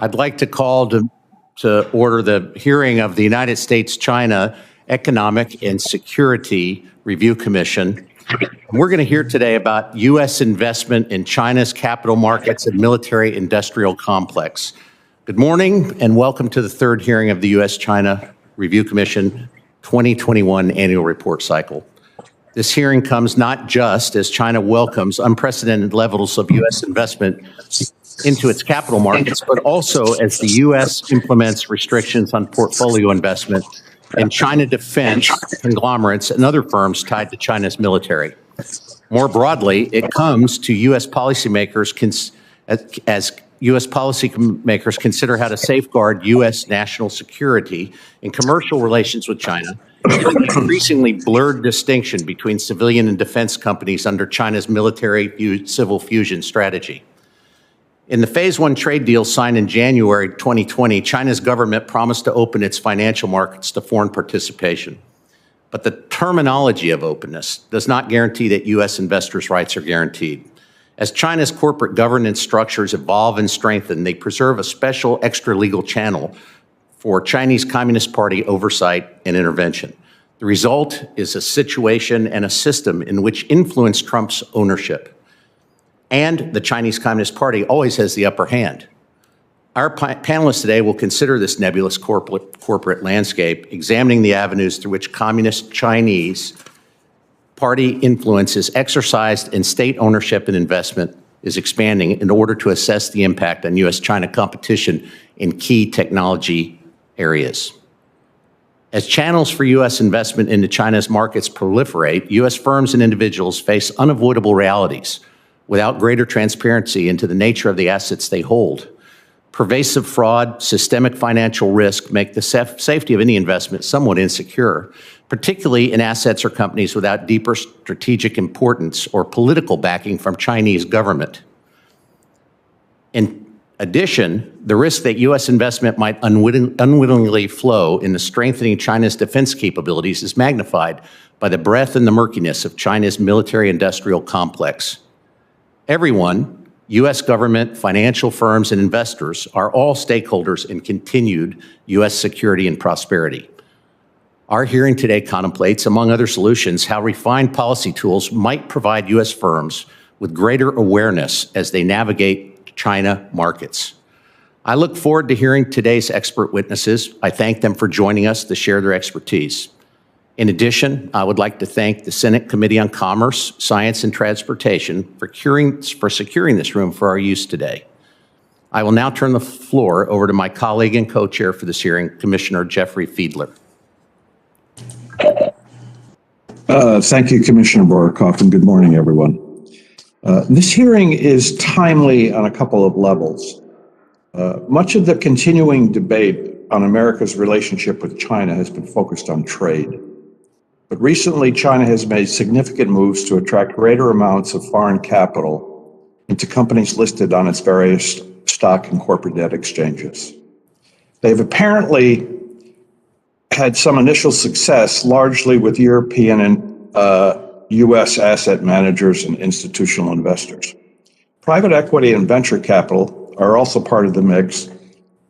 I'd like to call to order the hearing of the United States-China Economic and Security Review Commission. And we're going to hear today about U.S. investment in China's capital markets and military-industrial complex. Good morning and welcome to the third hearing of the U.S.-China Review Commission 2021 annual report cycle. This hearing comes not just as China welcomes unprecedented levels of U.S. investment into its capital markets, but also as the U.S. implements restrictions on portfolio investment in China defense conglomerates and other firms tied to China's military. More broadly, it comes to U.S. policymakers as U.S. policymakers consider how to safeguard U.S. national security in commercial relations with China, an increasingly blurred distinction between civilian and defense companies under China's military-civil fusion strategy. In the Phase 1 trade deal signed in January 2020, China's government promised to open its financial markets to foreign participation. But the terminology of openness does not guarantee that U.S. investors' rights are guaranteed. As China's corporate governance structures evolve and strengthen, they preserve a special extra-legal channel for Chinese Communist Party oversight and intervention. The result is a situation and a system in which influence trumps ownership. And the Chinese Communist Party always has the upper hand. Our panelists today will consider this nebulous corporate landscape, examining the avenues through which Communist Chinese Party influence is exercised and state ownership and investment is expanding in order to assess the impact on U.S.-China competition in key technology areas. As channels for U.S. investment into China's markets proliferate, U.S. firms and individuals face unavoidable realities without greater transparency into the nature of the assets they hold. Pervasive fraud, systemic financial risk make the safety of any investment somewhat insecure, particularly in assets or companies without deeper strategic importance or political backing from Chinese government. In addition, the risk that U.S. investment might unwittingly flow into strengthening China's defense capabilities is magnified by the breadth and the murkiness of China's military-industrial complex. Everyone, U.S. government, financial firms, and investors are all stakeholders in continued U.S. security and prosperity. Our hearing today contemplates, among other solutions, how refined policy tools might provide U.S. firms with greater awareness as they navigate China markets. I look forward to hearing today's expert witnesses. I thank them for joining us to share their expertise. In addition, I would like to thank the Senate Committee on Commerce, Science, and Transportation for securing this room for our use today. I will now turn the floor over to my colleague and co-chair for this hearing, Commissioner Jeffrey Fiedler. Thank you, Commissioner Borokoff, and good morning, everyone. This hearing is timely on a couple of levels. Much of the continuing debate on America's relationship with China has been focused on trade. But recently, China has made significant moves to attract greater amounts of foreign capital into companies listed on its various stock and corporate debt exchanges. They've apparently had some initial success, largely with European and U.S. asset managers and institutional investors. Private equity and venture capital are also part of the mix.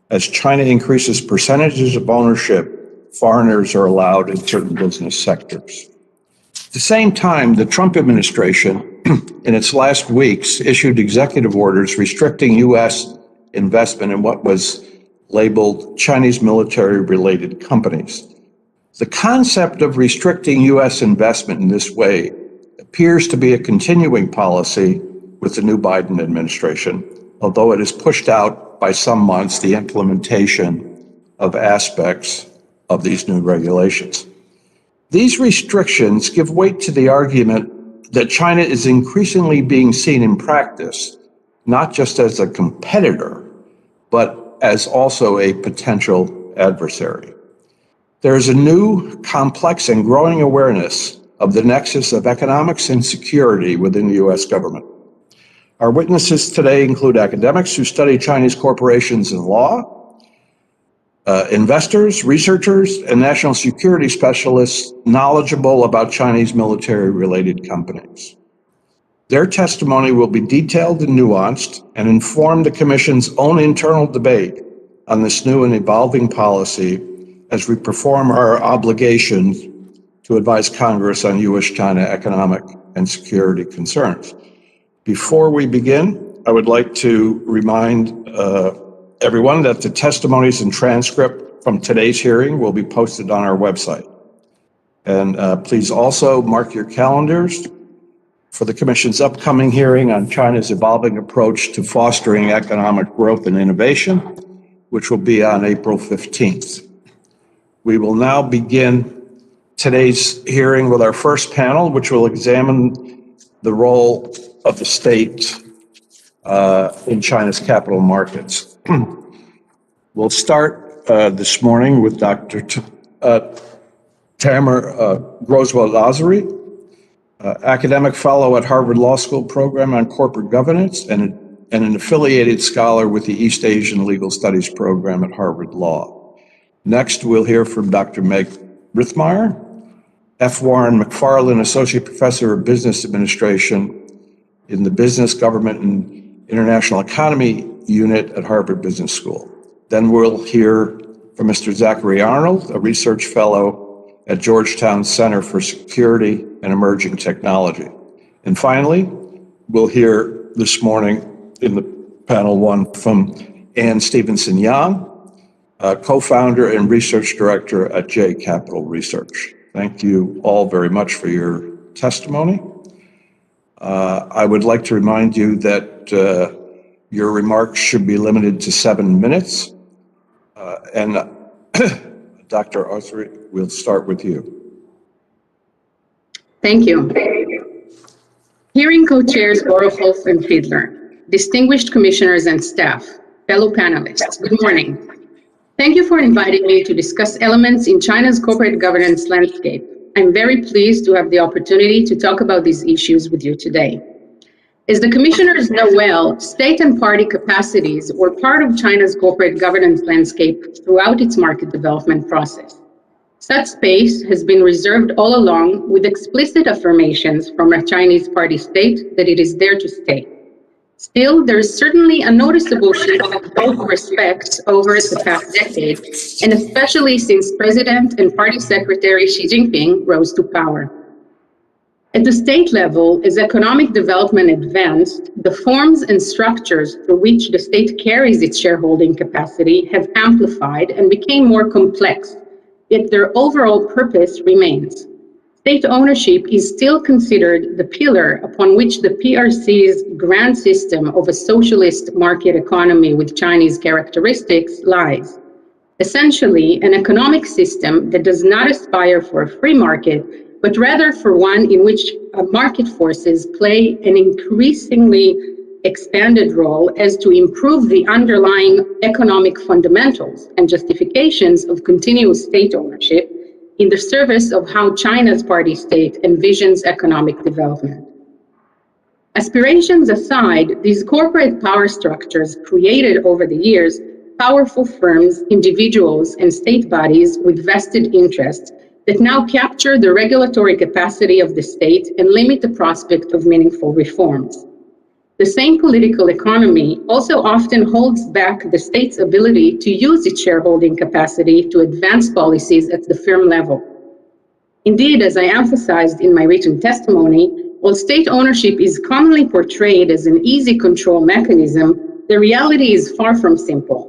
As China increases percentages of ownership, foreigners are allowed in certain business sectors. At the same time, the Trump administration, in its last weeks, issued executive orders restricting U.S. investment in what was labeled Chinese military-related companies. The concept of restricting U.S. investment in this way appears to be a continuing policy with the new Biden administration, although it has pushed out by some months the implementation of aspects of these new regulations. These restrictions give weight to the argument that China is increasingly being seen in practice, not just as a competitor, but as also a potential adversary. There is a new, complex, and growing awareness of the nexus of economics and security within the U.S. government. Our witnesses today include academics who study Chinese corporations and law, investors, researchers, and national security specialists knowledgeable about Chinese military-related companies. Their testimony will be detailed and nuanced and inform the Commission's own internal debate on this new and evolving policy as we perform our obligations to advise Congress on U.S.-China economic and security concerns. Before we begin, I would like to remind everyone that the testimonies and transcript from today's hearing will be posted on our website. And please also mark your calendars for the Commission's upcoming hearing on China's evolving approach to fostering economic growth and innovation, which will be on April 15th. We will now begin today's hearing with our first panel, which will examine the role of the state in China's capital markets. We'll start this morning with Dr. Tamer Groswell-Lazary, academic fellow at Harvard Law School Program on Corporate Governance and an affiliated scholar with the East Asian Legal Studies Program at Harvard Law. Next, we'll hear from Dr. Meg Rithmeyer, F. Warren McFarland Associate Professor of Business Administration in the Business, Government, and International Economy Unit at Harvard Business School. Then we'll hear from Mr. Zachary Arnold, a research fellow at Georgetown Center for Security and Emerging Technology. And finally, we'll hear this morning in the panel one from Ann Stevenson-Yang, co-founder and research director at J Capital Research. Thank you all very much for your testimony. I would like to remind you that your remarks should be limited to 7 minutes. And Dr. Arthur, we'll start with you. Thank you. Hearing co-chairs Borohoff and Fiedler, distinguished commissioners and staff, fellow panelists, good morning. Thank you for inviting me to discuss elements in China's corporate governance landscape. I'm very pleased to have the opportunity to talk about these issues with you today. As the commissioners know well, state and party capacities were part of China's corporate governance landscape throughout its market development process. Such space has been reserved all along, with explicit affirmations from a Chinese party state that it is there to stay. Still, there is certainly a noticeable shift in both respects over the past decade, and especially since President and Party Secretary Xi Jinping rose to power. At the state level, as economic development advanced, the forms and structures through which the state carries its shareholding capacity have amplified and became more complex, yet their overall purpose remains. State ownership is still considered the pillar upon which the PRC's grand system of a socialist market economy with Chinese characteristics lies. Essentially, an economic system that does not aspire for a free market, but rather for one in which market forces play an increasingly expanded role as to improve the underlying economic fundamentals and justifications of continuous state ownership in the service of how China's party state envisions economic development. Aspirations aside, these corporate power structures created over the years powerful firms, individuals, and state bodies with vested interests that now capture the regulatory capacity of the state and limit the prospect of meaningful reforms. The same political economy also often holds back the state's ability to use its shareholding capacity to advance policies at the firm level. Indeed, as I emphasized in my written testimony, while state ownership is commonly portrayed as an easy control mechanism, the reality is far from simple.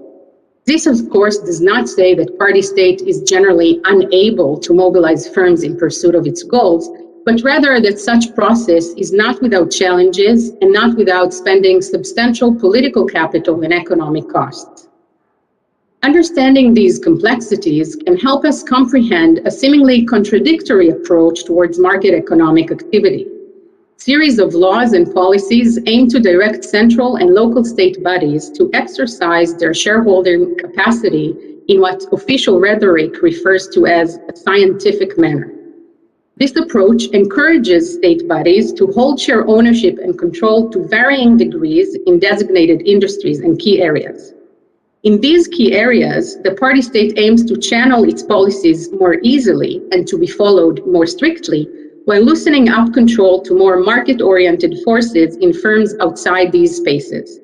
This, of course, does not say that party state is generally unable to mobilize firms in pursuit of its goals, but rather that such process is not without challenges and not without spending substantial political capital and economic costs. Understanding these complexities can help us comprehend a seemingly contradictory approach towards market economic activity. Series of laws and policies aim to direct central and local state bodies to exercise their shareholding capacity in what official rhetoric refers to as a scientific manner. This approach encourages state bodies to hold share ownership and control to varying degrees in designated industries and key areas. In these key areas, the party state aims to channel its policies more easily and to be followed more strictly, while loosening up control to more market-oriented forces in firms outside these spaces.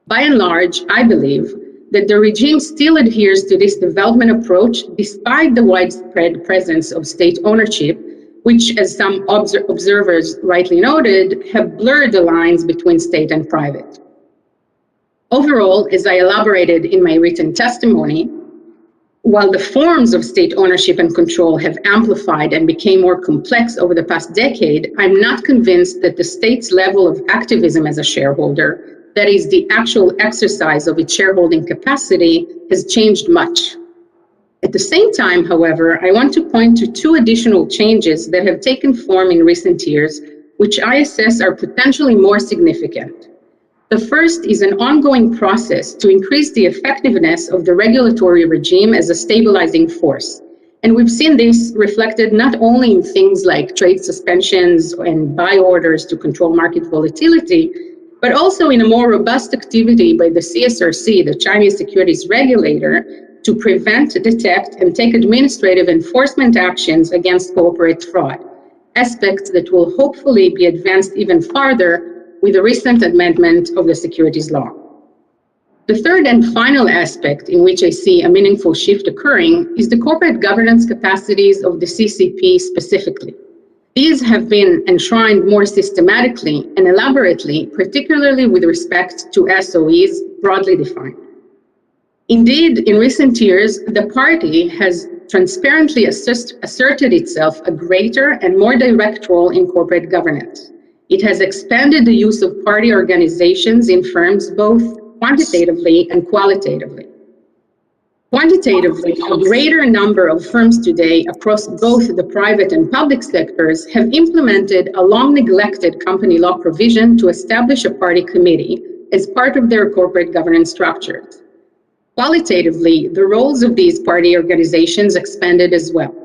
By and large, I believe that the regime still adheres to this development approach despite the widespread presence of state ownership, which, as some observers rightly noted, have blurred the lines between state and private. Overall, as I elaborated in my written testimony, while the forms of state ownership and control have amplified and became more complex over the past decade, I'm not convinced that the state's level of activism as a shareholder, that is, the actual exercise of its shareholding capacity, has changed much. At the same time, however, I want to point to two additional changes that have taken form in recent years, which I assess are potentially more significant. The first is an ongoing process to increase the effectiveness of the regulatory regime as a stabilizing force. And we've seen this reflected not only in things like trade suspensions and buy orders to control market volatility, but also in a more robust activity by the CSRC, the Chinese securities regulator, to prevent, detect, and take administrative enforcement actions against corporate fraud, aspects that will hopefully be advanced even farther with the recent amendment of the securities law. The third and final aspect in which I see a meaningful shift occurring is the corporate governance capacities of the CCP specifically. These have been enshrined more systematically and elaborately, particularly with respect to SOEs broadly defined. Indeed, in recent years, the party has transparently asserted itself a greater and more direct role in corporate governance. It has expanded the use of party organizations in firms both quantitatively and qualitatively. Quantitatively, a greater number of firms today across both the private and public sectors have implemented a long-neglected company law provision to establish a party committee as part of their corporate governance structures. Qualitatively, the roles of these party organizations expanded as well.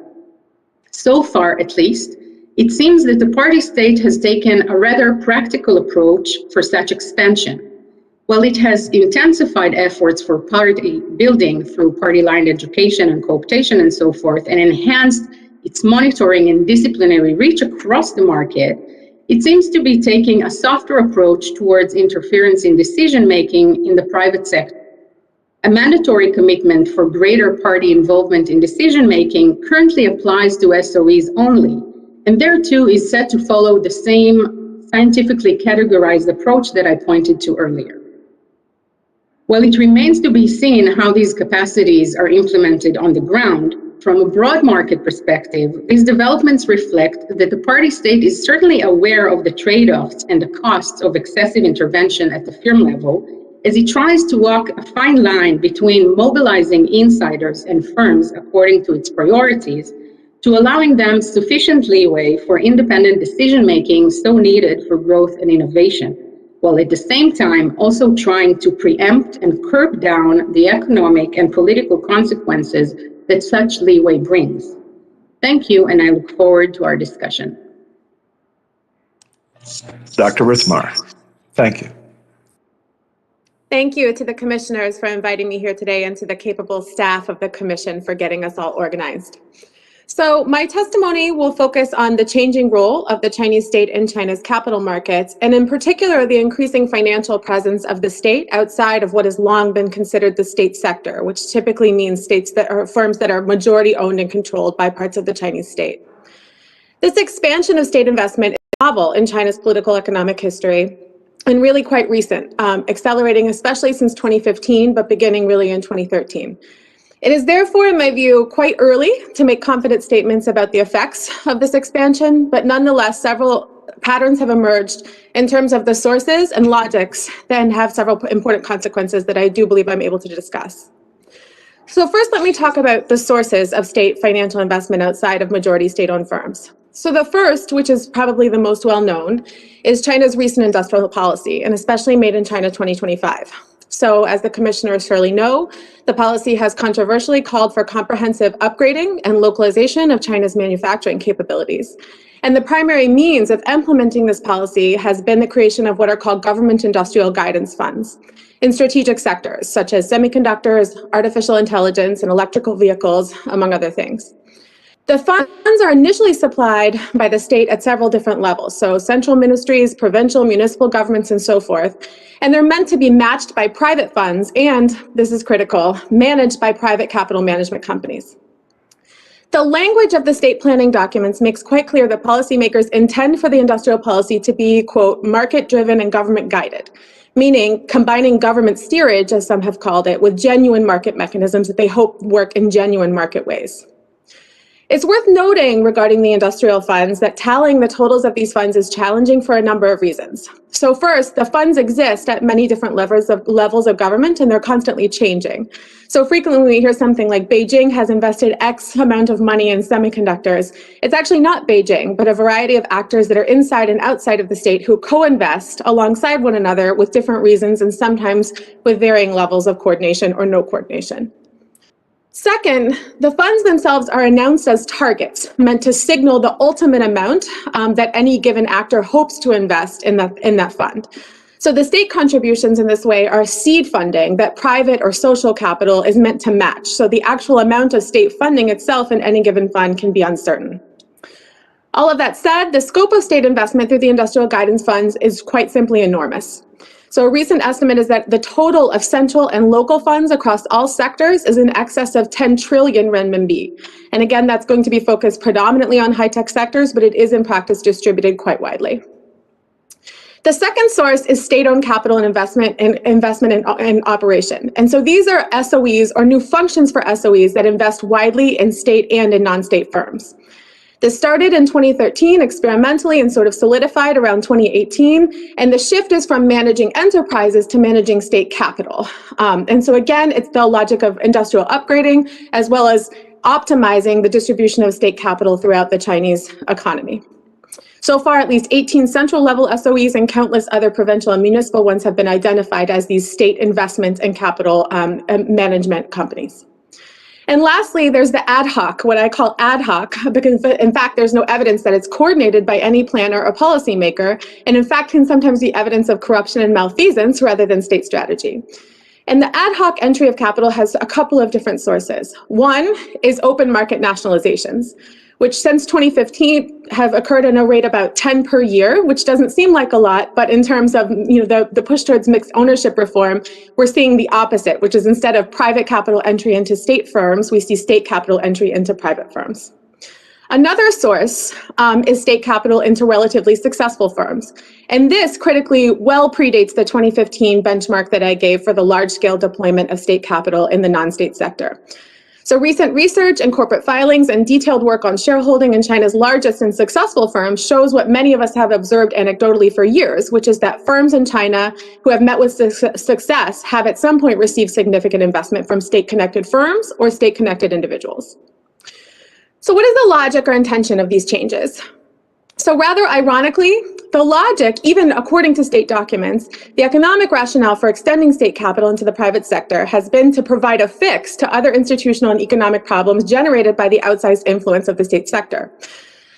So far, at least, it seems that the party state has taken a rather practical approach for such expansion. While it has intensified efforts for party building through party-line education and co-optation and so forth, and enhanced its monitoring and disciplinary reach across the market, it seems to be taking a softer approach towards interference in decision-making in the private sector. A mandatory commitment for greater party involvement in decision-making currently applies to SOEs only, and there too is set to follow the same scientifically categorized approach that I pointed to earlier. While it remains to be seen how these capacities are implemented on the ground, from a broad market perspective, these developments reflect that the party state is certainly aware of the trade-offs and the costs of excessive intervention at the firm level, as it tries to walk a fine line between mobilizing insiders and firms according to its priorities, to allowing them sufficient leeway for independent decision-making so needed for growth and innovation, while at the same time also trying to preempt and curb down the economic and political consequences that such leeway brings. Thank you, and I look forward to our discussion. Dr. Rithmar, thank you. Thank you to the commissioners for inviting me here today and to the capable staff of the commission for getting us all organized. So my testimony will focus on the changing role of the Chinese state in China's capital markets, and in particular, the increasing financial presence of the state outside of what has long been considered the state sector, which typically means states that are firms that are majority owned and controlled by parts of the Chinese state. This expansion of state investment is novel in China's political economic history and really quite recent, accelerating especially since 2015, but beginning really in 2013. It is therefore, in my view, quite early to make confident statements about the effects of this expansion, but nonetheless, several patterns have emerged in terms of the sources and logics that have several important consequences that I do believe I'm able to discuss. So first, let me talk about the sources of state financial investment outside of majority state-owned firms. So the first, which is probably the most well-known, is China's recent industrial policy, and especially Made in China 2025. So as the commissioners surely know, the policy has controversially called for comprehensive upgrading and localization of China's manufacturing capabilities. And the primary means of implementing this policy has been the creation of what are called government industrial guidance funds in strategic sectors, such as semiconductors, artificial intelligence, and electrical vehicles, among other things. The funds are initially supplied by the state at several different levels, so central ministries, provincial, municipal governments, and so forth. And they're meant to be matched by private funds and, this is critical, managed by private capital management companies. The language of the state planning documents makes quite clear that policymakers intend for the industrial policy to be, quote, market-driven and government-guided, meaning combining government steerage, as some have called it, with genuine market mechanisms that they hope work in genuine market ways. It's worth noting regarding the industrial funds that tallying the totals of these funds is challenging for a number of reasons. So first, the funds exist at many different levels of government, and they're constantly changing. So frequently we hear something like Beijing has invested X amount of money in semiconductors. It's actually not Beijing, but a variety of actors that are inside and outside of the state who co-invest alongside one another with different reasons and sometimes with varying levels of coordination or no coordination. Second, the funds themselves are announced as targets, meant to signal the ultimate amount that any given actor hopes to invest in that fund. So the state contributions in this way are seed funding that private or social capital is meant to match. So the actual amount of state funding itself in any given fund can be uncertain. All of that said, the scope of state investment through the industrial guidance funds is quite simply enormous. So a recent estimate is that the total of central and local funds across all sectors is in excess of 10 trillion renminbi. And again, that's going to be focused predominantly on high-tech sectors, but it is in practice distributed quite widely. The second source is state-owned capital and investment in operation. And so these are SOEs or new functions for SOEs that invest widely in state and in non-state firms. This started in 2013 experimentally and sort of solidified around 2018. And the shift is from managing enterprises to managing state capital. And so again, it's the logic of industrial upgrading as well as optimizing the distribution of state capital throughout the Chinese economy. So far, at least 18 central level SOEs and countless other provincial and municipal ones have been identified as these state investment and capital management companies. And lastly, there's the ad hoc, what I call ad hoc, because in fact, there's no evidence that it's coordinated by any planner or policymaker, and in fact can sometimes be evidence of corruption and malfeasance rather than state strategy. And the ad hoc entry of capital has a couple of different sources. One is open market nationalizations, which since 2015 have occurred at a rate about 10 per year, which doesn't seem like a lot, but in terms of the push towards mixed ownership reform, we're seeing the opposite, which is instead of private capital entry into state firms, we see state capital entry into private firms. Another source is state capital into relatively successful firms. And this critically well predates the 2015 benchmark that I gave for the large-scale deployment of state capital in the non-state sector. So recent research and corporate filings and detailed work on shareholding in China's largest and successful firms shows what many of us have observed anecdotally for years, which is that firms in China who have met with success have at some point received significant investment from state-connected firms or state-connected individuals. So what is the logic or intention of these changes? So rather ironically, the logic, even according to state documents, the economic rationale for extending state capital into the private sector has been to provide a fix to other institutional and economic problems generated by the outsized influence of the state sector.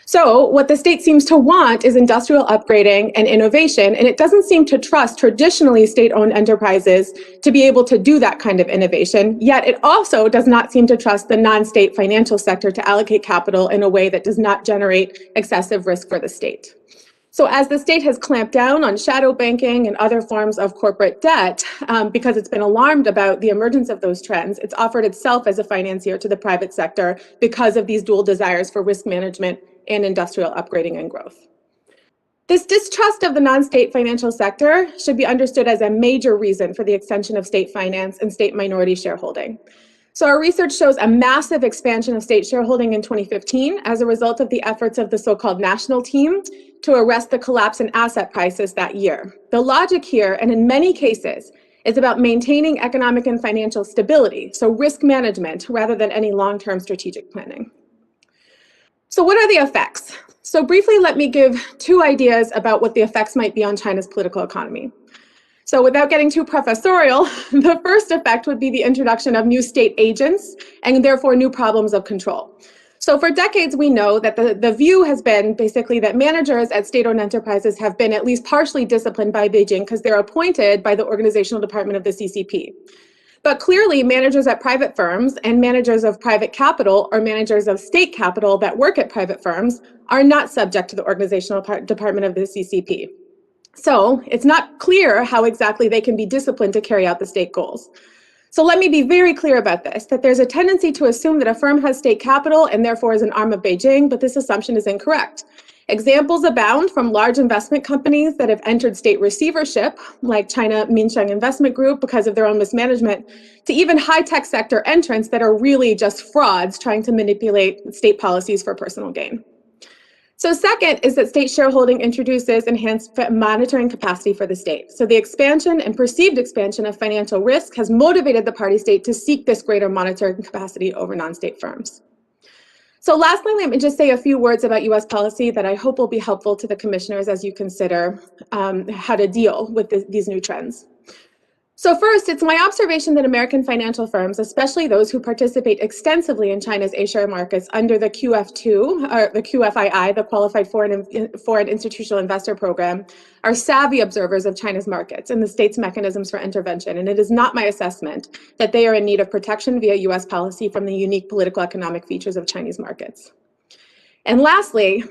So what the state seems to want is industrial upgrading and innovation, and it doesn't seem to trust traditionally state-owned enterprises to be able to do that kind of innovation, yet it also does not seem to trust the non-state financial sector to allocate capital in a way that does not generate excessive risk for the state. So as the state has clamped down on shadow banking and other forms of corporate debt, because it's been alarmed about the emergence of those trends, it's offered itself as a financier to the private sector because of these dual desires for risk management and industrial upgrading and growth. This distrust of the non-state financial sector should be understood as a major reason for the extension of state finance and state minority shareholding. So our research shows a massive expansion of state shareholding in 2015 as a result of the efforts of the so-called national team to arrest the collapse in asset prices that year. The logic here, and in many cases, is about maintaining economic and financial stability, so risk management rather than any long-term strategic planning. So what are the effects? So briefly, let me give two ideas about what the effects might be on China's political economy. So without getting too professorial, the first effect would be the introduction of new state agents and therefore new problems of control. So for decades, we know that the view has been basically that managers at state-owned enterprises have been at least partially disciplined by Beijing because they're appointed by the organizational department of the CCP. But clearly, managers at private firms and managers of private capital or managers of state capital that work at private firms are not subject to the organizational department of the CCP. So it's not clear how exactly they can be disciplined to carry out the state goals. So let me be very clear about this, that there's a tendency to assume that a firm has state capital and therefore is an arm of Beijing, but this assumption is incorrect. Examples abound from large investment companies that have entered state receivership, like China Minsheng Investment Group, because of their own mismanagement, to even high-tech sector entrants that are really just frauds trying to manipulate state policies for personal gain. So second is that state shareholding introduces enhanced monitoring capacity for the state. So the expansion and perceived expansion of financial risk has motivated the party state to seek this greater monitoring capacity over non-state firms. So lastly, let me just say a few words about US policy that I hope will be helpful to the commissioners as you consider how to deal with these new trends. So first, it's my observation that American financial firms, especially those who participate extensively in China's A-share markets under the QF2, or the QFII, the Qualified Foreign Institutional Investor Program, are savvy observers of China's markets and the state's mechanisms for intervention. And it is not my assessment that they are in need of protection via US policy from the unique political economic features of Chinese markets. And lastly,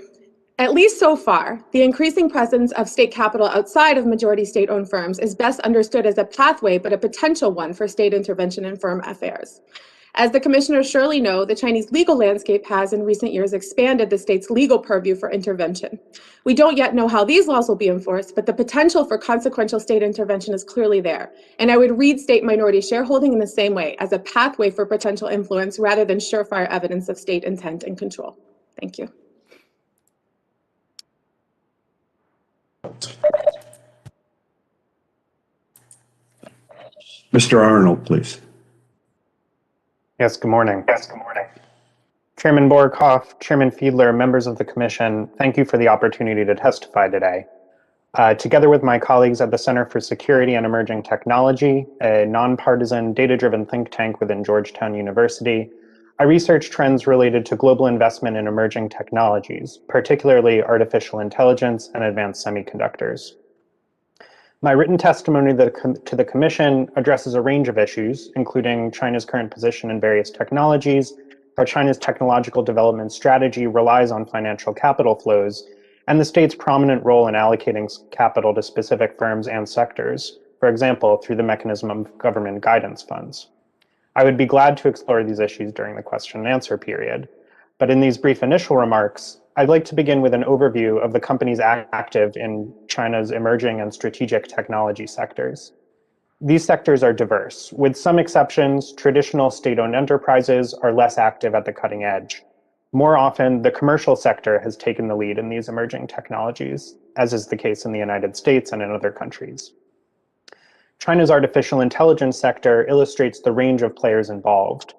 at least so far, the increasing presence of state capital outside of majority state-owned firms is best understood as a pathway, but a potential one for state intervention in firm affairs. As the commissioners surely know, the Chinese legal landscape has in recent years expanded the state's legal purview for intervention. We don't yet know how these laws will be enforced, but the potential for consequential state intervention is clearly there. And I would read state minority shareholding in the same way, as a pathway for potential influence rather than surefire evidence of state intent and control. Thank you. Mr. Arnold, please. Yes, good morning. Chairman Borokoff, Chairman Fiedler, members of the Commission, thank you for the opportunity to testify today. Together with my colleagues at the Center for Security and Emerging Technology, a nonpartisan, data-driven think tank within Georgetown University, I research trends related to global investment in emerging technologies, particularly artificial intelligence and advanced semiconductors. My written testimony to the Commission addresses a range of issues, including China's current position in various technologies, how China's technological development strategy relies on financial capital flows, and the state's prominent role in allocating capital to specific firms and sectors, for example, through the mechanism of government guidance funds. I would be glad to explore these issues during the question and answer period, but in these brief initial remarks, I'd like to begin with an overview of the companies active in China's emerging and strategic technology sectors. These sectors are diverse. With some exceptions, traditional state-owned enterprises are less active at the cutting edge. More often, the commercial sector has taken the lead in these emerging technologies, as is the case in the United States and in other countries. China's artificial intelligence sector illustrates the range of players involved.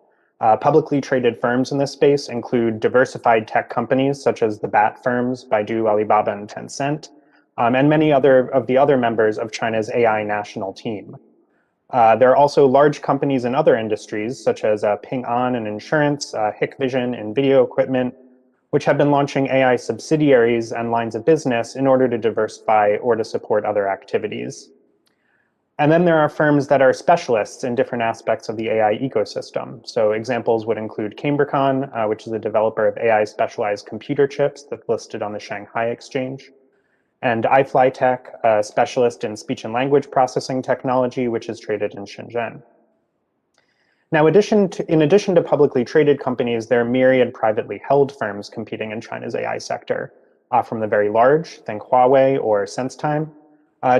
Publicly traded firms in this space include diversified tech companies such as the BAT firms, Baidu, Alibaba, and Tencent, and many of the other members of China's AI national team. There are also large companies in other industries such as Ping An in insurance, Hikvision in video equipment, which have been launching AI subsidiaries and lines of business in order to diversify or to support other activities. And then there are firms that are specialists in different aspects of the AI ecosystem. So examples would include Cambricon, which is a developer of AI specialized computer chips that's listed on the Shanghai Exchange, and iFlyTech, a specialist in speech and language processing technology, which is traded in Shenzhen. Now, in addition to publicly traded companies, there are myriad privately held firms competing in China's AI sector, from the very large, think Huawei or SenseTime,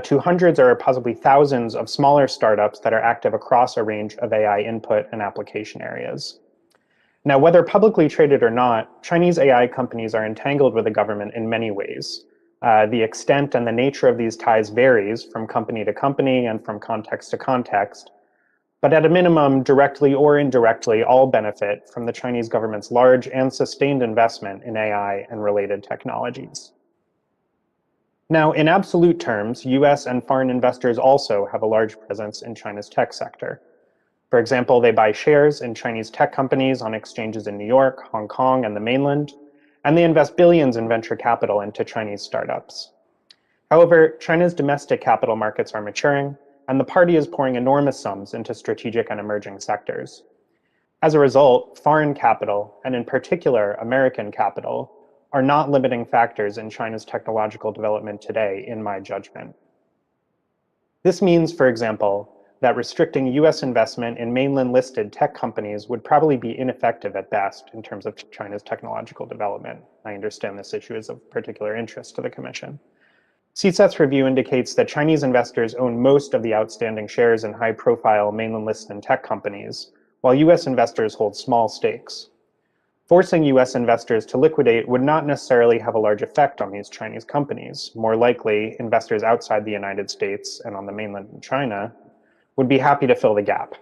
to hundreds or possibly thousands of smaller startups that are active across a range of AI input and application areas. Now, whether publicly traded or not, Chinese AI companies are entangled with the government in many ways. The extent and the nature of these ties varies from company to company and from context to context, but at a minimum, directly or indirectly, all benefit from the Chinese government's large and sustained investment in AI and related technologies. Now, in absolute terms, US and foreign investors also have a large presence in China's tech sector. For example, they buy shares in Chinese tech companies on exchanges in New York, Hong Kong, and the mainland, and they invest billions in venture capital into Chinese startups. However, China's domestic capital markets are maturing, and the party is pouring enormous sums into strategic and emerging sectors. As a result, foreign capital, and in particular American capital, are not limiting factors in China's technological development today, in my judgment. This means, for example, that restricting US investment in mainland-listed tech companies would probably be ineffective at best in terms of China's technological development. I understand this issue is of particular interest to the Commission. CSET's review indicates that Chinese investors own most of the outstanding shares in high-profile mainland-listed tech companies, while US investors hold small stakes. Forcing US investors to liquidate would not necessarily have a large effect on these Chinese companies. More likely, investors outside the United States and on the mainland in China would be happy to fill the gap.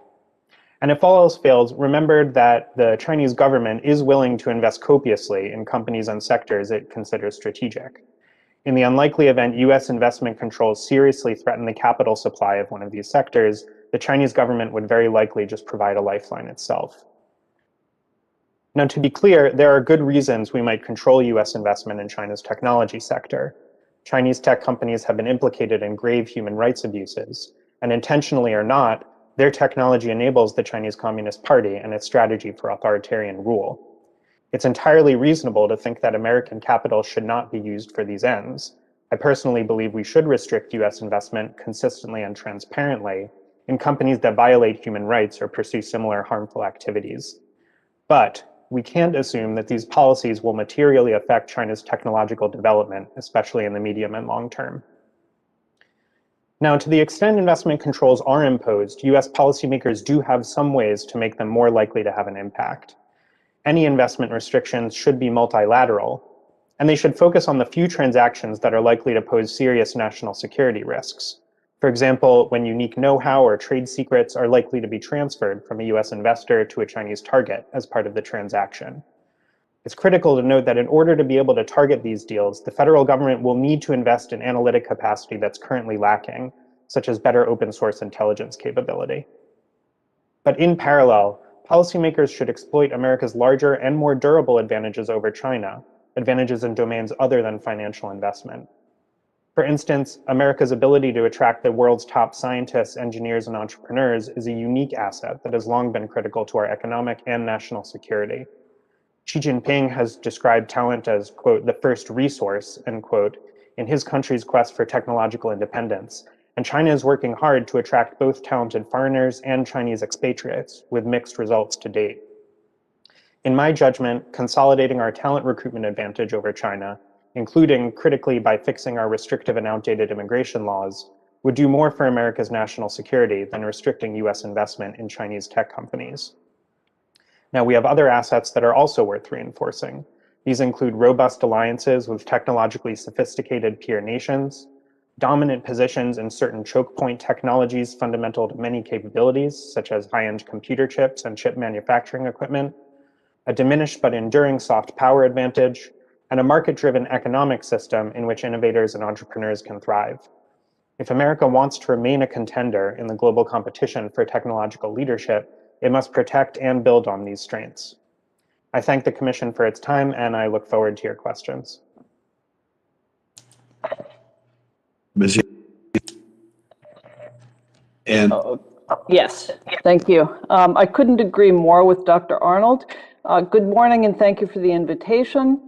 And if all else fails, remember that the Chinese government is willing to invest copiously in companies and sectors it considers strategic. In the unlikely event US investment controls seriously threaten the capital supply of one of these sectors, the Chinese government would very likely just provide a lifeline itself. Now, to be clear, there are good reasons we might control US investment in China's technology sector. Chinese tech companies have been implicated in grave human rights abuses, and intentionally or not, their technology enables the Chinese Communist Party and its strategy for authoritarian rule. It's entirely reasonable to think that American capital should not be used for these ends. I personally believe we should restrict US investment consistently and transparently in companies that violate human rights or pursue similar harmful activities. But we can't assume that these policies will materially affect China's technological development, especially in the medium and long term. Now, to the extent investment controls are imposed, US policymakers do have some ways to make them more likely to have an impact. Any investment restrictions should be multilateral, and they should focus on the few transactions that are likely to pose serious national security risks. For example, when unique know-how or trade secrets are likely to be transferred from a US investor to a Chinese target as part of the transaction. It's critical to note that in order to be able to target these deals, the federal government will need to invest in analytic capacity that's currently lacking, such as better open source intelligence capability. But in parallel, policymakers should exploit America's larger and more durable advantages over China, advantages in domains other than financial investment. For instance, America's ability to attract the world's top scientists, engineers, and entrepreneurs is a unique asset that has long been critical to our economic and national security. Xi Jinping has described talent as, quote, the first resource, end quote, in his country's quest for technological independence, and China is working hard to attract both talented foreigners and Chinese expatriates, with mixed results to date. In my judgment, consolidating our talent recruitment advantage over China, including critically by fixing our restrictive and outdated immigration laws, would do more for America's national security than restricting US investment in Chinese tech companies. Now, we have other assets that are also worth reinforcing. These include robust alliances with technologically sophisticated peer nations, dominant positions in certain choke point technologies fundamental to many capabilities, such as high-end computer chips and chip manufacturing equipment, a diminished but enduring soft power advantage, and a market-driven economic system in which innovators and entrepreneurs can thrive. If America wants to remain a contender in the global competition for technological leadership, it must protect and build on these strengths. I thank the Commission for its time, and I look forward to your questions. Ms. And Yes, thank you. I couldn't agree more with Dr. Arnold. Good morning, and thank you for the invitation.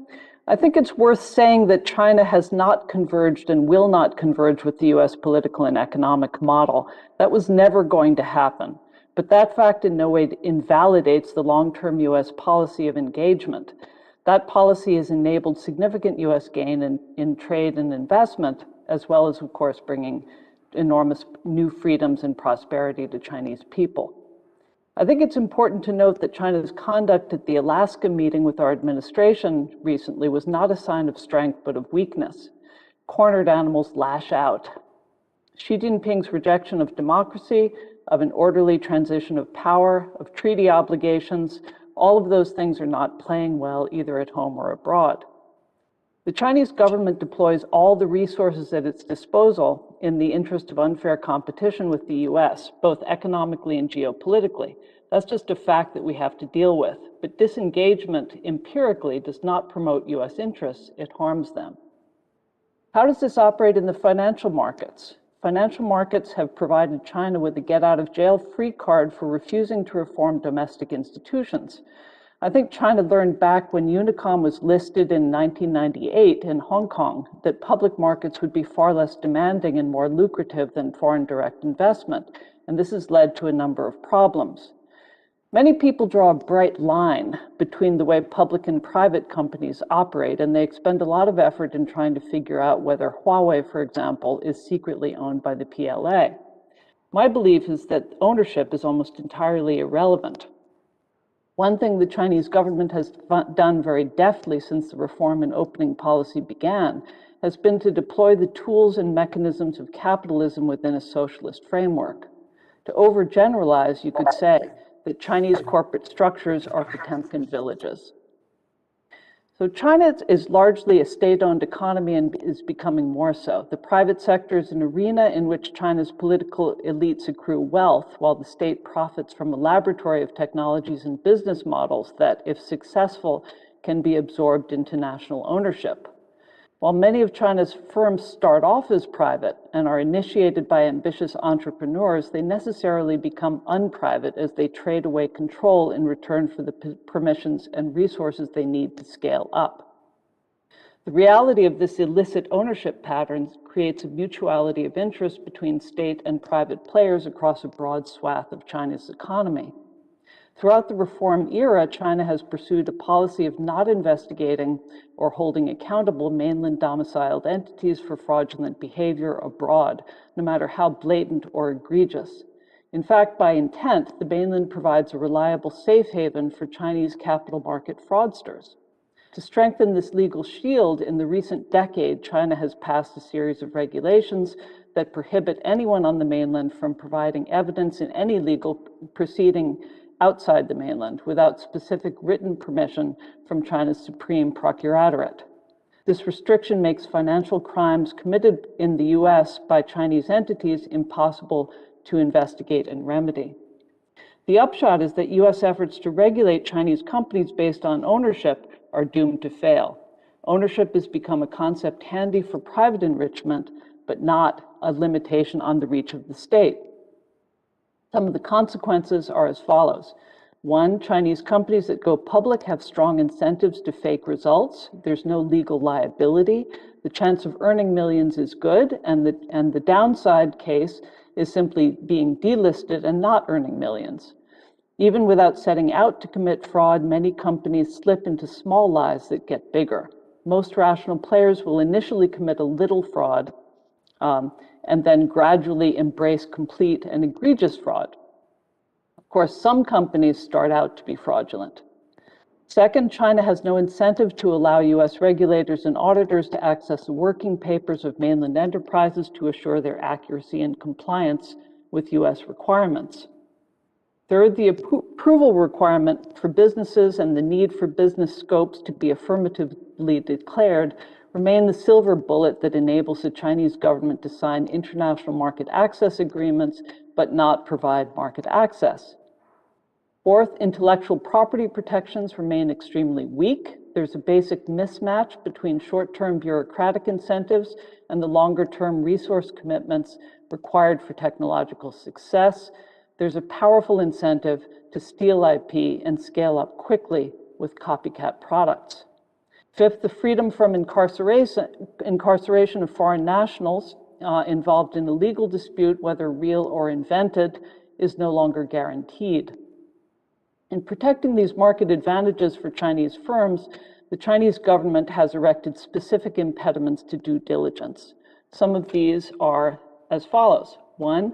I think it's worth saying that China has not converged and will not converge with the US political and economic model. That was never going to happen. But that fact in no way invalidates the long-term US policy of engagement. That policy has enabled significant US gain in trade and investment, as well as, of course, bringing enormous new freedoms and prosperity to Chinese people. I think it's important to note that China's conduct at the Alaska meeting with our administration recently was not a sign of strength, but of weakness. Cornered animals lash out. Xi Jinping's rejection of democracy, of an orderly transition of power, of treaty obligations, all of those things are not playing well either at home or abroad. The Chinese government deploys all the resources at its disposal in the interest of unfair competition with the US, both economically and geopolitically. That's just a fact that we have to deal with. But disengagement empirically does not promote US interests, it harms them. How does this operate in the financial markets? Financial markets have provided China with a get-out-of-jail-free card for refusing to reform domestic institutions. I think China learned back when Unicom was listed in 1998 in Hong Kong that public markets would be far less demanding and more lucrative than foreign direct investment, and this has led to a number of problems. Many people draw a bright line between the way public and private companies operate, and they expend a lot of effort in trying to figure out whether Huawei, for example, is secretly owned by the PLA. My belief is that ownership is almost entirely irrelevant. One thing the Chinese government has done very deftly since the reform and opening policy began has been to deploy the tools and mechanisms of capitalism within a socialist framework. To overgeneralize, you could say that Chinese corporate structures are Potemkin villages. So China is largely a state-owned economy and is becoming more so. The private sector is an arena in which China's political elites accrue wealth, while the state profits from a laboratory of technologies and business models that, if successful, can be absorbed into national ownership. While many of China's firms start off as private and are initiated by ambitious entrepreneurs, they necessarily become unprivate as they trade away control in return for the permissions and resources they need to scale up. The reality of this illicit ownership pattern creates a mutuality of interest between state and private players across a broad swath of China's economy. Throughout the reform era, China has pursued a policy of not investigating or holding accountable mainland domiciled entities for fraudulent behavior abroad, no matter how blatant or egregious. In fact, by intent, the mainland provides a reliable safe haven for Chinese capital market fraudsters. To strengthen this legal shield, in the recent decade, China has passed a series of regulations that prohibit anyone on the mainland from providing evidence in any legal proceeding outside the mainland without specific written permission from China's Supreme Procuratorate. This restriction makes financial crimes committed in the US by Chinese entities impossible to investigate and remedy. The upshot is that US efforts to regulate Chinese companies based on ownership are doomed to fail. Ownership has become a concept handy for private enrichment, but not a limitation on the reach of the state. Some of the consequences are as follows. One, Chinese companies that go public have strong incentives to fake results. There's no legal liability. The chance of earning millions is good, and the downside case is simply being delisted and not earning millions. Even without setting out to commit fraud, many companies slip into small lies that get bigger. Most rational players will initially commit a little fraud and then gradually embrace complete and egregious fraud. Of course, some companies start out to be fraudulent. Second, China has no incentive to allow US regulators and auditors to access the working papers of mainland enterprises to assure their accuracy and compliance with US requirements. Third, the approval requirement for businesses and the need for business scopes to be affirmatively declared remain the silver bullet that enables the Chinese government to sign international market access agreements but not provide market access. Fourth, intellectual property protections remain extremely weak. There's a basic mismatch between short-term bureaucratic incentives and the longer-term resource commitments required for technological success. There's a powerful incentive to steal IP and scale up quickly with copycat products. Fifth, the freedom from incarceration of foreign nationals involved in a legal dispute, whether real or invented, is no longer guaranteed. In protecting these market advantages for Chinese firms, the Chinese government has erected specific impediments to due diligence. Some of these are as follows. One,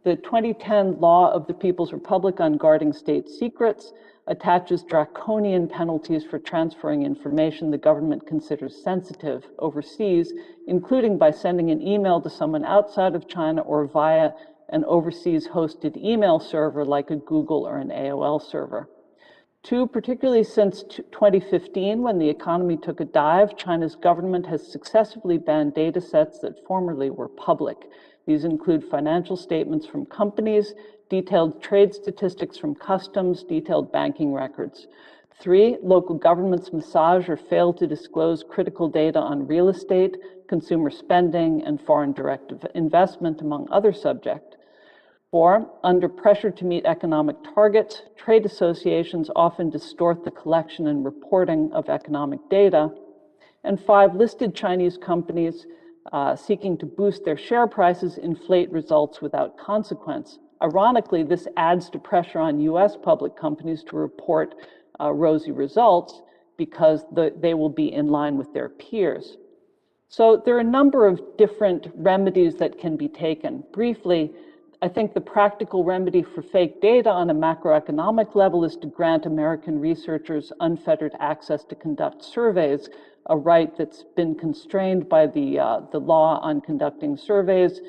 the 2010 Law of the People's Republic on Guarding State Secrets attaches draconian penalties for transferring information the government considers sensitive overseas, including by sending an email to someone outside of China or via an overseas hosted email server like a Google or an AOL server. Two, particularly since 2015, when the economy took a dive, China's government has successfully banned data sets that formerly were public. These include financial statements from companies, detailed trade statistics from customs, detailed banking records. Three, local governments massage or fail to disclose critical data on real estate, consumer spending, and foreign direct investment, among other subjects. 4, under pressure to meet economic targets, trade associations often distort the collection and reporting of economic data. And 5, listed Chinese companies seeking to boost their share prices inflate results without consequence. Ironically, this adds to pressure on US public companies to report rosy results because they will be in line with their peers. So there are a number of different remedies that can be taken. Briefly, I think the practical remedy for fake data on a macroeconomic level is to grant American researchers unfettered access to conduct surveys, a right that's been constrained by the law on conducting surveys,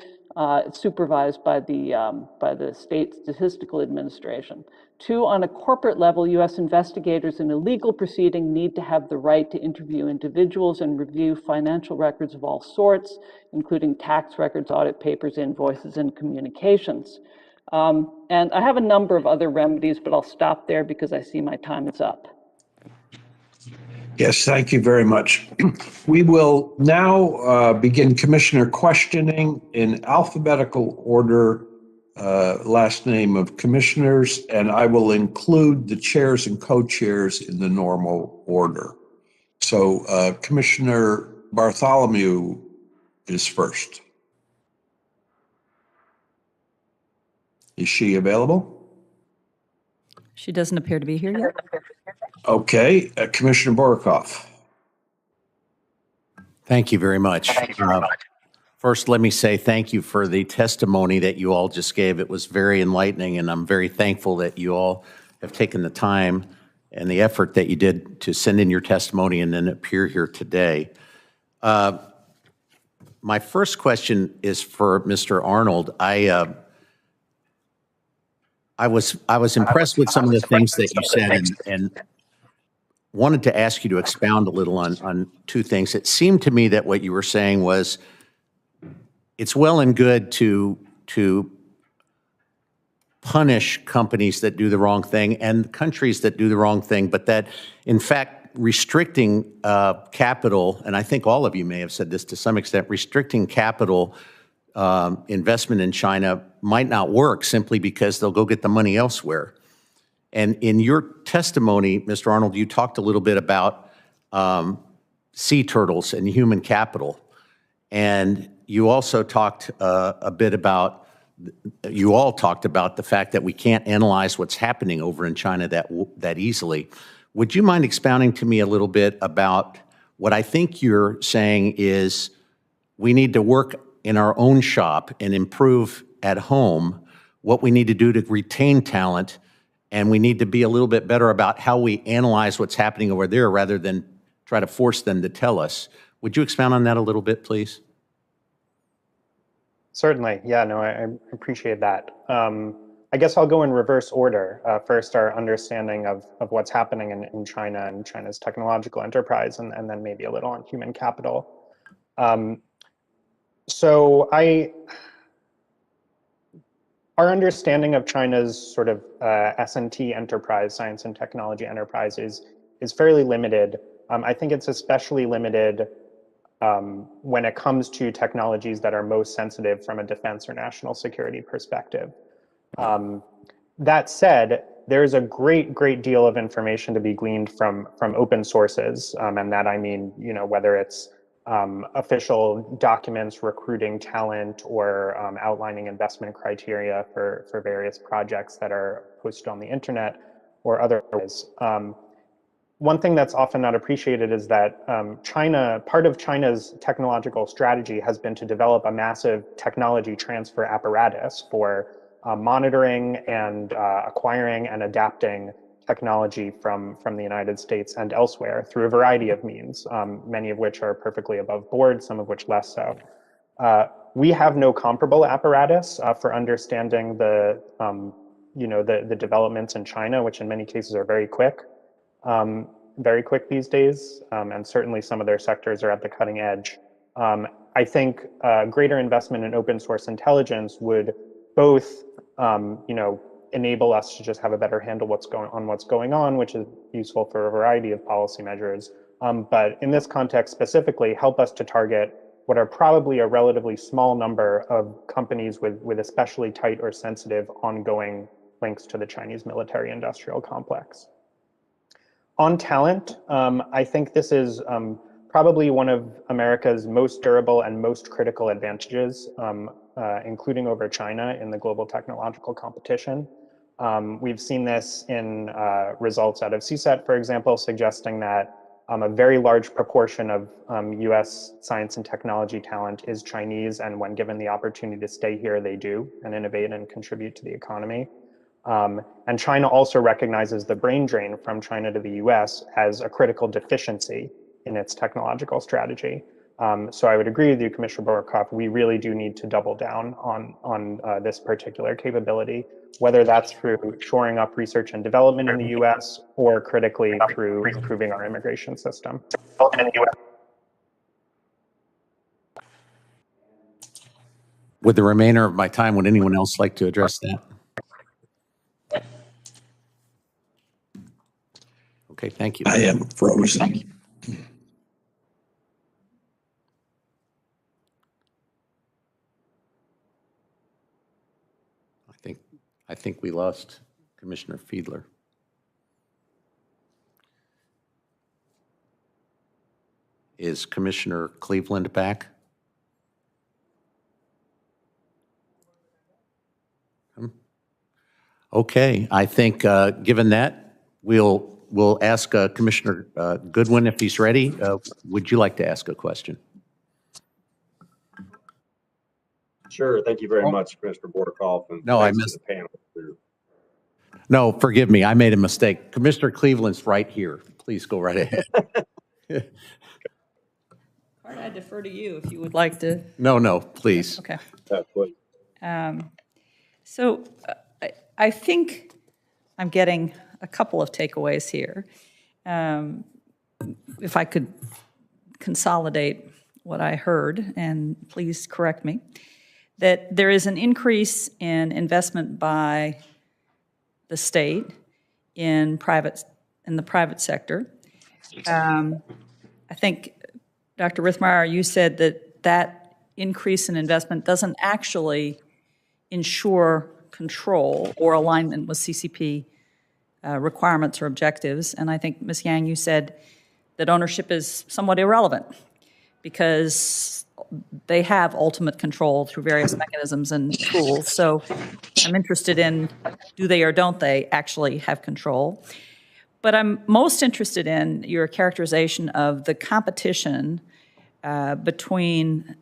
supervised by the state statistical administration. 2, on a corporate level, US investigators in a legal proceeding need to have the right to interview individuals and review financial records of all sorts, including tax records, audit papers, invoices, and communications. And I have a number of other remedies, but I'll stop there because I see my time is up. Yes, thank you very much. We will now begin commissioner questioning in alphabetical order, last name of commissioners, and I will include the chairs and co-chairs in the normal order. So Commissioner Bartholomew is first. Is she available? She doesn't appear to be here yet. Okay, Commissioner Borokoff. Thank you very much. First, let me say thank you for the testimony that you all just gave. It was very enlightening, and I'm very thankful that you all have taken the time and the effort that you did to send in your testimony and then appear here today. My first question is for Mr. Arnold. I was impressed with some of the things that you said and wanted to ask you to expound a little on two things. It seemed to me that what you were saying was it's well and good to punish companies that do the wrong thing and countries that do the wrong thing, but that, in fact, restricting capital, and I think all of you may have said this to some extent, restricting capital investment in China might not work simply because they'll go get the money elsewhere. And in your testimony, Mr. Arnold, you talked a little bit about sea turtles and human capital. And you also talked a bit about, you all talked about the fact that we can't analyze what's happening over in China that easily. Would you mind expounding to me a little bit about what I think you're saying is we need to work in our own shop and improve at home what we need to do to retain talent, and we need to be a little bit better about how we analyze what's happening over there rather than try to force them to tell us. Would you expound on that a little bit, please? Certainly. Yeah, no, I appreciate that. I guess I'll go in reverse order. First, our understanding of what's happening in China and China's technological enterprise, and then maybe a little on human capital. Our understanding of China's sort of S&T enterprise, science and technology enterprise, is fairly limited. I think it's especially limited when it comes to technologies that are most sensitive from a defense or national security perspective. That said, there's a great deal of information to be gleaned from open sources, and that I mean, you know, whether it's official documents recruiting talent or outlining investment criteria for various projects that are posted on the internet or otherwise. One thing that's often not appreciated is that part of China's technological strategy has been to develop a massive technology transfer apparatus for monitoring and acquiring and adapting technology from the United States and elsewhere through a variety of means, many of which are perfectly above board, some of which less so. We have no comparable apparatus for understanding the developments in China, which in many cases are very quick these days, and certainly some of their sectors are at the cutting edge. I think greater investment in open source intelligence would both enable us to just have a better handle what's going on, which is useful for a variety of policy measures. But in this context specifically, help us to target what are probably a relatively small number of companies with especially tight or sensitive ongoing links to the Chinese military-industrial complex. On talent, I think this is probably one of America's most durable and most critical advantages, including over China in the global technological competition. We've seen this in results out of CSET, for example, suggesting that a very large proportion of US science and technology talent is Chinese, and when given the opportunity to stay here, they do and innovate and contribute to the economy. And China also recognizes the brain drain from China to the US as a critical deficiency in its technological strategy. So I would agree with you, Commissioner Borkoff, we really do need to double down on this particular capability, whether that's through shoring up research and development in the US or critically through improving our immigration system. With the remainder of my time, would anyone else like to address that? Okay, thank you. I am frozen. I think we lost Commissioner Fiedler. Is Commissioner Cleveland back? Okay, I think given that, we'll ask Commissioner Goodwin if he's ready. Would you like to ask a question? Sure. Thank you very much, Mr. Borkoff, and No, I thanks missed. to the panel. No, forgive me. I made a mistake. Commissioner Cleveland's right here. Please go right ahead. I defer to you if you would like to. No, please. Okay. Please. So I think I'm getting a couple of takeaways here. If I could consolidate what I heard, and please correct me, that there is an increase in investment by the state in the private sector. I think, Dr. Rithmeyer, you said that increase in investment doesn't actually ensure control or alignment with CCP requirements or objectives. And I think, Ms. Yang, you said that ownership is somewhat irrelevant because they have ultimate control through various mechanisms and tools. So I'm interested in, do they or don't they actually have control? But I'm most interested in your characterization of the competition between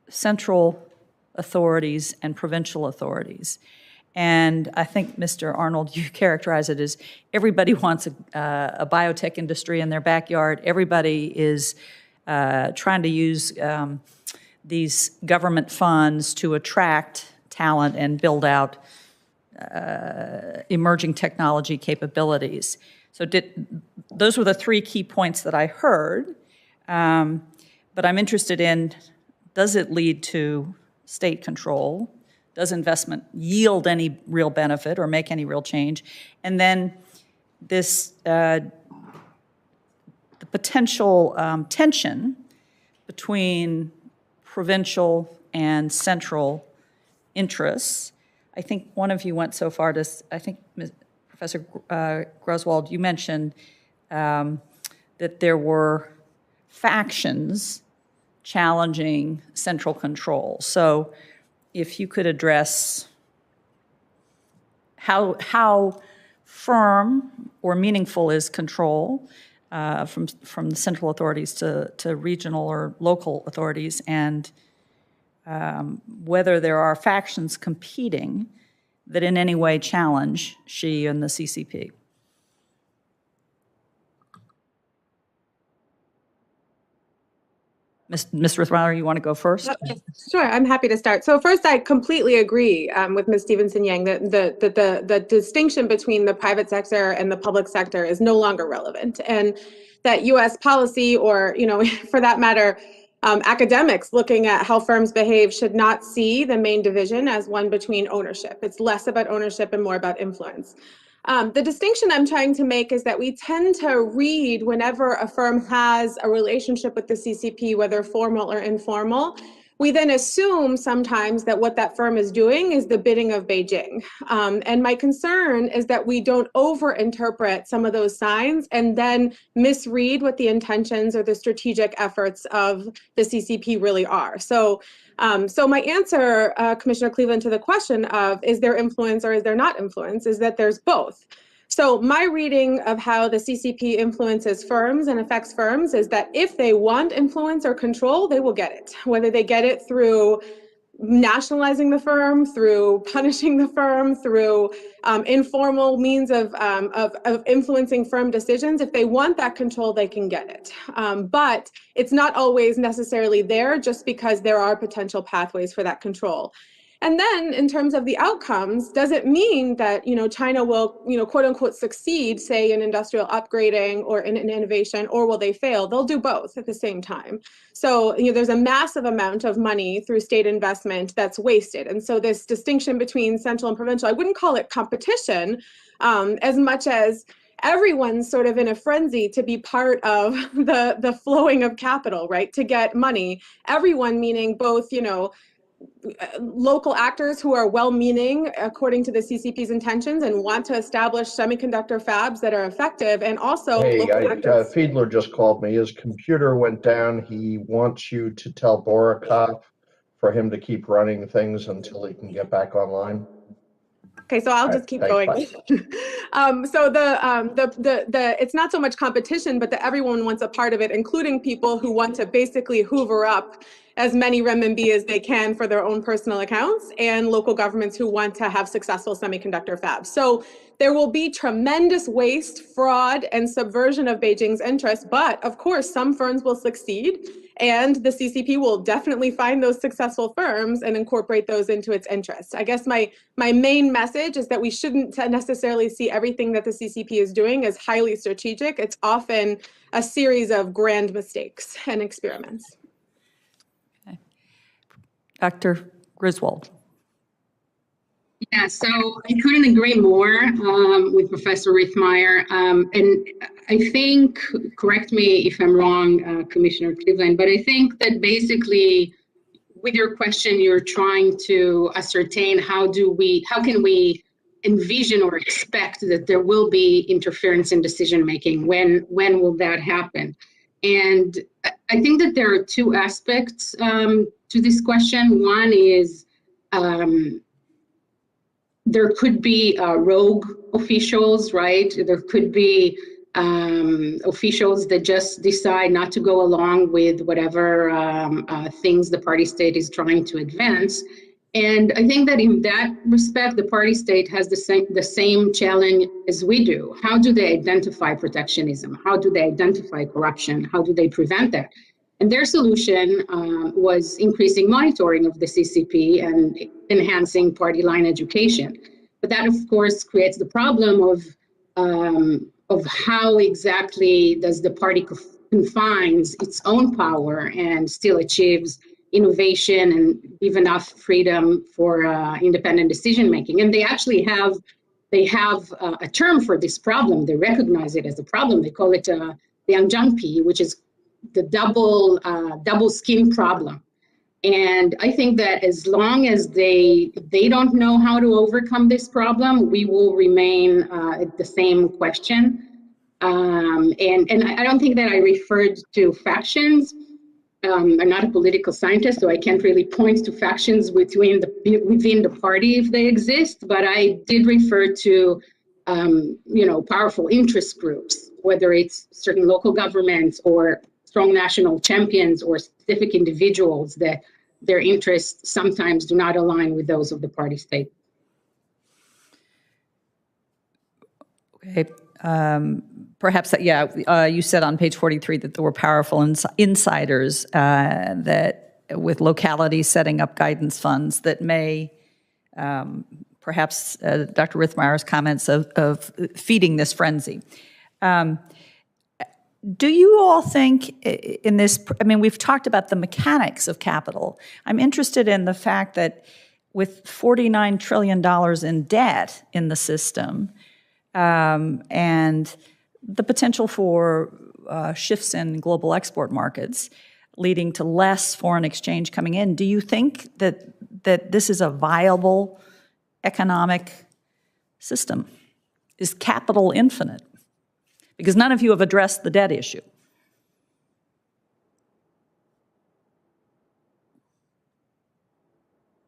central authorities and provincial authorities. And I think, Mr. Arnold, you characterize it as everybody wants a biotech industry in their backyard. Everybody is trying to use these government funds to attract talent and build out emerging technology capabilities. So those were the three key points that I heard. But I'm interested in, does it lead to state control? Does investment yield any real benefit or make any real change? And then this, the potential tension between provincial and central interests. I think one of you went so far to, I think Professor Griswold, you mentioned that there were factions challenging central control. So if you could address how firm or meaningful is control from the central authorities to regional or local authorities, and whether there are factions competing that in any way challenge Xi and the CCP. Ms. Rithmeyer, you want to go first? Sure, I'm happy to start. So first, I completely agree with Ms. Stevenson-Yang that the distinction between the private sector and the public sector is no longer relevant, and that U.S. policy, or for that matter, academics looking at how firms behave should not see the main division as one between ownership. It's less about ownership and more about influence. The distinction I'm trying to make is that we tend to read whenever a firm has a relationship with the CCP, whether formal or informal, we then assume sometimes that what that firm is doing is the bidding of Beijing. And my concern is that we don't overinterpret some of those signs and then misread what the intentions or the strategic efforts of the CCP really are. So my answer, Commissioner Cleveland, to the question of is there influence or is there not influence is that there's both. So my reading of how the CCP influences firms and affects firms is that if they want influence or control, they will get it, whether they get it through nationalizing the firm, through punishing the firm, through informal means of influencing firm decisions. If they want that control, they can get it. But it's not always necessarily there just because there are potential pathways for that control. And then in terms of the outcomes, does it mean that, China will, quote unquote, succeed, say in industrial upgrading or in innovation, or will they fail? They'll do both at the same time. So, there's a massive amount of money through state investment that's wasted. And so this distinction between central and provincial, I wouldn't call it competition as much as everyone's sort of in a frenzy to be part of the flowing of capital, right? To get money. Everyone meaning both, local actors who are well-meaning according to the CCP's intentions and want to establish semiconductor fabs that are effective, and also local actors. Fiedler just called me. His computer went down. He wants you to tell Borikov for him to keep running things until he can get back online. Okay, so I'll just keep going. So it's not so much competition, but that everyone wants a part of it, including people who want to basically hoover up as many renminbi as they can for their own personal accounts, and local governments who want to have successful semiconductor fabs. So there will be tremendous waste, fraud, and subversion of Beijing's interests, but of course, some firms will succeed, and the CCP will definitely find those successful firms and incorporate those into its interests. I guess my main message is that we shouldn't necessarily see everything that the CCP is doing as highly strategic. It's often a series of grand mistakes and experiments. Okay. Dr. Griswold. Yeah, so I couldn't agree more with Professor Riethmeyer. And I think, correct me if I'm wrong, Commissioner Cleveland, but I think that basically with your question, you're trying to ascertain how can we envision or expect that there will be interference in decision-making? When will that happen? And I think that there are two aspects to this question. One is, there could be rogue officials, right? There could be officials that just decide not to go along with whatever things the party state is trying to advance. And I think that in that respect, the party state has the same challenge as we do. How do they identify protectionism? How do they identify corruption? How do they prevent that? And their solution was increasing monitoring of the CCP and enhancing party line education. But that, of course, creates the problem of how exactly does the party confines its own power and still achieves innovation and give enough freedom for independent decision making. And they actually have a term for this problem. They recognize it as a problem. They call it the Anjangpi, which is the double skin problem. And I think that as long as they don't know how to overcome this problem, we will remain at the same question. And I don't think that I referred to factions. I'm not a political scientist, so I can't really point to factions within the party if they exist. But I did refer to powerful interest groups, whether it's certain local governments or strong national champions or specific individuals that their interests sometimes do not align with those of the party state. Okay. Perhaps that, you said on page 43 that there were powerful insiders that with localities setting up guidance funds that may, perhaps Dr. Riethmeyer's comments of feeding this frenzy. Do you all think in this, we've talked about the mechanics of capital. I'm interested in the fact that with $49 trillion in debt in the system, and the potential for shifts in global export markets leading to less foreign exchange coming in. Do you think that this is a viable economic system? Is capital infinite? Because none of you have addressed the debt issue.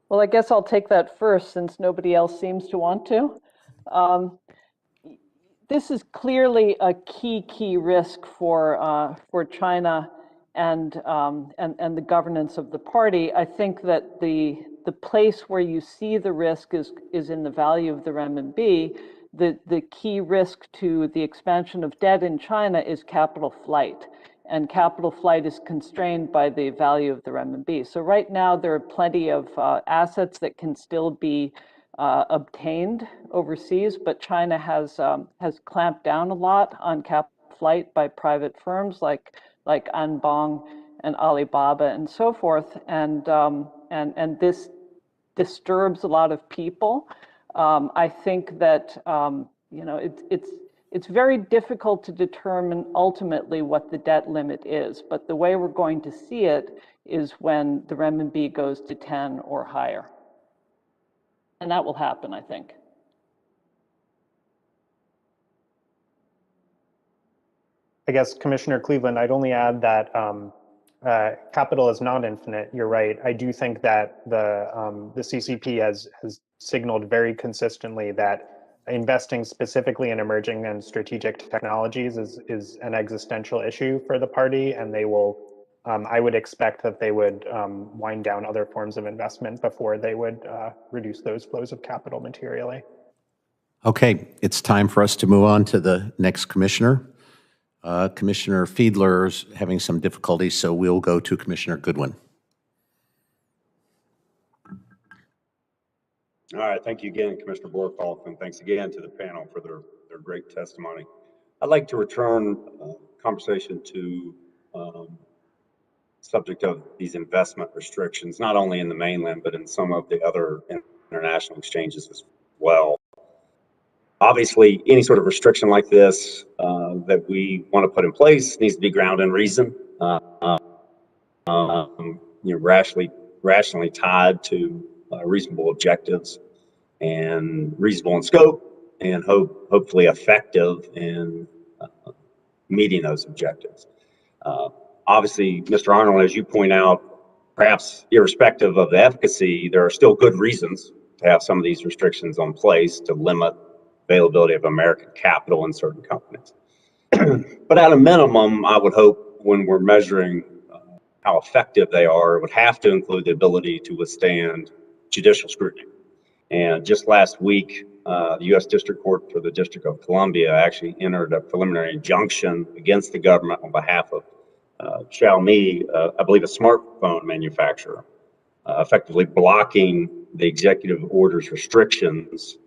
Well, I guess I'll take that first since nobody else seems to want to. This is clearly a key risk for China and the governance of the party. I think that the place where you see the risk is in the value of the renminbi. The key risk to the expansion of debt in China is capital flight, and capital flight is constrained by the value of the renminbi. So right now there are plenty of assets that can still be obtained overseas, but China has clamped down a lot on capital flight by private firms like Anbang and Alibaba and so forth, and this disturbs a lot of people. I think that it's very difficult to determine ultimately what the debt limit is, but the way we're going to see it is when the renminbi goes to 10 or higher. And that will happen, I think. I guess, Commissioner Cleveland, I'd only add that capital is not infinite. You're right. I do think that the CCP has signaled very consistently that investing specifically in emerging and strategic technologies is an existential issue for the party, and they will. I would expect that they would wind down other forms of investment before they would reduce those flows of capital materially. Okay, it's time for us to move on to the next commissioner. Commissioner Fiedler's having some difficulties, so we'll go to Commissioner Goodwin. All right, thank you again, Commissioner Borkoff, and thanks again to the panel for their great testimony. I'd like to return conversation to subject of these investment restrictions, not only in the mainland, but in some of the other international exchanges as well. Obviously, any sort of restriction like this that we want to put in place needs to be grounded in reason, rationally tied to reasonable objectives and reasonable in scope, and hopefully effective in meeting those objectives. Obviously, Mr. Arnold, as you point out, perhaps irrespective of the efficacy, there are still good reasons to have some of these restrictions on place to limit availability of American capital in certain companies. But at a minimum, I would hope when we're measuring how effective they are, it would have to include the ability to withstand judicial scrutiny. And just last week, the U.S. District Court for the District of Columbia actually entered a preliminary injunction against the government on behalf of Xiaomi, I believe a smartphone manufacturer, effectively blocking the executive order's restrictions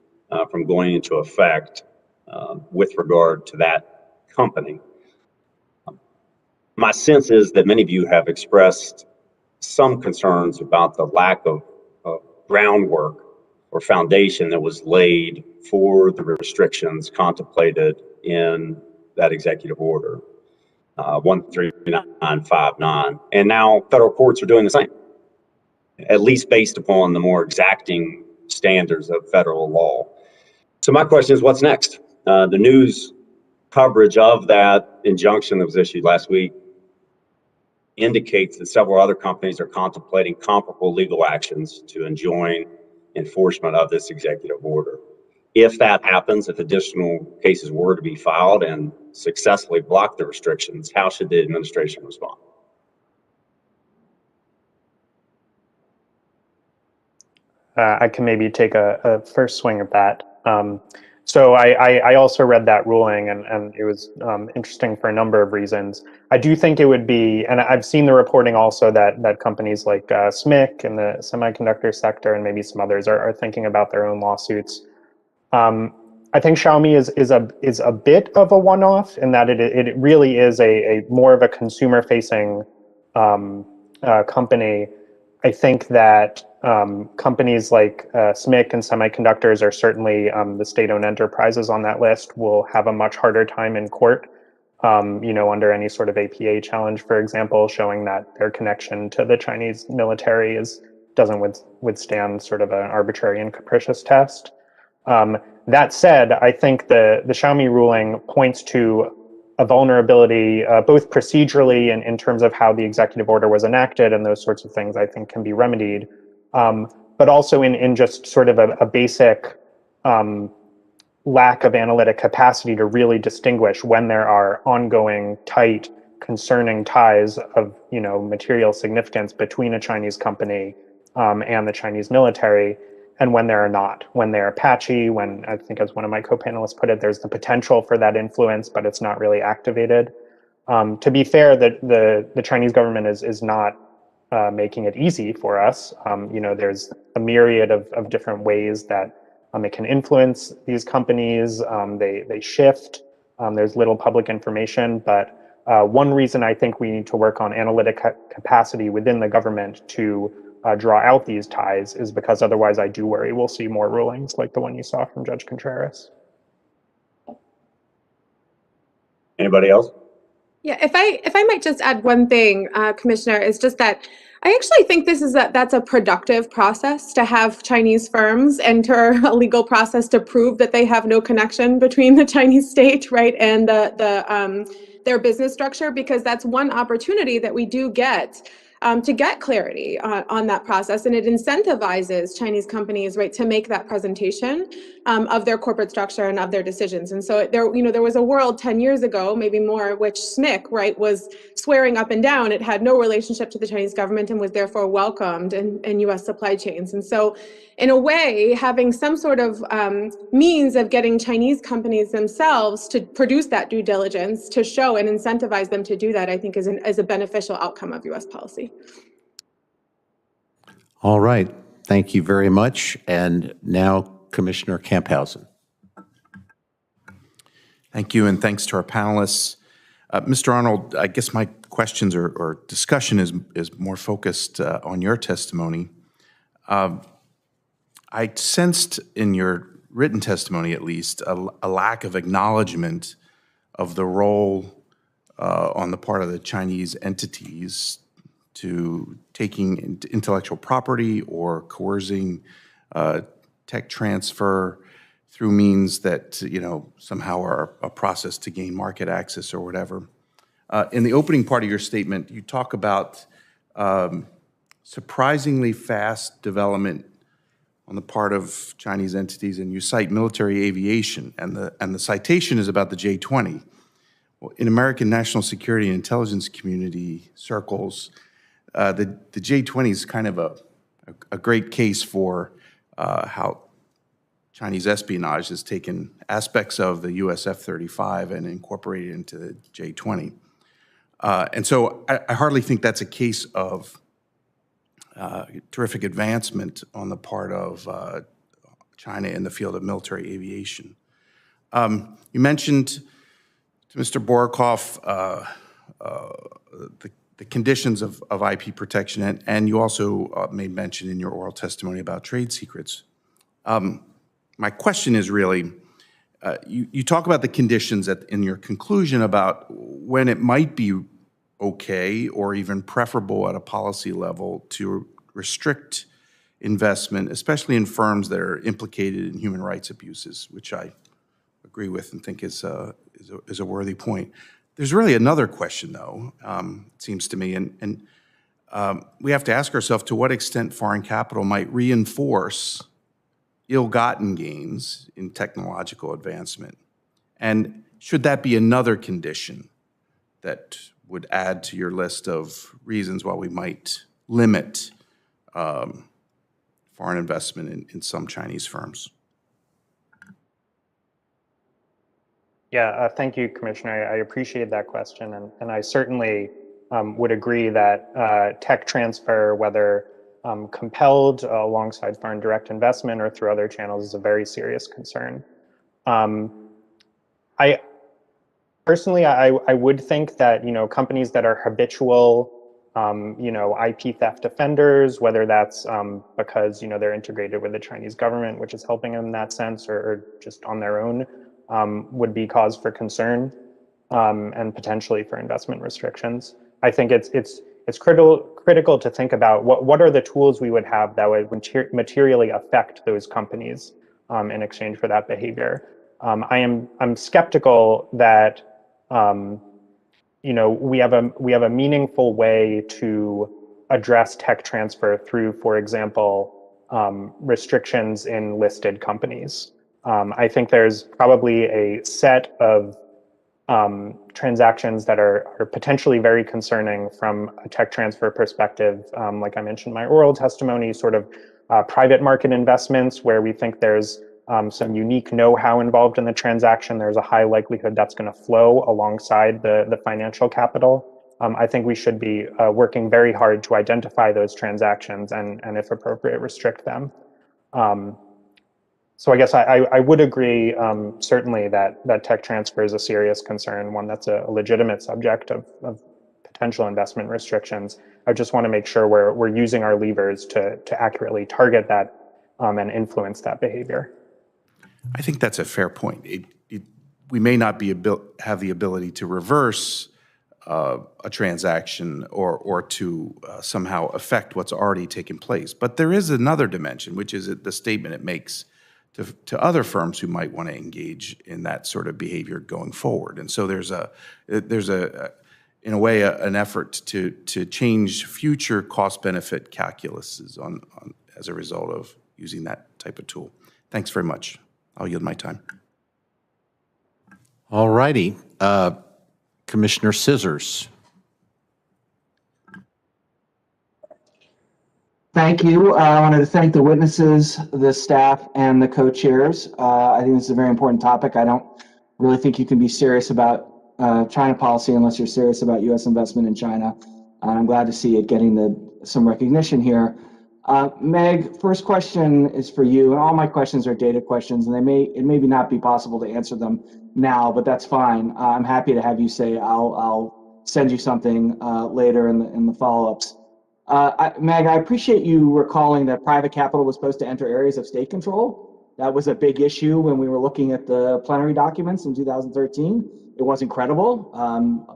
from going into effect with regard to that company. My sense is that many of you have expressed some concerns about the lack of groundwork or foundation that was laid for the restrictions contemplated in that executive order, 13959. And now federal courts are doing the same, at least based upon the more exacting standards of federal law. So my question is, what's next? The news coverage of that injunction that was issued last week indicates that several other companies are contemplating comparable legal actions to enjoin enforcement of this executive order. If that happens, if additional cases were to be filed and successfully block the restrictions, how should the administration respond? I can maybe take a first swing at that. So I also read that ruling, and it was interesting for a number of reasons. I do think it would be, and I've seen the reporting also that companies like SMIC in the semiconductor sector and maybe some others are thinking about their own lawsuits. I think Xiaomi is a bit of a one-off in that it really is a more of a consumer-facing company I think that companies like SMIC and semiconductors are certainly the state-owned enterprises on that list will have a much harder time in court, under any sort of APA challenge, for example, showing that their connection to the Chinese military doesn't withstand sort of an arbitrary and capricious test. That said, I think the Xiaomi ruling points to a vulnerability, both procedurally and in terms of how the executive order was enacted and those sorts of things, I think can be remedied, but also in just sort of a basic lack of analytic capacity to really distinguish when there are ongoing, tight, concerning ties of material significance between a Chinese company and the Chinese military, and when there are not, when they're patchy, when, I think as one of my co-panelists put it, there's the potential for that influence, but it's not really activated. To be fair, the Chinese government is not making it easy for us. There's a myriad of different ways that it can influence these companies. They shift. There's little public information, but one reason I think we need to work on analytic capacity within the government to draw out these ties is because otherwise I do worry we'll see more rulings like the one you saw from Judge Contreras. Anybody else? Yeah, if I might just add one thing, Commissioner, is just that I actually think that's a productive process to have Chinese firms enter a legal process to prove that they have no connection between the Chinese state, right, and their business structure, because that's one opportunity that we do get to get clarity on that process, and it incentivizes Chinese companies, right, to make that presentation of their corporate structure and of their decisions. And so there was a world 10 years ago, maybe more, which SMIC, right, was swearing up and down it had no relationship to the Chinese government and was therefore welcomed in U.S. supply chains. And so, in a way, having some sort of means of getting Chinese companies themselves to produce that due diligence, to show and incentivize them to do that, I think is a beneficial outcome of U.S. policy. All right. Thank you very much. And now, Commissioner Camphausen. Thank you, and thanks to our panelists. Mr. Arnold, I guess my questions or discussion is more focused on your testimony. I sensed in your written testimony, at least, a lack of acknowledgement of the role on the part of the Chinese entities to taking intellectual property or coercing tech transfer through means that, somehow are a process to gain market access or whatever. In the opening part of your statement, you talk about surprisingly fast development on the part of Chinese entities, and you cite military aviation, and the citation is about the J-20. Well, in American national security and intelligence community circles, the J-20 is kind of a great case for how Chinese espionage has taken aspects of the US F-35 and incorporated into the J-20. And so I hardly think that's a case of terrific advancement on the part of China in the field of military aviation. You mentioned to Mr. Borokoff the conditions of IP protection, and you also made mention in your oral testimony about trade secrets. My question is really, you talk about the conditions in your conclusion about when it might be okay or even preferable at a policy level to restrict investment, especially in firms that are implicated in human rights abuses, which I agree with and think is a worthy point. There's really another question, though, it seems to me, and we have to ask ourselves to what extent foreign capital might reinforce ill-gotten gains in technological advancement. And should that be another condition that would add to your list of reasons why we might limit foreign investment in some Chinese firms? Yeah, thank you, Commissioner. I appreciate that question, and I certainly would agree that tech transfer, whether compelled alongside foreign direct investment or through other channels, is a very serious concern. I personally would think that companies that are habitual IP theft offenders, whether that's because, they're integrated with the Chinese government, which is helping them in that sense, or just on their own, would be cause for concern, and potentially for investment restrictions. I think it's critical to think about what are the tools we would have that would materially affect those companies in exchange for that behavior. I'm skeptical that we have a meaningful way to address tech transfer through, for example, restrictions in listed companies. I think there's probably a set of transactions that are potentially very concerning from a tech transfer perspective. Like I mentioned in my oral testimony, sort of private market investments where we think there's some unique know-how involved in the transaction. There's a high likelihood that's going to flow alongside the financial capital. I think we should be working very hard to identify those transactions and if appropriate, restrict them. So I guess I would agree, certainly, that tech transfer is a serious concern, one that's a legitimate subject of potential investment restrictions. I just want to make sure we're using our levers to accurately target that and influence that behavior. I think that's a fair point. We may not have the ability to reverse a transaction or to somehow affect what's already taken place. But there is another dimension, which is the statement it makes to other firms who might want to engage in that sort of behavior going forward. And so there's in a way an effort to change future cost-benefit calculuses as a result of using that type of tool. Thanks very much. I'll yield my time. All righty. Commissioner Scissors. Thank you. I wanted to thank the witnesses, the staff, and the co-chairs. I think this is a very important topic. I don't really think you can be serious about China policy unless you're serious about U.S. investment in China. I'm glad to see it getting some recognition here. Meg, first question is for you. And all my questions are data questions, and it may not be possible to answer them now, but that's fine. I'm happy to have you say I'll send you something later in the follow-ups. Meg, I appreciate you recalling that private capital was supposed to enter areas of state control. That was a big issue when we were looking at the plenary documents in 2013. It wasn't credible,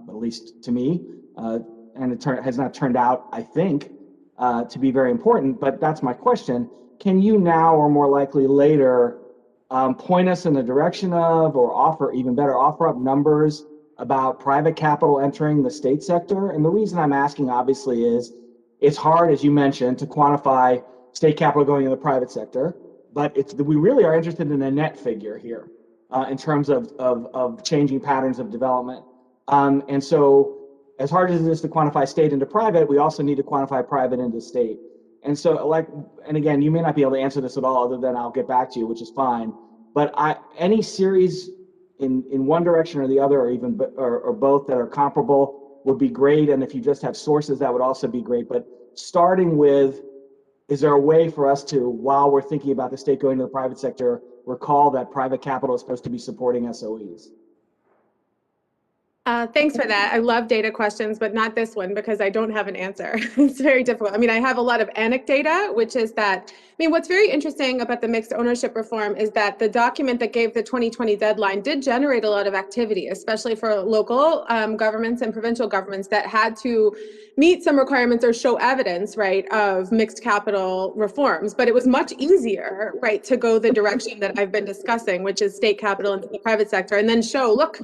at least to me, and it has not turned out, I think, to be very important. But that's my question. Can you now, or more likely later, point us in the direction of, or offer up numbers about private capital entering the state sector? And the reason I'm asking, obviously, is it's hard, as you mentioned, to quantify state capital going in the private sector, but we really are interested in a net figure here in terms of changing patterns of development. And so as hard as it is to quantify state into private, we also need to quantify private into state. And so, and again, you may not be able to answer this at all, other than I'll get back to you, which is fine. But any series in one direction or the other, or both that are comparable, would be great. And if you just have sources, that would also be great. But starting with, is there a way for us to, while we're thinking about the state going to the private sector, recall that private capital is supposed to be supporting SOEs? Thanks for that. I love data questions, but not this one because I don't have an answer. It's very difficult. I mean, I have a lot of anecdata, which is that, what's very interesting about the mixed ownership reform is that the document that gave the 2020 deadline did generate a lot of activity, especially for local governments and provincial governments that had to meet some requirements or show evidence, right, of mixed capital reforms. But it was much easier, right, to go the direction that I've been discussing, which is state capital into the private sector, and then show, look,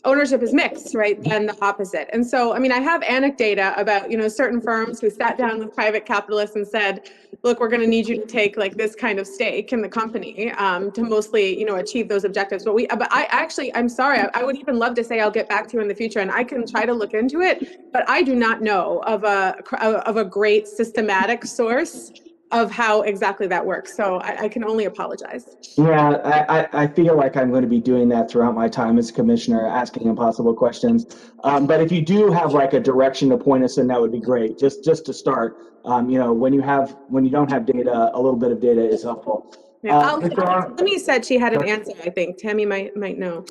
ownership is mixed, right, than the opposite. And so, I have anecdata about, certain firms who sat down with private capitalists and said, look, we're going to need you to take like this kind of stake in the company to mostly, achieve those objectives. But I'm sorry, I would even love to say I'll get back to you in the future and I can try to look into it, but I do not know of a great systematic source of how exactly that works. So I can only apologize. Yeah, I feel like I'm going to be doing that throughout my time as commissioner, asking impossible questions. But if you do have like a direction to point us in, that would be great. Just to start, when you don't have data, a little bit of data is helpful. Tammy said she had an answer. I think Tammy might know.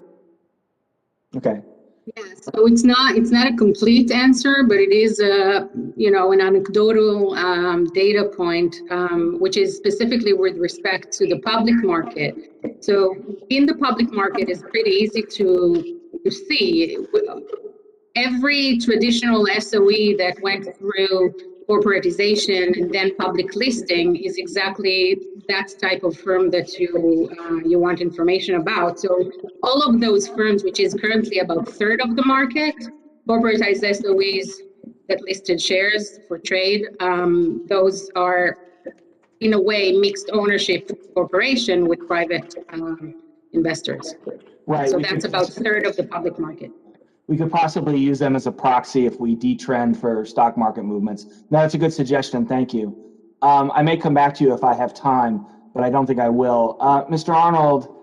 Okay. Yeah, so it's not a complete answer, but it is an anecdotal data point, which is specifically with respect to the public market. So in the public market, it's pretty easy to see. Every traditional SOE that went through corporatization and then public listing is exactly that type of firm that you want information about. So all of those firms, which is currently about a third of the market, corporatized SOEs that listed shares for trade, those are in a way mixed ownership corporation with private investors. Right. So that's about a third of the public market. We could possibly use them as a proxy if we detrend for stock market movements. No, that's a good suggestion. Thank you. I may come back to you if I have time, but I don't think I will. Mr. Arnold,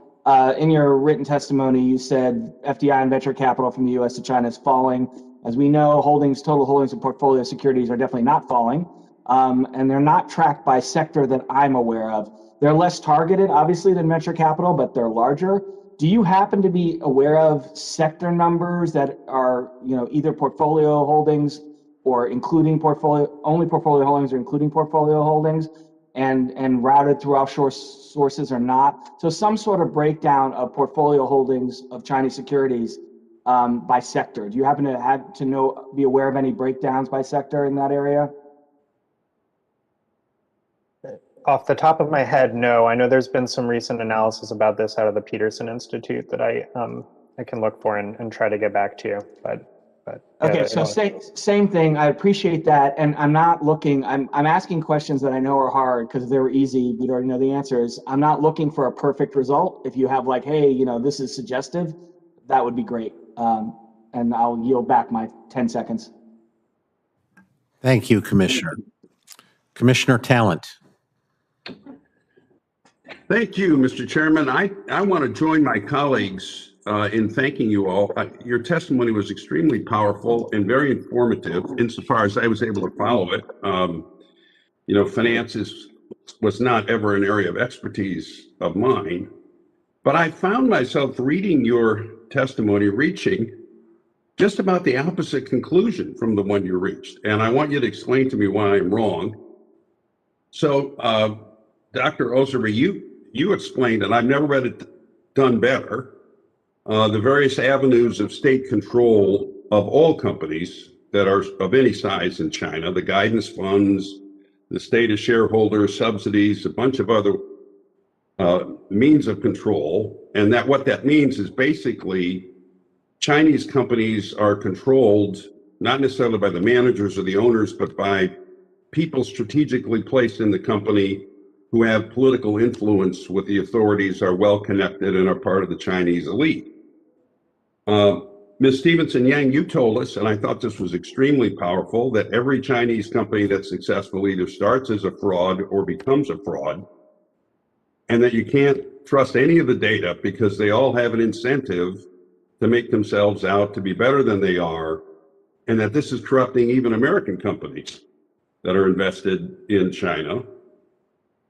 in your written testimony, you said FDI and venture capital from the U.S. to China is falling. As we know, total holdings of portfolio securities are definitely not falling, and they're not tracked by sector that I'm aware of. They're less targeted, obviously, than venture capital, but they're larger. Do you happen to be aware of sector numbers that are, either portfolio holdings or including only portfolio holdings or including portfolio holdings and routed through offshore sources or not? So some sort of breakdown of portfolio holdings of Chinese securities by sector. Do you happen to be aware of any breakdowns by sector in that area? Off the top of my head, no. I know there's been some recent analysis about this out of the Peterson Institute that I can look for and try to get back to you. But okay, yeah, so same thing. I appreciate that, and I'm not looking. I'm asking questions that I know are hard because if they were easy, we'd already know the answers. I'm not looking for a perfect result. If you have hey, this is suggestive, that would be great. And I'll yield back my 10 seconds. Thank you, Commissioner. Commissioner Talent. Thank you, Mr. Chairman. I want to join my colleagues in thanking you all. Your testimony was extremely powerful and very informative insofar as I was able to follow it. Finance was not ever an area of expertise of mine, but I found myself reading your testimony reaching just about the opposite conclusion from the one you reached. And I want you to explain to me why I'm wrong. So, Dr. Oserby, you explained, and I've never read it done better, the various avenues of state control of all companies that are of any size in China, the guidance funds, the status shareholders, subsidies, a bunch of other means of control. And that what that means is basically Chinese companies are controlled not necessarily by the managers or the owners, but by people strategically placed in the company who have political influence with the authorities, are well connected, and are part of the Chinese elite. Ms. Stevenson Yang, you told us, and I thought this was extremely powerful, that every Chinese company that's successful either starts as a fraud or becomes a fraud, and that you can't trust any of the data because they all have an incentive to make themselves out to be better than they are, and that this is corrupting even American companies that are invested in China.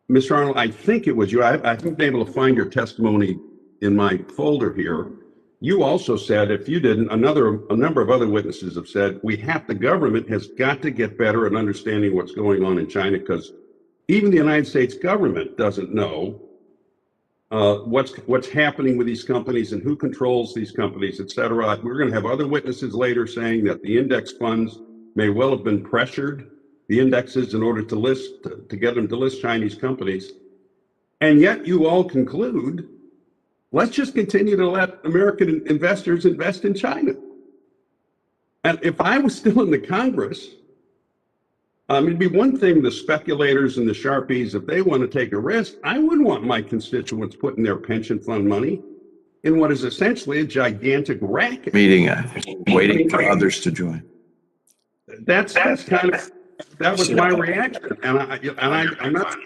Mr. Arnold, I think it was you. I haven't been able to find your testimony in my folder here. You also said, if you didn't, a number of other witnesses have said, the government has got to get better at understanding what's going on in China, because even the United States government doesn't know what's happening with these companies and who controls these companies, et cetera. We're going to have other witnesses later saying that the index funds may well have been pressured, the indexes, in order to get them to list Chinese companies. And yet you all conclude, let's just continue to let American investors invest in China. And if I was still in the Congress, it'd be one thing, the speculators and the Sharpies, if they want to take a risk, I wouldn't want my constituents putting their pension fund money in what is essentially a gigantic racket. Waiting for others to join. That was my reaction. And I'm not,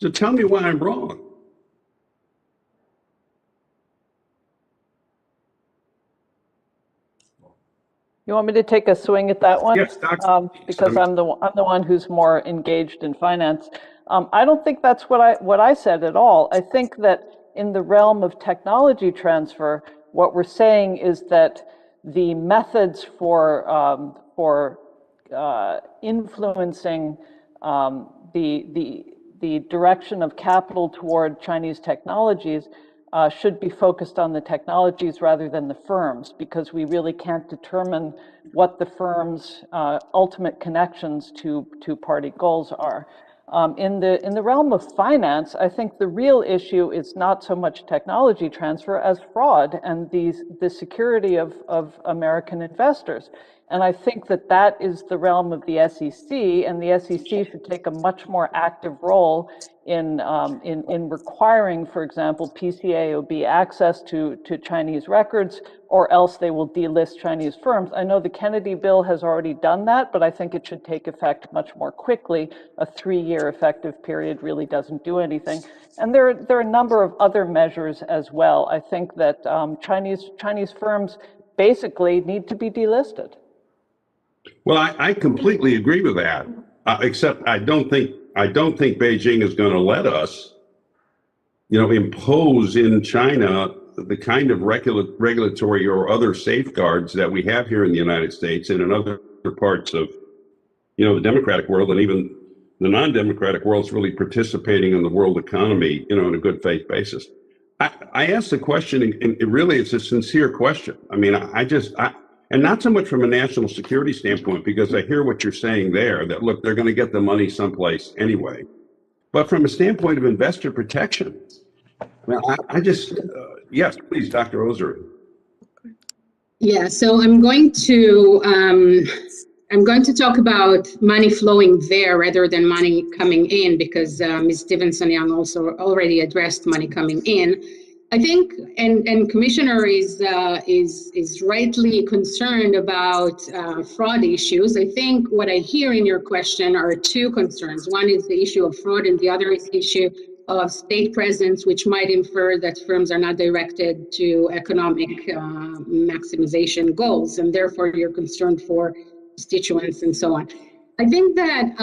so tell me why I'm wrong. You want me to take a swing at that one? Yes, Dr. Because I'm the one who's more engaged in finance. I don't think that's what I said at all. I think that in the realm of technology transfer, what we're saying is that the methods for influencing the direction of capital toward Chinese technologies should be focused on the technologies rather than the firms, because we really can't determine what the firms' ultimate connections to party goals are. In the realm of finance, I think the real issue is not so much technology transfer as fraud and the security of American investors. And I think that is the realm of the SEC, and the SEC should take a much more active role in requiring, for example, PCAOB access to Chinese records, or else they will delist Chinese firms. I know the Kennedy bill has already done that, but I think it should take effect much more quickly. A 3-year effective period really doesn't do anything. And there are a number of other measures as well. I think that Chinese firms basically need to be delisted. Well, I completely agree with that, except I don't think Beijing is going to let us, impose in China the kind of regulatory or other safeguards that we have here in the United States and in other parts of, the democratic world, and even the non-democratic world is really participating in the world economy, on a good faith basis. I asked the question, and really it's a sincere question. I mean, and not so much from a national security standpoint, because I hear what you're saying there, that look, they're going to get the money someplace anyway. But from a standpoint of investor protection, well, yes, please, Dr. Ozer. Yeah, so I'm going to talk about money flowing there rather than money coming in, because Ms. Stevenson-Young also already addressed money coming in. I think, and Commissioner is rightly concerned about fraud issues. I think what I hear in your question are two concerns. One is the issue of fraud, and the other is the issue of state presence, which might infer that firms are not directed to economic maximization goals, and therefore you're concerned for constituents and so on. I think that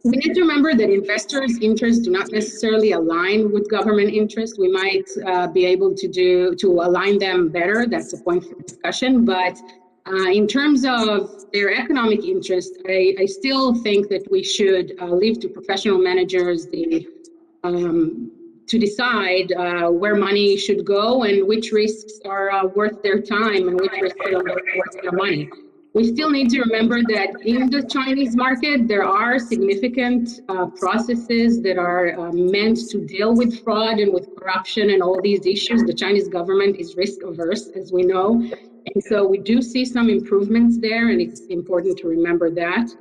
we need to remember that investors' interests do not necessarily align with government interests. We might be able to align them better. That's a point for discussion. But in terms of their economic interest, I still think that we should leave to professional managers to decide where money should go and which risks are worth their time and which risks are worth their money. We still need to remember that in the Chinese market, there are significant processes that are meant to deal with fraud and with corruption and all these issues. The Chinese government is risk averse, as we know. And so we do see some improvements there, and it's important to remember that.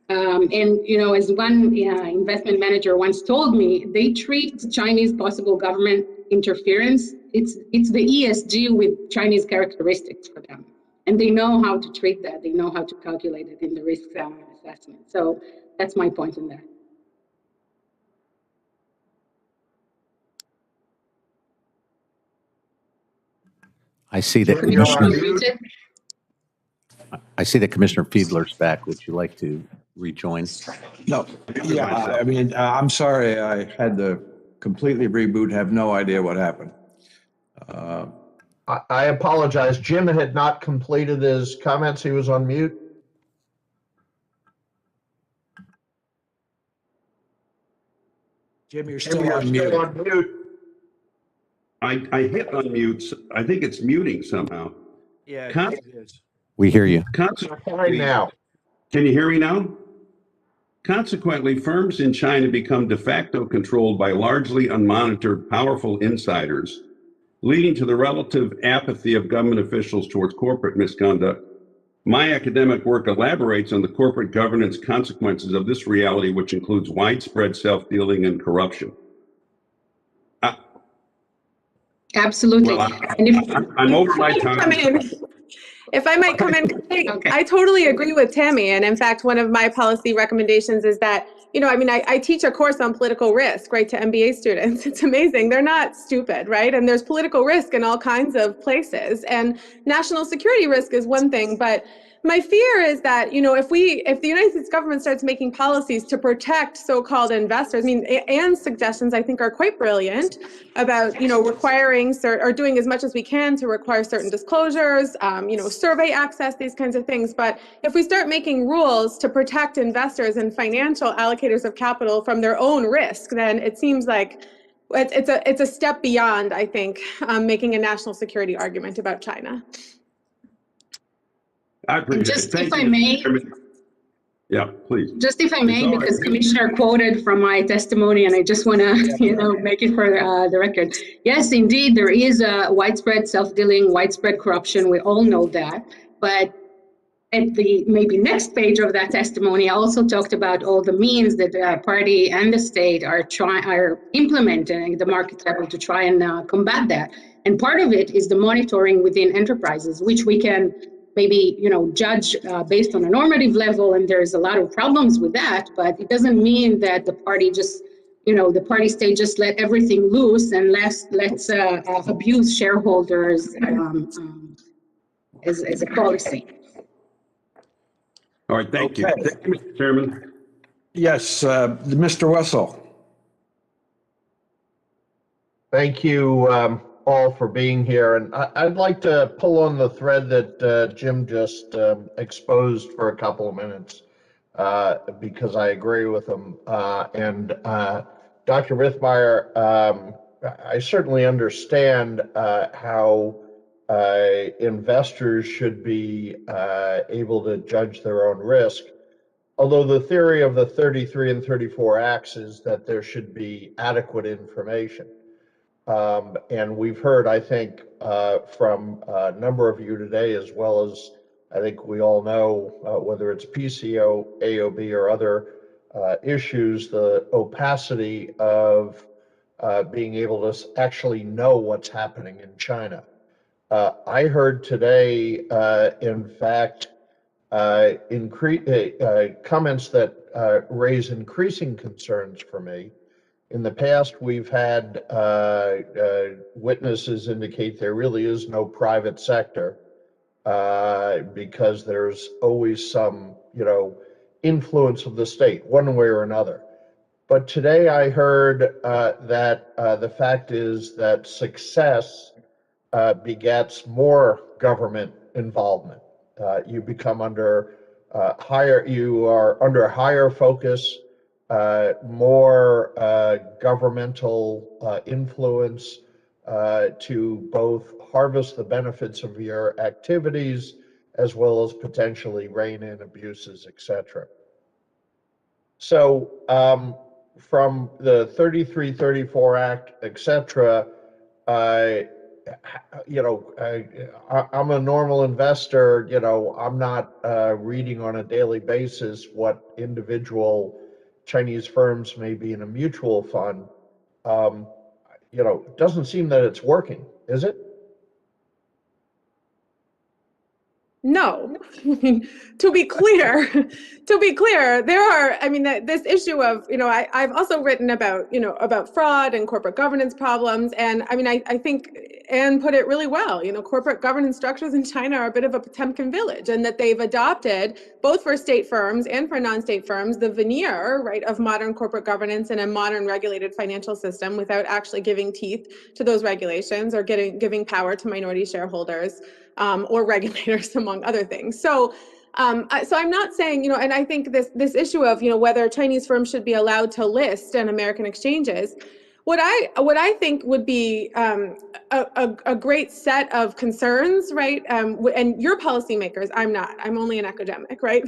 And, as one investment manager once told me, they treat Chinese possible government interference, it's the ESG with Chinese characteristics for them. And they know how to treat that. They know how to calculate it in the risk assessment. So that's my point in that. I see that Commissioner Fiedler's back. Would you like to rejoin? No, yeah, I mean, I'm sorry, I had to completely reboot, have no idea what happened. I apologize. Jim had not completed his comments. He was on mute. Jim, you're still on mute. I hit unmute. I think it's muting somehow. Yeah, it is. We hear you. Fine now. Can you hear me now? Consequently, firms in China become de facto controlled by largely unmonitored, powerful insiders, leading to the relative apathy of government officials towards corporate misconduct. My academic work elaborates on the corporate governance consequences of this reality, which includes widespread self-dealing and corruption. Absolutely. Well, I'm over my time. If I might come in, I totally agree with Tammy. And in fact, one of my policy recommendations is that, I teach a course on political risk, right, to MBA students. It's amazing. They're not stupid, right? And there's political risk in all kinds of places. And national security risk is one thing, but My fear is that, if the United States government starts making policies to protect so-called investors, Anne's suggestions I think are quite brilliant about, requiring or doing as much as we can to require certain disclosures, survey access, these kinds of things. But if we start making rules to protect investors and financial allocators of capital from their own risk, then it seems like it's a step beyond, I think, making a national security argument about China. I appreciate Just it. Thank if I you, may, yeah, please. just if I may, all right. because Commissioner quoted from my testimony, and I just want to, make it for the record. Yes, indeed, there is a widespread self-dealing, widespread corruption. We all know that. But at the maybe next page of that testimony, I also talked about all the means that the party and the state are implementing at the market level to try and combat that. And part of it is the monitoring within enterprises, which we can maybe judge based on a normative level, and there's a lot of problems with that. But it doesn't mean that the party just the party state just let everything loose and let's abuse shareholders as a policy. All right, thank you. Okay. Thank you, Mr. Chairman. Yes, Mr. Wessel. Thank you all for being here. And I'd like to pull on the thread that Jim just exposed for a couple of minutes because I agree with him. And Dr. Rithmeyer, I certainly understand how investors should be able to judge their own risk. Although the theory of the 33 and 34 acts is that there should be adequate information. And we've heard, I think, from a number of you today, as well as I think we all know, whether it's PCO, AOB, or other issues, the opacity of being able to actually know what's happening in China. I heard today, in fact, comments that raise increasing concerns for me. In the past, we've had witnesses indicate there really is no private sector because there's always some, influence of the state, one way or another. But today I heard that the fact is that success begets more government involvement. You become you are under higher focus, more governmental influence to both harvest the benefits of your activities as well as potentially rein in abuses, etc. So from the 33, 34 Act, etc., I'm a normal investor, I'm not reading on a daily basis what individual Chinese firms may be in a mutual fund. It doesn't seem that it's working, is it? No, to be clear, there are, this issue of, I've also written about, about fraud and corporate governance problems. And I think Anne put it really well, corporate governance structures in China are a bit of a Potemkin village, and that they've adopted, both for state firms and for non-state firms, the veneer, right, of modern corporate governance and a modern regulated financial system without actually giving teeth to those regulations or giving power to minority shareholders. Or regulators, among other things. So I'm not saying, and I think this issue of, whether Chinese firms should be allowed to list on American exchanges, what I think would be a great set of concerns, right? And you're policymakers, I'm not. I'm only an academic, right?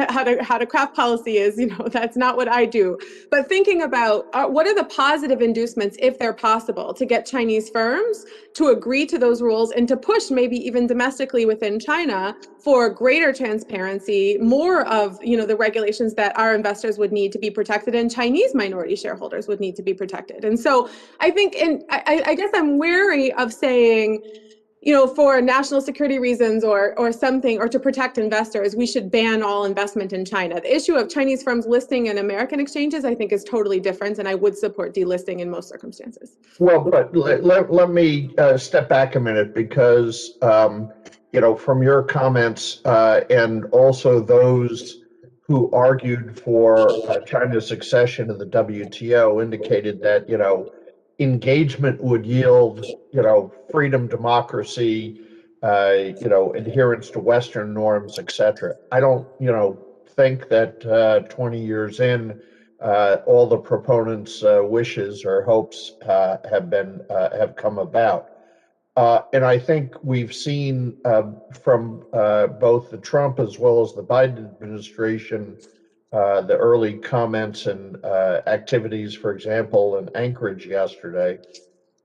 how to craft policy is, that's not what I do. But thinking about what are the positive inducements, if they're possible, to get Chinese firms to agree to those rules and to push maybe even domestically within China for greater transparency, more of the regulations that our investors would need to be protected and Chinese minority shareholders would need to be protected. And so I think, I guess I'm wary of saying, for national security reasons or something, or to protect investors, we should ban all investment in China. The issue of Chinese firms listing in American exchanges, I think, is totally different, and I would support delisting in most circumstances. Well, but let me step back a minute because from your comments and also those who argued for China's succession to the WTO indicated that, engagement would yield, freedom, democracy, adherence to Western norms, et cetera. I don't, think that 20 years in, all the proponents' wishes or hopes have come about. And I think we've seen from both the Trump as well as the Biden administration, the early comments and activities, for example, in Anchorage yesterday,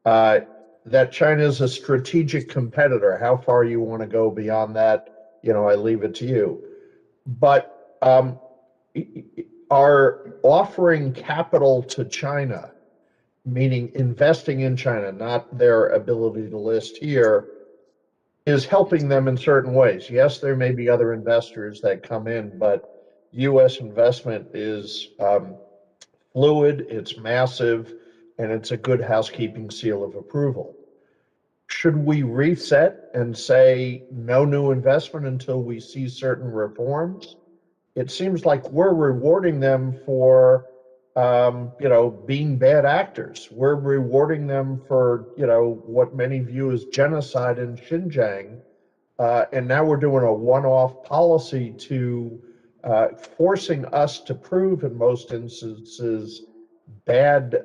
that China is a strategic competitor. How far you want to go beyond that, I leave it to you. But are offering capital to China, meaning investing in China, not their ability to list here, is helping them in certain ways. Yes, there may be other investors that come in, but U.S. investment is fluid, it's massive, and it's a good housekeeping seal of approval. Should we reset and say no new investment until we see certain reforms? It seems like we're rewarding them for being bad actors. We're rewarding them for, what many view as genocide in Xinjiang. And now we're doing a one-off policy to forcing us to prove in most instances bad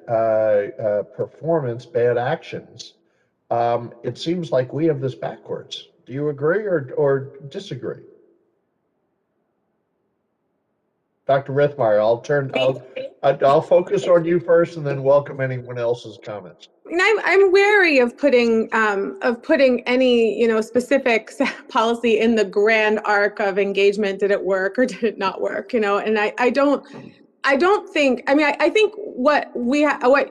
performance, bad actions. It seems like we have this backwards. Do you agree or disagree? Dr. Rithmeyer, I'll focus on you first and then welcome anyone else's comments. I'm wary of putting any specific policy in the grand arc of engagement. Did it work or did it not work? And I don't think. I think what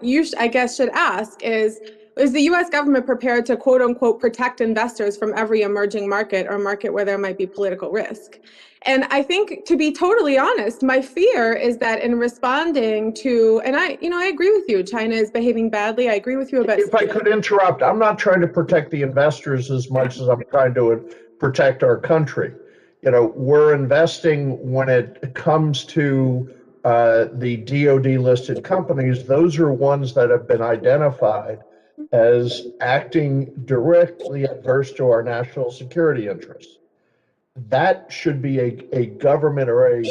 you I guess should ask is the U.S. government prepared to quote unquote protect investors from every emerging market or market where there might be political risk? And I think, to be totally honest, my fear is that in responding to, and I agree with you, China is behaving badly. I agree with you about. If I could interrupt, I'm not trying to protect the investors as much as I'm trying to protect our country. We're investing when it comes to the DoD listed companies. Those are ones that have been identified as acting directly adverse to our national security interests. That should be a government or a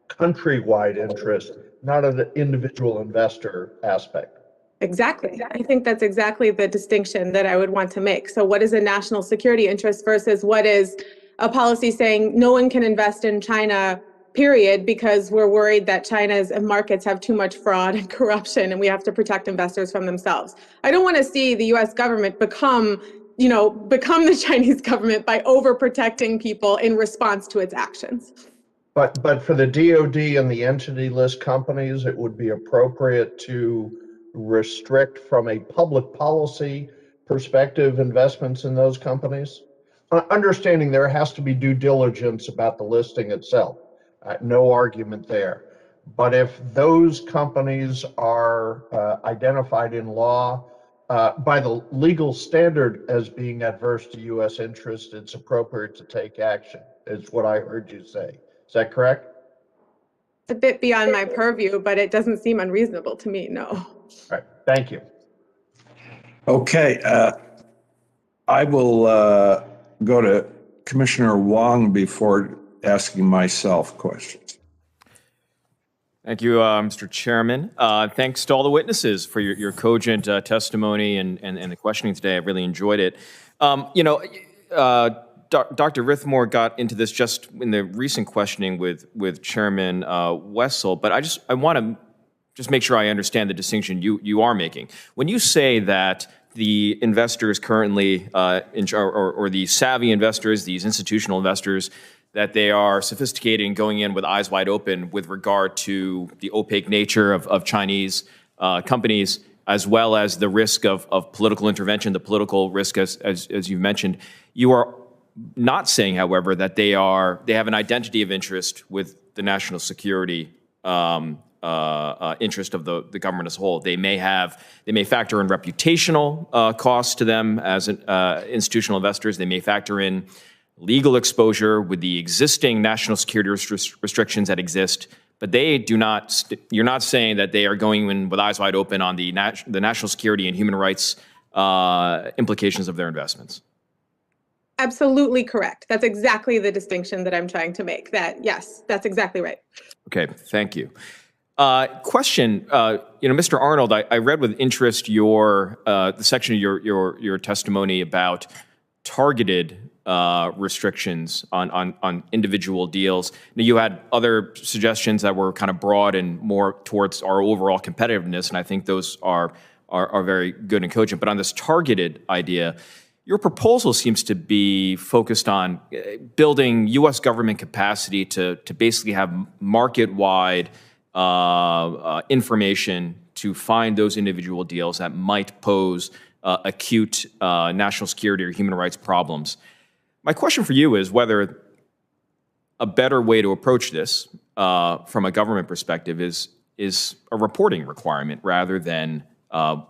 countrywide interest, not an individual investor aspect. Exactly. I think that's exactly the distinction that I would want to make. So what is a national security interest versus what is a policy saying no one can invest in China, period, because we're worried that China's markets have too much fraud and corruption and we have to protect investors from themselves. I don't want to see the US government become the Chinese government by overprotecting people in response to its actions. But for the DoD and the entity list companies, it would be appropriate to restrict from a public policy perspective investments in those companies. Understanding there has to be due diligence about the listing itself. No argument there. But if those companies are identified in law by the legal standard as being adverse to U.S. interest, it's appropriate to take action, is what I heard you say. Is that correct? It's a bit beyond my purview, but it doesn't seem unreasonable to me, no. All right, thank you. Okay, I will go to Commissioner Wong before asking myself questions. Thank you, Mr. Chairman. Thanks to all the witnesses for your cogent testimony and the questioning today. I really enjoyed it. Dr. Rithmore got into this just in the recent questioning with Chairman Wessel, but I want to just make sure I understand the distinction you are making. When you say that the investors currently, or the savvy investors, these institutional investors, that they are sophisticated and going in with eyes wide open with regard to the opaque nature of Chinese companies, as well as the risk of political intervention, the political risk, as you mentioned. You are not saying, however, that they have an identity of interest with the national security interest of the government as a whole. They may factor in reputational costs to them as institutional investors. They may factor in legal exposure with the existing national security restrictions that exist, but they do not. You're not saying that they are going in with eyes wide open on the national security and human rights implications of their investments. Absolutely correct. That's exactly the distinction that I'm trying to make. That, yes, that's exactly right. Okay, thank you. Question, Mr. Arnold, I read with interest the section of your testimony about targeted restrictions on individual deals. Now, you had other suggestions that were kind of broad and more towards our overall competitiveness, and I think those are very good and cogent. But on this targeted idea, your proposal seems to be focused on building U.S. government capacity to basically have market-wide information to find those individual deals that might pose acute national security or human rights problems. My question for you is whether a better way to approach this from a government perspective is a reporting requirement rather than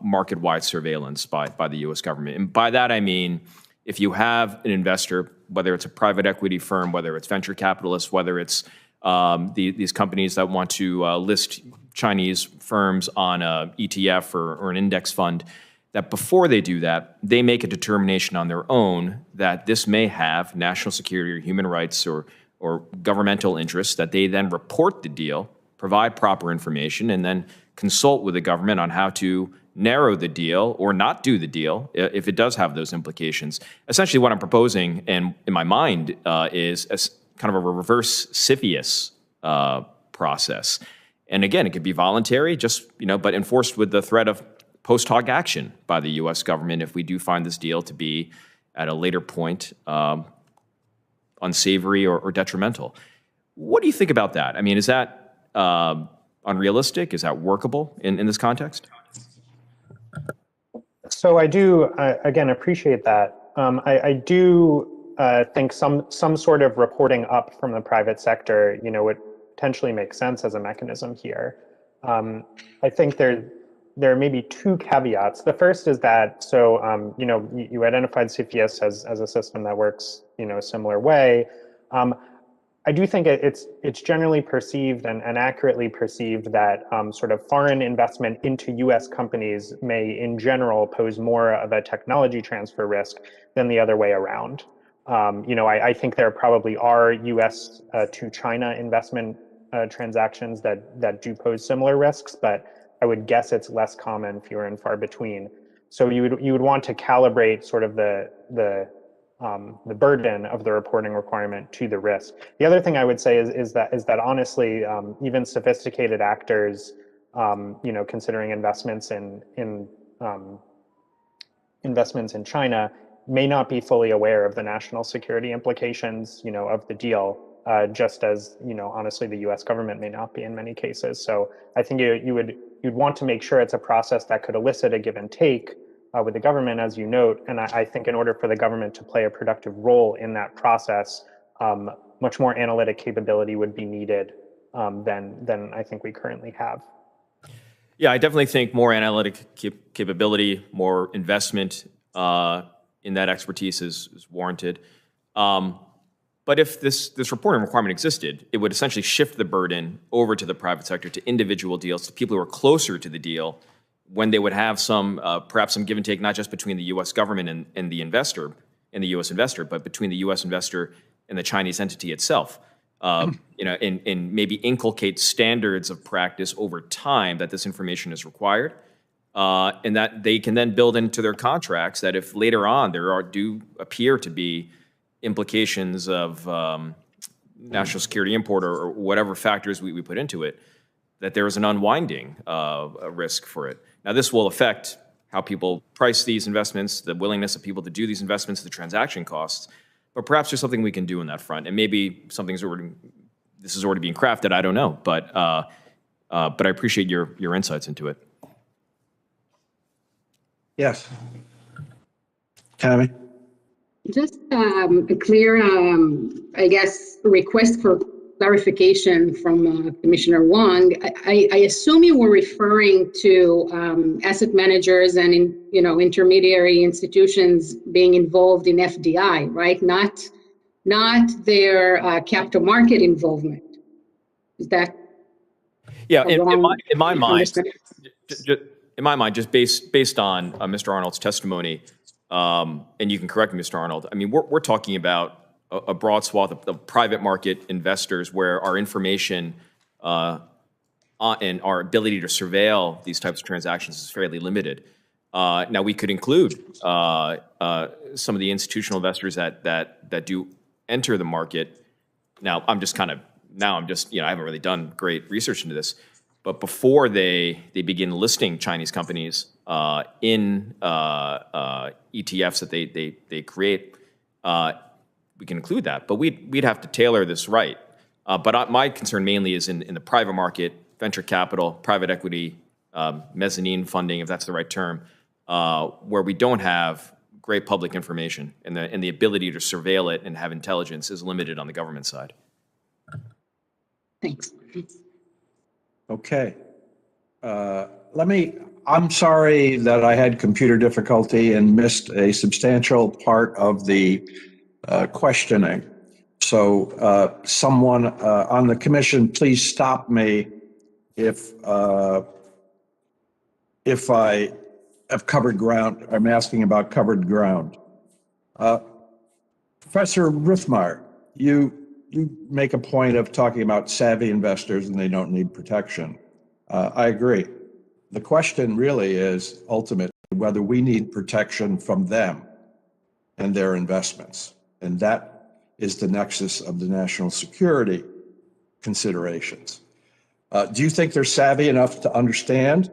market-wide surveillance by the U.S. government. And by that I mean, if you have an investor, whether it's a private equity firm, whether it's venture capitalists, whether it's these companies that want to list Chinese firms on an ETF or an index fund, that before they do that, they make a determination on their own that this may have national security or human rights or governmental interests, that they then report the deal, provide proper information, and then consult with the government on how to narrow the deal or not do the deal if it does have those implications. Essentially what I'm proposing, and in my mind, is kind of a reverse CFIUS process. And again, it could be voluntary, but enforced with the threat of post hoc action by the U.S. government if we do find this deal to be at a later point unsavory or detrimental. What do you think about that? I mean, is that unrealistic? Is that workable in this context? So I do, again, appreciate that. I do think some sort of reporting up from the private sector, would potentially make sense as a mechanism here. I think there are maybe two caveats. The first is that, you identified CFIUS as a system that works, a similar way. I do think it's generally perceived and accurately perceived that sort of foreign investment into U.S. companies may, in general, pose more of a technology transfer risk than the other way around. I think there probably are U.S. To China investment transactions that do pose similar risks, but I would guess it's less common, fewer and far between. So you would want to calibrate sort of the burden of the reporting requirement to the risk. The other thing I would say is that honestly, even sophisticated actors, considering investments in China, may not be fully aware of the national security implications, of the deal, just as honestly the U.S. government may not be in many cases. So I think you'd want to make sure it's a process that could elicit a give and take with the government, as you note. And I think in order for the government to play a productive role in that process, much more analytic capability would be needed than I think we currently have. Yeah, I definitely think more analytic capability, more investment in that expertise is warranted. But if this reporting requirement existed, it would essentially shift the burden over to the private sector, to individual deals, to people who are closer to the deal, when they would have perhaps some give and take, not just between the U.S. government and the investor, and the U.S. investor, but between the U.S. investor and the Chinese entity itself. And maybe inculcate standards of practice over time that this information is required, and that they can then build into their contracts that if later on there do appear to be implications of national security import or whatever factors we put into it, that there is an unwinding risk for it. Now, this will affect how people price these investments, the willingness of people to do these investments, the transaction costs, but perhaps there's something we can do in that front. And maybe this is already being crafted, I don't know, but I appreciate your insights into it. Yes. Tammy? Just a clear, request for clarification from Commissioner Wong. I assume you were referring to asset managers and intermediary institutions being involved in FDI, right? Not their capital market involvement. Is that in my mind, just based on Mr. Arnold's testimony, and you can correct me, Mr. Arnold. I mean, we're talking about a broad swath of private market investors where our information and our ability to surveil these types of transactions is fairly limited. Now, we could include some of the institutional investors that do enter the market. Now, I'm just, I haven't really done great research into this, but before they begin listing Chinese companies in ETFs that they create, we can include that. But we'd have to tailor this right. But my concern mainly is in the private market, venture capital, private equity, mezzanine funding, if that's the right term, where we don't have great public information and the ability to surveil it and have intelligence is limited on the government side. Thanks. Okay. I'm sorry that I had computer difficulty and missed a substantial part of the questioning. So someone on the commission, please stop me if I have covered ground. I'm asking about covered ground. Professor Ruthmeyer, you make a point of talking about savvy investors and they don't need protection. I agree. The question really is ultimately whether we need protection from them and their investments. And that is the nexus of the national security considerations. Do you think they're savvy enough to understand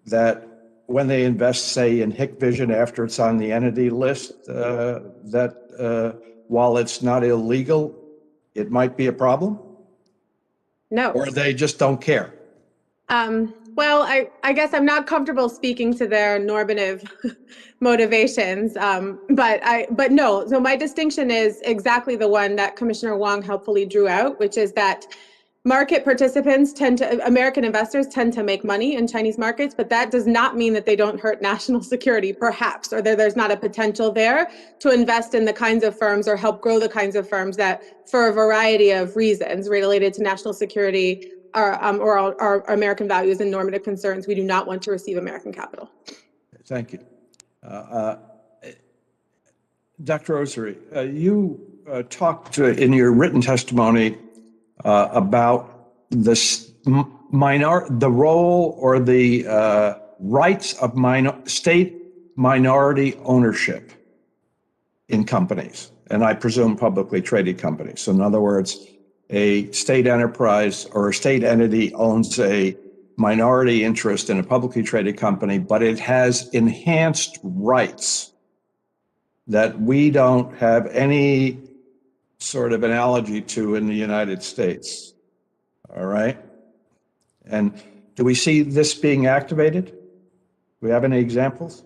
that when they invest, say, in Hikvision after it's on the entity list, that while it's not illegal, it might be a problem? No. Or they just don't care? Well, I guess I'm not comfortable speaking to their normative motivations, but no. So my distinction is exactly the one that Commissioner Wong helpfully drew out, which is that market participants American investors tend to make money in Chinese markets, but that does not mean that they don't hurt national security, perhaps, or there's not a potential there to invest in the kinds of firms or help grow the kinds of firms that, for a variety of reasons related to national security or our American values and normative concerns, we do not want to receive American capital. Thank you. Dr. Osiri, you talked in your written testimony about the role or the rights of state minority ownership in companies, and I presume publicly traded companies. So in other words, a state enterprise or a state entity owns a minority interest in a publicly traded company, but it has enhanced rights that we don't have any sort of analogy to in the United States. All right? And do we see this being activated? Do we have any examples?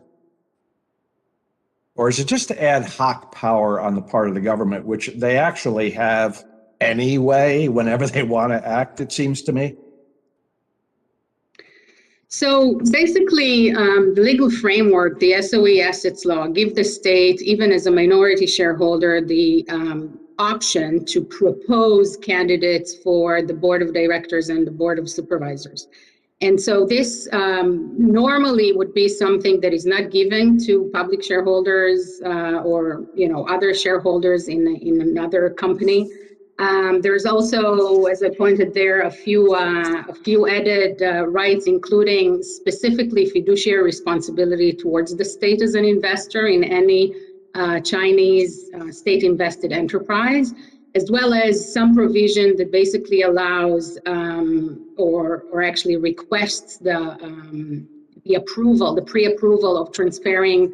Or is it just ad hoc power on the part of the government, which they actually have anyway whenever they want to act, it seems to me? So basically, the legal framework, the SOE assets law, give the state, even as a minority shareholder, the option to propose candidates for the board of directors and the board of supervisors. And so this normally would be something that is not given to public shareholders or other shareholders in another company. There's also, as I pointed there, a few added rights, including specifically fiduciary responsibility towards the state as an investor in any Chinese state-invested enterprise, as well as some provision that basically allows or actually requests the pre-approval of transferring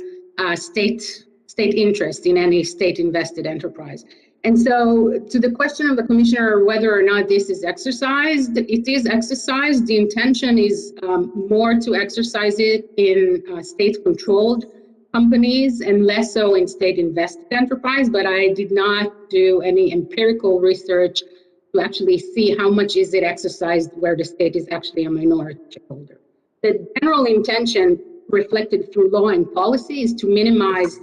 state interest in any state-invested enterprise. And so to the question of the commissioner, whether or not this is exercised, it is exercised. The intention is more to exercise it in state-controlled companies and less so in state-invested enterprise, but I did not do any empirical research to actually see how much is it exercised where the state is actually a minority shareholder. The general intention reflected through law and policy is to minimize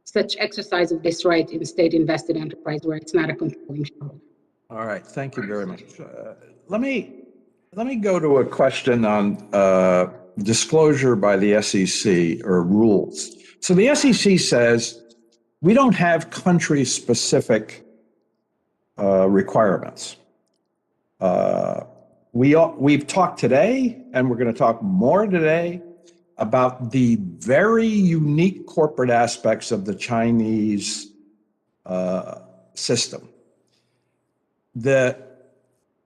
such exercise of this right in state invested enterprise where it's not a controlling shareholder. All right, thank you very much. Let me go to a question on disclosure by the SEC or rules. So the SEC says we don't have country-specific requirements. We've talked today, and we're going to talk more today, about the very unique corporate aspects of the Chinese system.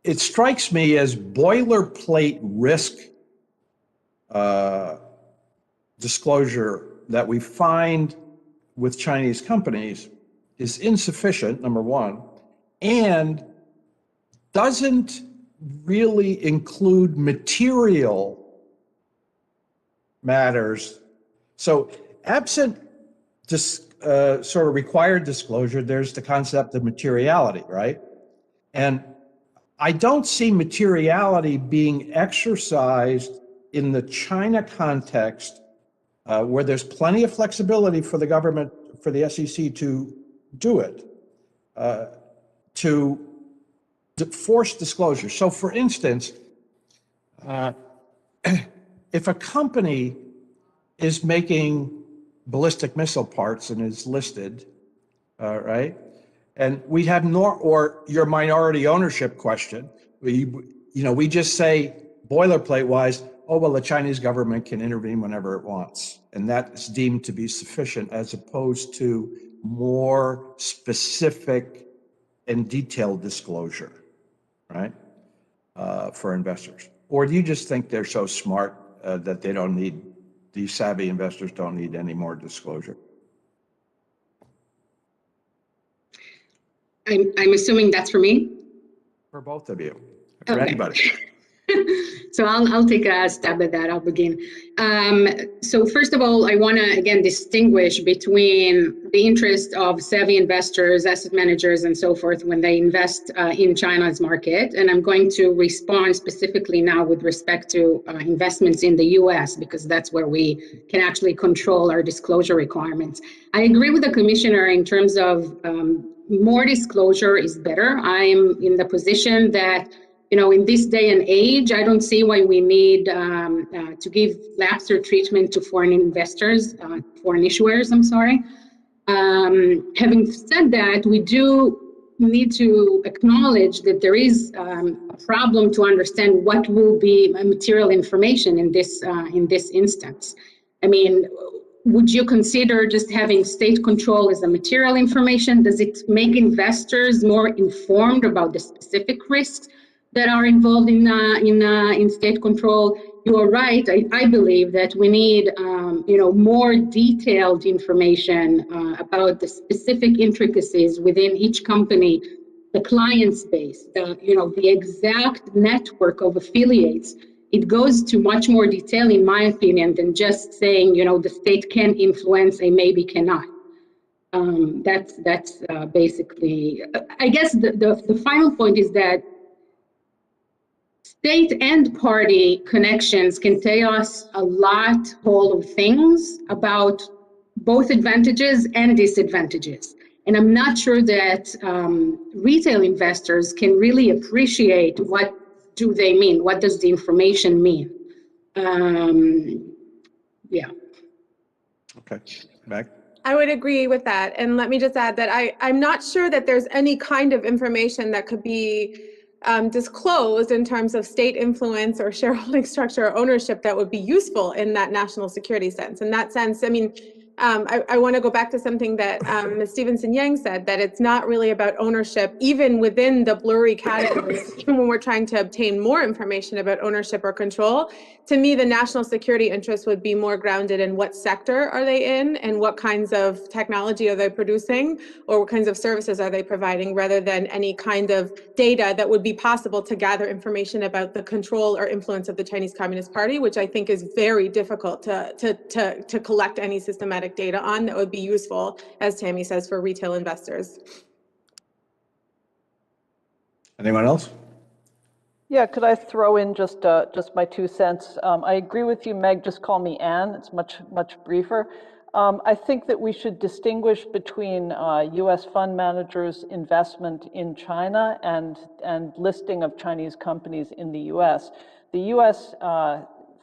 It strikes me as boilerplate risk disclosure that we find with Chinese companies is insufficient, number one, and doesn't really include material matters. So absent sort of required disclosure, there's the concept of materiality, right? And I don't see materiality being exercised in the China context where there's plenty of flexibility for the government, for the SEC to do it, to force disclosure. So for instance, if a company is making ballistic missile parts and is listed, right? And we have or your minority ownership question, we just say boilerplate wise, oh, well, the Chinese government can intervene whenever it wants. And that is deemed to be sufficient as opposed to more specific and detailed disclosure, right? For investors. Or do you just think they're so smart that they don't need, these savvy investors don't need any more disclosure? I'm assuming that's for me? For both of you, for Okay. anybody. So I'll take a stab at that. I'll begin. So first of all, I want to again distinguish between the interest of savvy investors, asset managers, and so forth when they invest in China's market. And I'm going to respond specifically now with respect to investments in the US, because that's where we can actually control our disclosure requirements. I agree with the commissioner in terms of more disclosure is better. I'm in the position that in this day and age, I don't see why we need to give lapser treatment to foreign investors, foreign issuers, I'm sorry. Having said that, we do need to acknowledge that there is a problem to understand what will be material information in this instance. I mean, would you consider just having state control as a material information? Does it make investors more informed about the specific risks that are involved in state control? You are right. I believe that we need more detailed information about the specific intricacies within each company, the client base, the exact network of affiliates. It goes to much more detail, in my opinion, than just saying the state can influence and maybe cannot. That's basically. I guess the final point is that state and party connections can tell us a lot of things about both advantages and disadvantages. And I'm not sure that retail investors can really appreciate what do they mean? What does the information mean? Yeah. Okay, Meg? I would agree with that. And let me just add that I'm not sure that there's any kind of information that could be disclosed in terms of state influence or shareholding structure or ownership that would be useful in that national security sense. In that sense, I mean, I want to go back to something that Ms. Stevenson-Yang said, that it's not really about ownership, even within the blurry categories, even when we're trying to obtain more information about ownership or control. To me, the national security interest would be more grounded in what sector are they in and what kinds of technology are they producing or what kinds of services are they providing, rather than any kind of data that would be possible to gather information about the control or influence of the Chinese Communist Party, which I think is very difficult to collect any systematic data on that would be useful, as Tammy says, for retail investors. Anyone else? Yeah, could I throw in just my 2 cents? I agree with you, Meg. Just call me Ann. It's much briefer. I think that we should distinguish between U.S. fund managers' investment in China and listing of Chinese companies in the U.S. The U.S.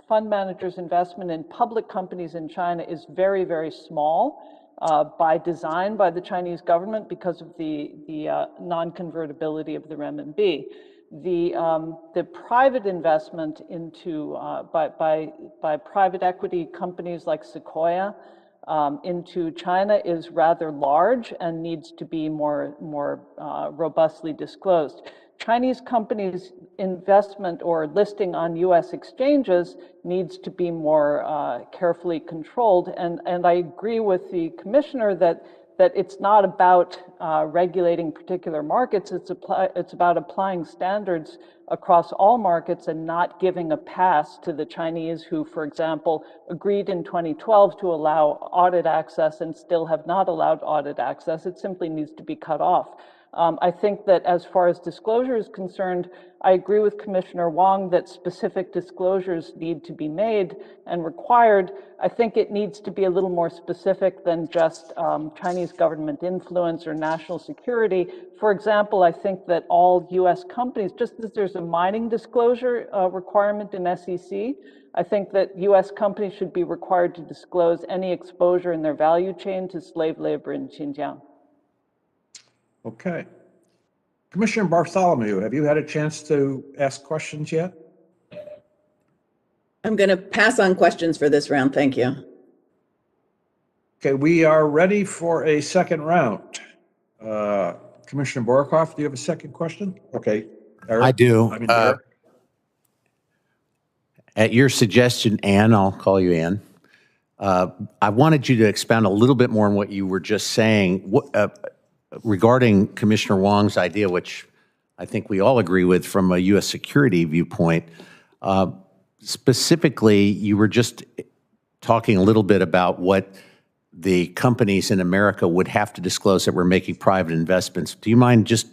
Fund managers' investment in public companies in China is very, very small. By design by the Chinese government because of the non-convertibility of the renminbi. The private investment into by private equity companies like Sequoia into China is rather large and needs to be more robustly disclosed. Chinese companies' investment or listing on U.S. exchanges needs to be more carefully controlled. And I agree with the commissioner that it's not about regulating particular markets. It's about applying standards across all markets and not giving a pass to the Chinese who, for example, agreed in 2012 to allow audit access and still have not allowed audit access. It simply needs to be cut off. I think that as far as disclosure is concerned, I agree with Commissioner Wong that specific disclosures need to be made and required. I think it needs to be a little more specific than just Chinese government influence or national security. For example, I think that all US companies, just as there's a mining disclosure requirement in SEC, I think that US companies should be required to disclose any exposure in their value chain to slave labor in Xinjiang. Okay. Commissioner Bartholomew, have you had a chance to ask questions yet? I'm going to pass on questions for this round. Thank you. Okay, we are ready for a second round. Commissioner Borokoff, do you have a second question? Okay. Eric? I do. Eric. At your suggestion, Ann, I'll call you Ann. I wanted you to expound a little bit more on what you were just saying regarding Commissioner Wong's idea, which I think we all agree with from a U.S. security viewpoint. Specifically, you were just talking a little bit about what the companies in America would have to disclose that we're making private investments. Do you mind just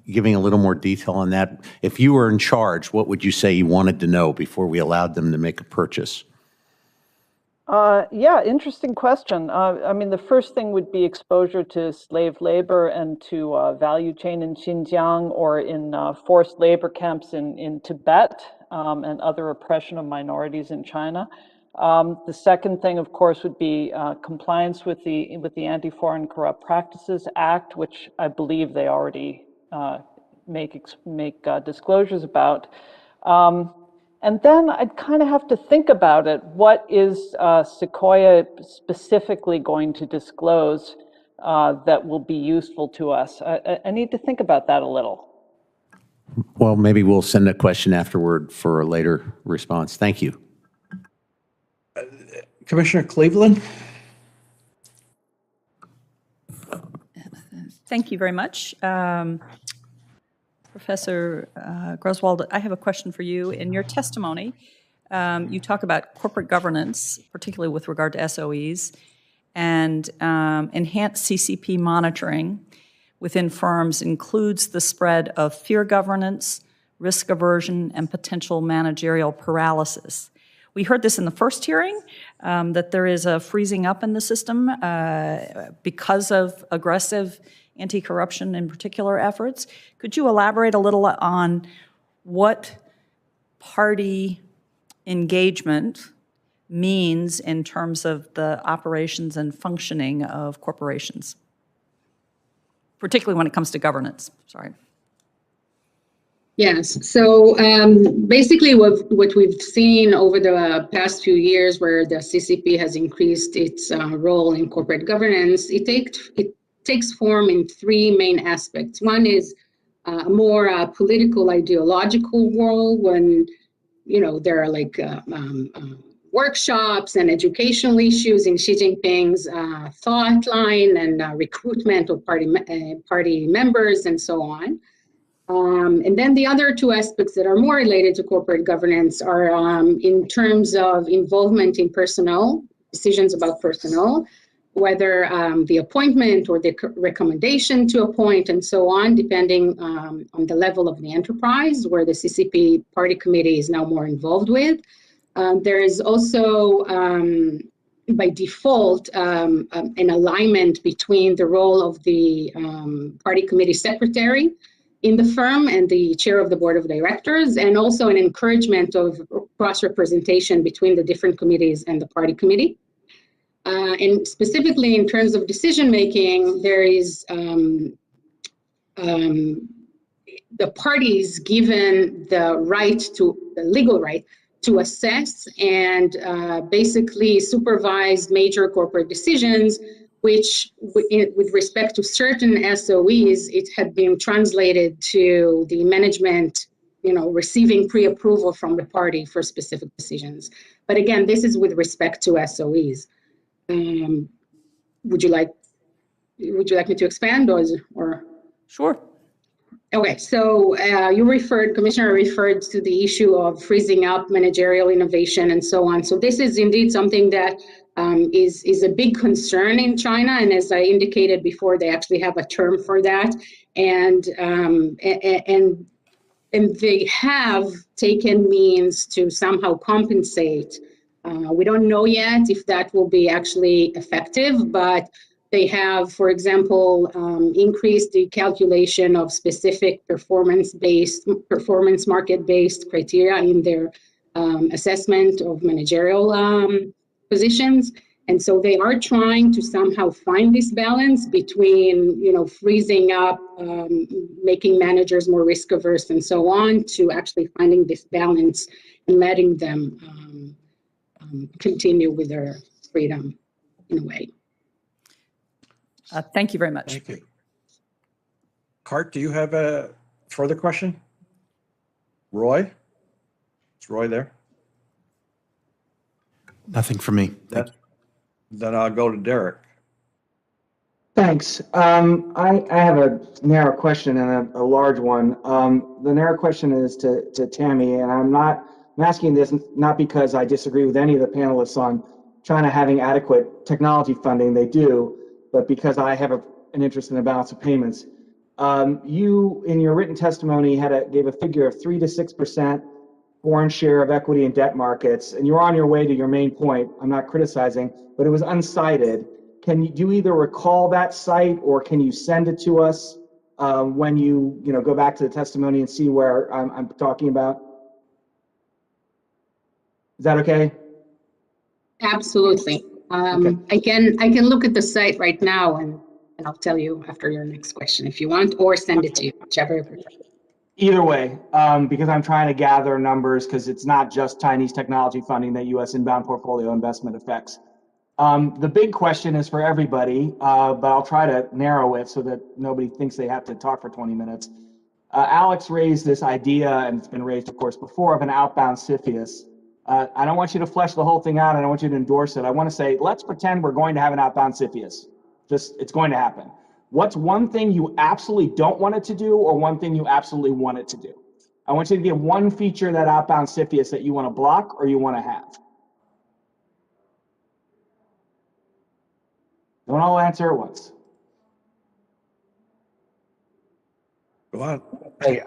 giving a little more detail on that? If you were in charge, what would you say you wanted to know before we allowed them to make a purchase? Yeah, interesting question. I mean, the first thing would be exposure to slave labor and to value chain in Xinjiang or in forced labor camps in Tibet and other oppression of minorities in China. The second thing, of course, would be compliance with the Anti-Foreign Corrupt Practices Act, which I believe they already make disclosures about. And then I'd kind of have to think about it. What is Sequoia specifically going to disclose that will be useful to us? I need to think about that a little. Well, maybe we'll send a question afterward for a later response. Thank you. Commissioner Cleveland? Thank you very much. Professor Griswold, I have a question for you. In your testimony, you talk about corporate governance, particularly with regard to SOEs, and enhanced CCP monitoring within firms includes the spread of fear governance, risk aversion, and potential managerial paralysis. We heard this in the first hearing, that there is a freezing up in the system because of aggressive anti-corruption in particular efforts. Could you elaborate a little on what party engagement means in terms of the operations and functioning of corporations, particularly when it comes to governance? Sorry. Yes. So basically what we've seen over the past few years where the CCP has increased its role in corporate governance, it takes form in three main aspects. One is a more political, ideological role when, there are like workshops and educational issues in Xi Jinping's thought line and recruitment of party members and so on. And then the other two aspects that are more related to corporate governance are in terms of involvement in personnel, decisions about personnel, whether the appointment or the recommendation to appoint and so on, depending on the level of the enterprise where the CCP party committee is now more involved with. There is also, by default, an alignment between the role of the party committee secretary in the firm and the chair of the board of directors, and also an encouragement of cross-representation between the different committees and the party committee. And specifically in terms of decision-making, there is the parties given the legal right to assess and basically supervise major corporate decisions, which with respect to certain SOEs, it had been translated to the management, receiving pre-approval from the party for specific decisions. But again, this is with respect to SOEs. Would you like me to expand or? Sure. Okay, so Commissioner referred to the issue of freezing up managerial innovation and so on. So this is indeed something that is a big concern in China. And as I indicated before, they actually have a term for that. And they have taken means to somehow compensate. We don't know yet if that will be actually effective, but they have, for example, increased the calculation of specific performance market-based criteria in their assessment of managerial positions. And so they are trying to somehow find this balance between, freezing up, making managers more risk averse and so on, to actually finding this balance and letting them continue with their freedom in a way. Thank you very much. Thank you. Cart, do you have a further question? Roy? Is Roy there? Nothing for me. Then I'll go to Derek. Thanks. I have a narrow question and a large one. The narrow question is to Tammy, and I'm asking this not because I disagree with any of the panelists on China having adequate technology funding. They do, but because I have an interest in the balance of payments. You, in your written testimony, gave a figure of 3 to 6% foreign share of equity and debt markets, and you're on your way to your main point. I'm not criticizing, but it was uncited. Do you either recall that site, or can you send it to us when you go back to the testimony and see where I'm talking about? Is that okay? Absolutely. Okay. I can look at the site right now and I'll tell you after your next question if you want, or send it to you, whichever you prefer. Either way, because I'm trying to gather numbers, because it's not just Chinese technology funding that U.S. inbound portfolio investment affects. The big question is for everybody, but I'll try to narrow it so that nobody thinks they have to talk for 20 minutes. Alex raised this idea, and it's been raised, of course, before, of an outbound CFIUS. I don't want you to flesh the whole thing out. I don't want you to endorse it. I want to say, let's pretend we're going to have an outbound CFIUS. It's going to happen. What's one thing you absolutely don't want it to do, or one thing you absolutely want it to do? I want you to give one feature of that outbound CFIUS that you want to block or you want to have. Don't all answer at once. Go on.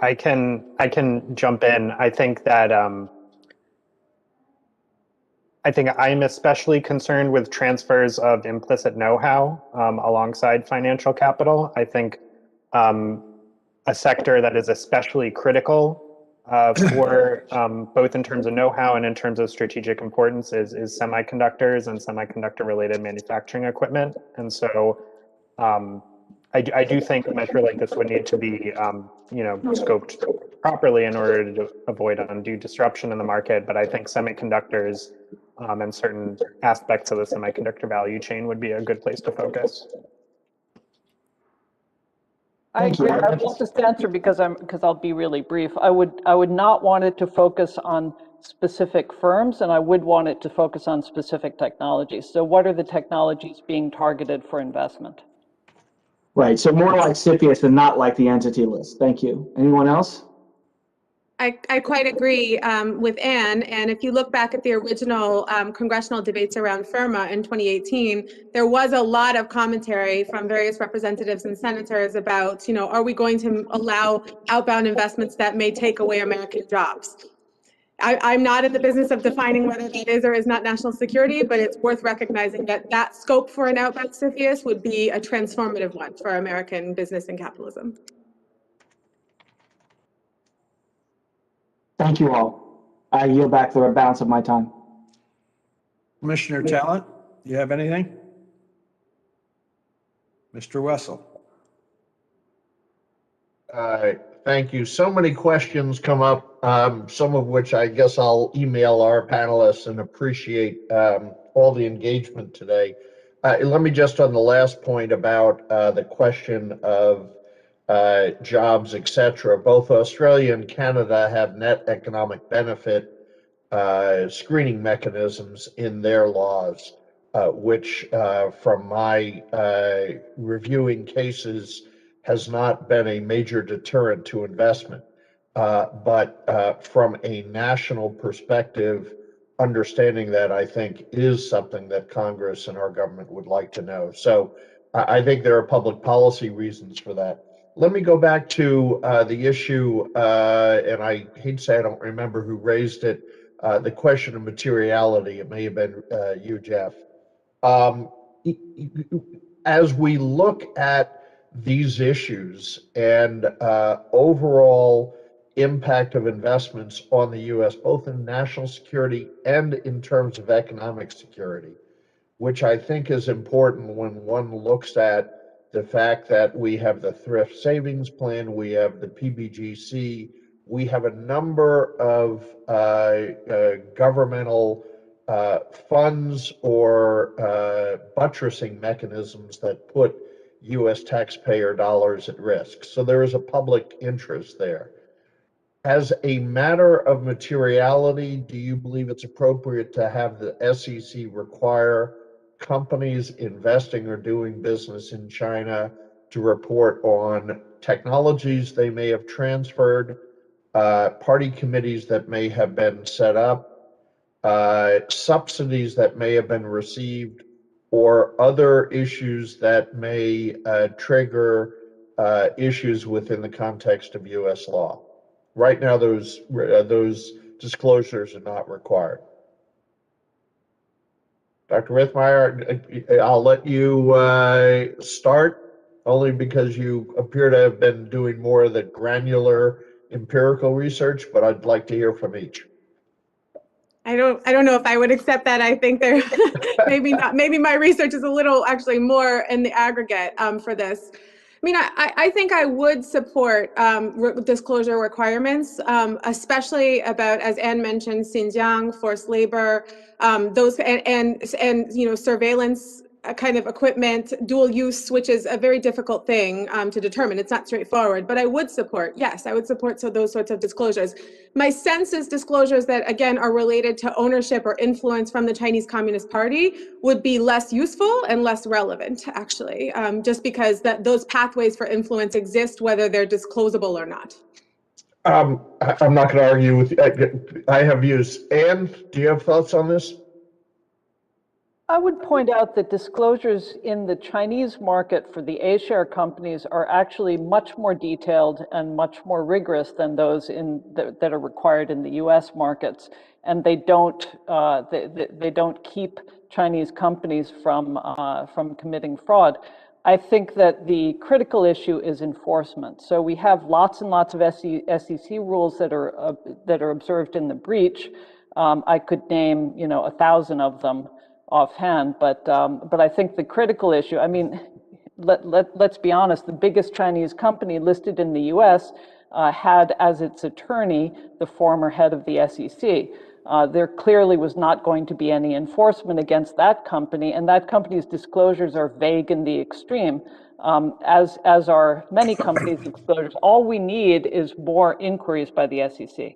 I can jump in. I think that I think I'm especially concerned with transfers of implicit know-how alongside financial capital. I think a sector that is especially critical for both in terms of know-how and in terms of strategic importance is semiconductors and semiconductor-related manufacturing equipment. And so I do think a measure like this would need to be scoped properly in order to avoid undue disruption in the market. But I think semiconductors and certain aspects of the semiconductor value chain would be a good place to focus. I agree. I will just answer because I'll be really brief. I would not want it to focus on specific firms, and I would want it to focus on specific technologies. So what are the technologies being targeted for investment? Right, so more like CFIUS and not like the entity list. Thank you. Anyone else? I quite agree with Anne. And if you look back at the original congressional debates around FIRMA in 2018, there was a lot of commentary from various representatives and senators about, are we going to allow outbound investments that may take away American jobs? I'm not in the business of defining whether that is or is not national security, but it's worth recognizing that that scope for an outbound CFIUS would be a transformative one for American business and capitalism. Thank you all. I yield back the balance of my time. Commissioner Talent, do you have anything? Mr. Wessel. Thank you. So many questions come up, some of which I guess I'll email our panelists, and appreciate all the engagement today. Let me just, on the last point about the question of jobs, etc. Both Australia and Canada have net economic benefit screening mechanisms in their laws, which from my reviewing cases has not been a major deterrent to investment. But from a national perspective, understanding that, I think, is something that Congress and our government would like to know. So I think there are public policy reasons for that. Let me go back to the issue, and I hate to say I don't remember who raised it, the question of materiality. It may have been you, Jeff. As we look at these issues and overall impact of investments on the U.S., both in national security and in terms of economic security, which I think is important when one looks at the fact that we have the Thrift Savings Plan, we have the PBGC, we have a number of governmental funds or buttressing mechanisms that put U.S. taxpayer dollars at risk. So there is a public interest there. As a matter of materiality, do you believe it's appropriate to have the SEC require companies investing or doing business in China to report on technologies they may have transferred, party committees that may have been set up, subsidies that may have been received, or other issues that may trigger issues within the context of U.S. law? Right now, those disclosures are not required. Dr. Rithmeyer, I'll let you start, only because you appear to have been doing more of the granular empirical research, but I'd like to hear from each. I don't know if I would accept that. I think there maybe not. Maybe my research is a little actually more in the aggregate for this. I mean, I think I would support disclosure requirements, especially about, as Anne mentioned, Xinjiang, forced labor, those and surveillance kind of equipment, dual use, which is a very difficult thing to determine. It's not straightforward, but I would support, yes, I would support those sorts of disclosures. My sense is disclosures that, again, are related to ownership or influence from the Chinese Communist Party would be less useful and less relevant, actually, just because those pathways for influence exist, whether they're disclosable or not. I'm not going to argue with you. I have views. Anne, do you have thoughts on this? I would point out that disclosures in the Chinese market for the A-share companies are actually much more detailed and much more rigorous than those that are required in the U.S. markets, and they don't keep Chinese companies from committing fraud. I think that the critical issue is enforcement. So we have lots and lots of SEC rules that are observed in the breach. I could name 1,000 of them offhand, but I think the critical issue, I mean, let's be honest, the biggest Chinese company listed in the U.S. Had as its attorney the former head of the SEC. There clearly was not going to be any enforcement against that company, and that company's disclosures are vague in the extreme, as are many companies' disclosures. All we need is more inquiries by the SEC.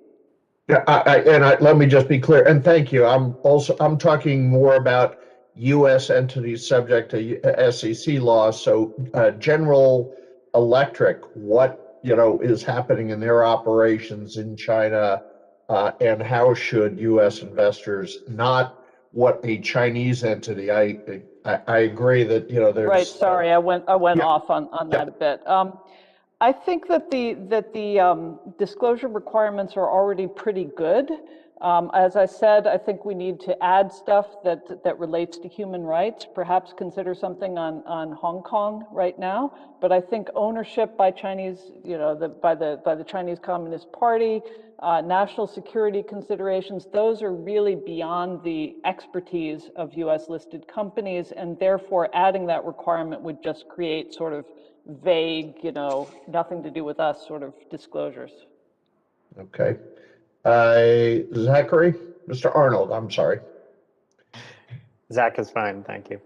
Yeah, let me just be clear, and thank you. I'm talking more about U.S. entities subject to SEC laws. So General Electric, what is happening in their operations in China, and how should U.S. investors, not what a Chinese entity. I agree that there's Right. Sorry, I went yeah. off on that a bit. I think that the disclosure requirements are already pretty good. As I said, I think we need to add stuff that relates to human rights, perhaps consider something on Hong Kong right now. But I think ownership by Chinese, by the Chinese Communist Party, national security considerations, those are really beyond the expertise of US listed companies, and therefore adding that requirement would just create sort of vague, nothing to do with us sort of disclosures. Okay. Zachary? Mr. Arnold, I'm sorry. Zach is fine, thank you.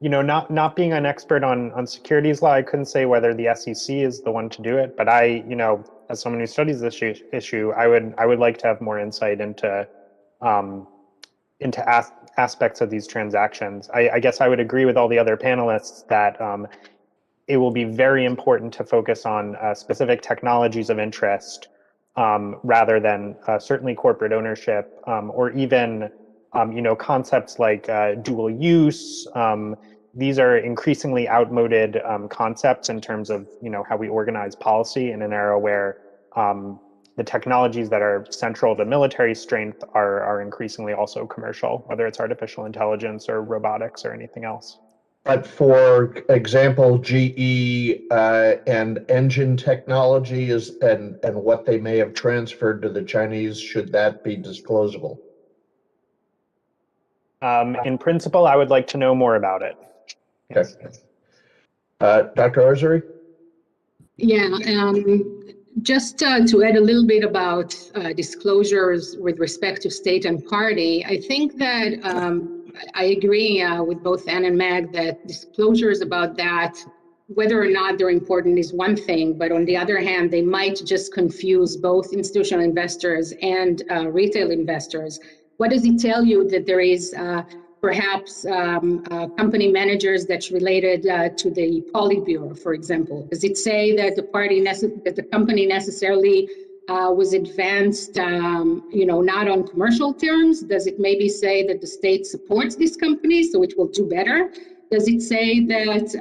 Not being an expert on securities law, I couldn't say whether the SEC is the one to do it, but as someone who studies this issue, I would like to have more insight into aspects of these transactions. I guess I would agree with all the other panelists that it will be very important to focus on specific technologies of interest rather than certainly corporate ownership or even concepts like dual use. These are increasingly outmoded concepts in terms of how we organize policy in an era where the technologies that are central to military strength are increasingly also commercial, whether it's artificial intelligence or robotics or anything else. But for example, GE and engine technology and what they may have transferred to the Chinese, should that be disclosable? In principle, I would like to know more about it. Yes. Okay. Dr. Arzuri? Yeah, just to add a little bit about disclosures with respect to state and party, I think that I agree with both Ann and Meg that disclosures about that, whether or not they're important is one thing, but on the other hand, they might just confuse both institutional investors and retail investors. What does it tell you that there is perhaps company managers that's related to the Politburo, for example? Does it say that the company necessarily was advanced, not on commercial terms? Does it maybe say that the state supports this company, so it will do better? Does it say that,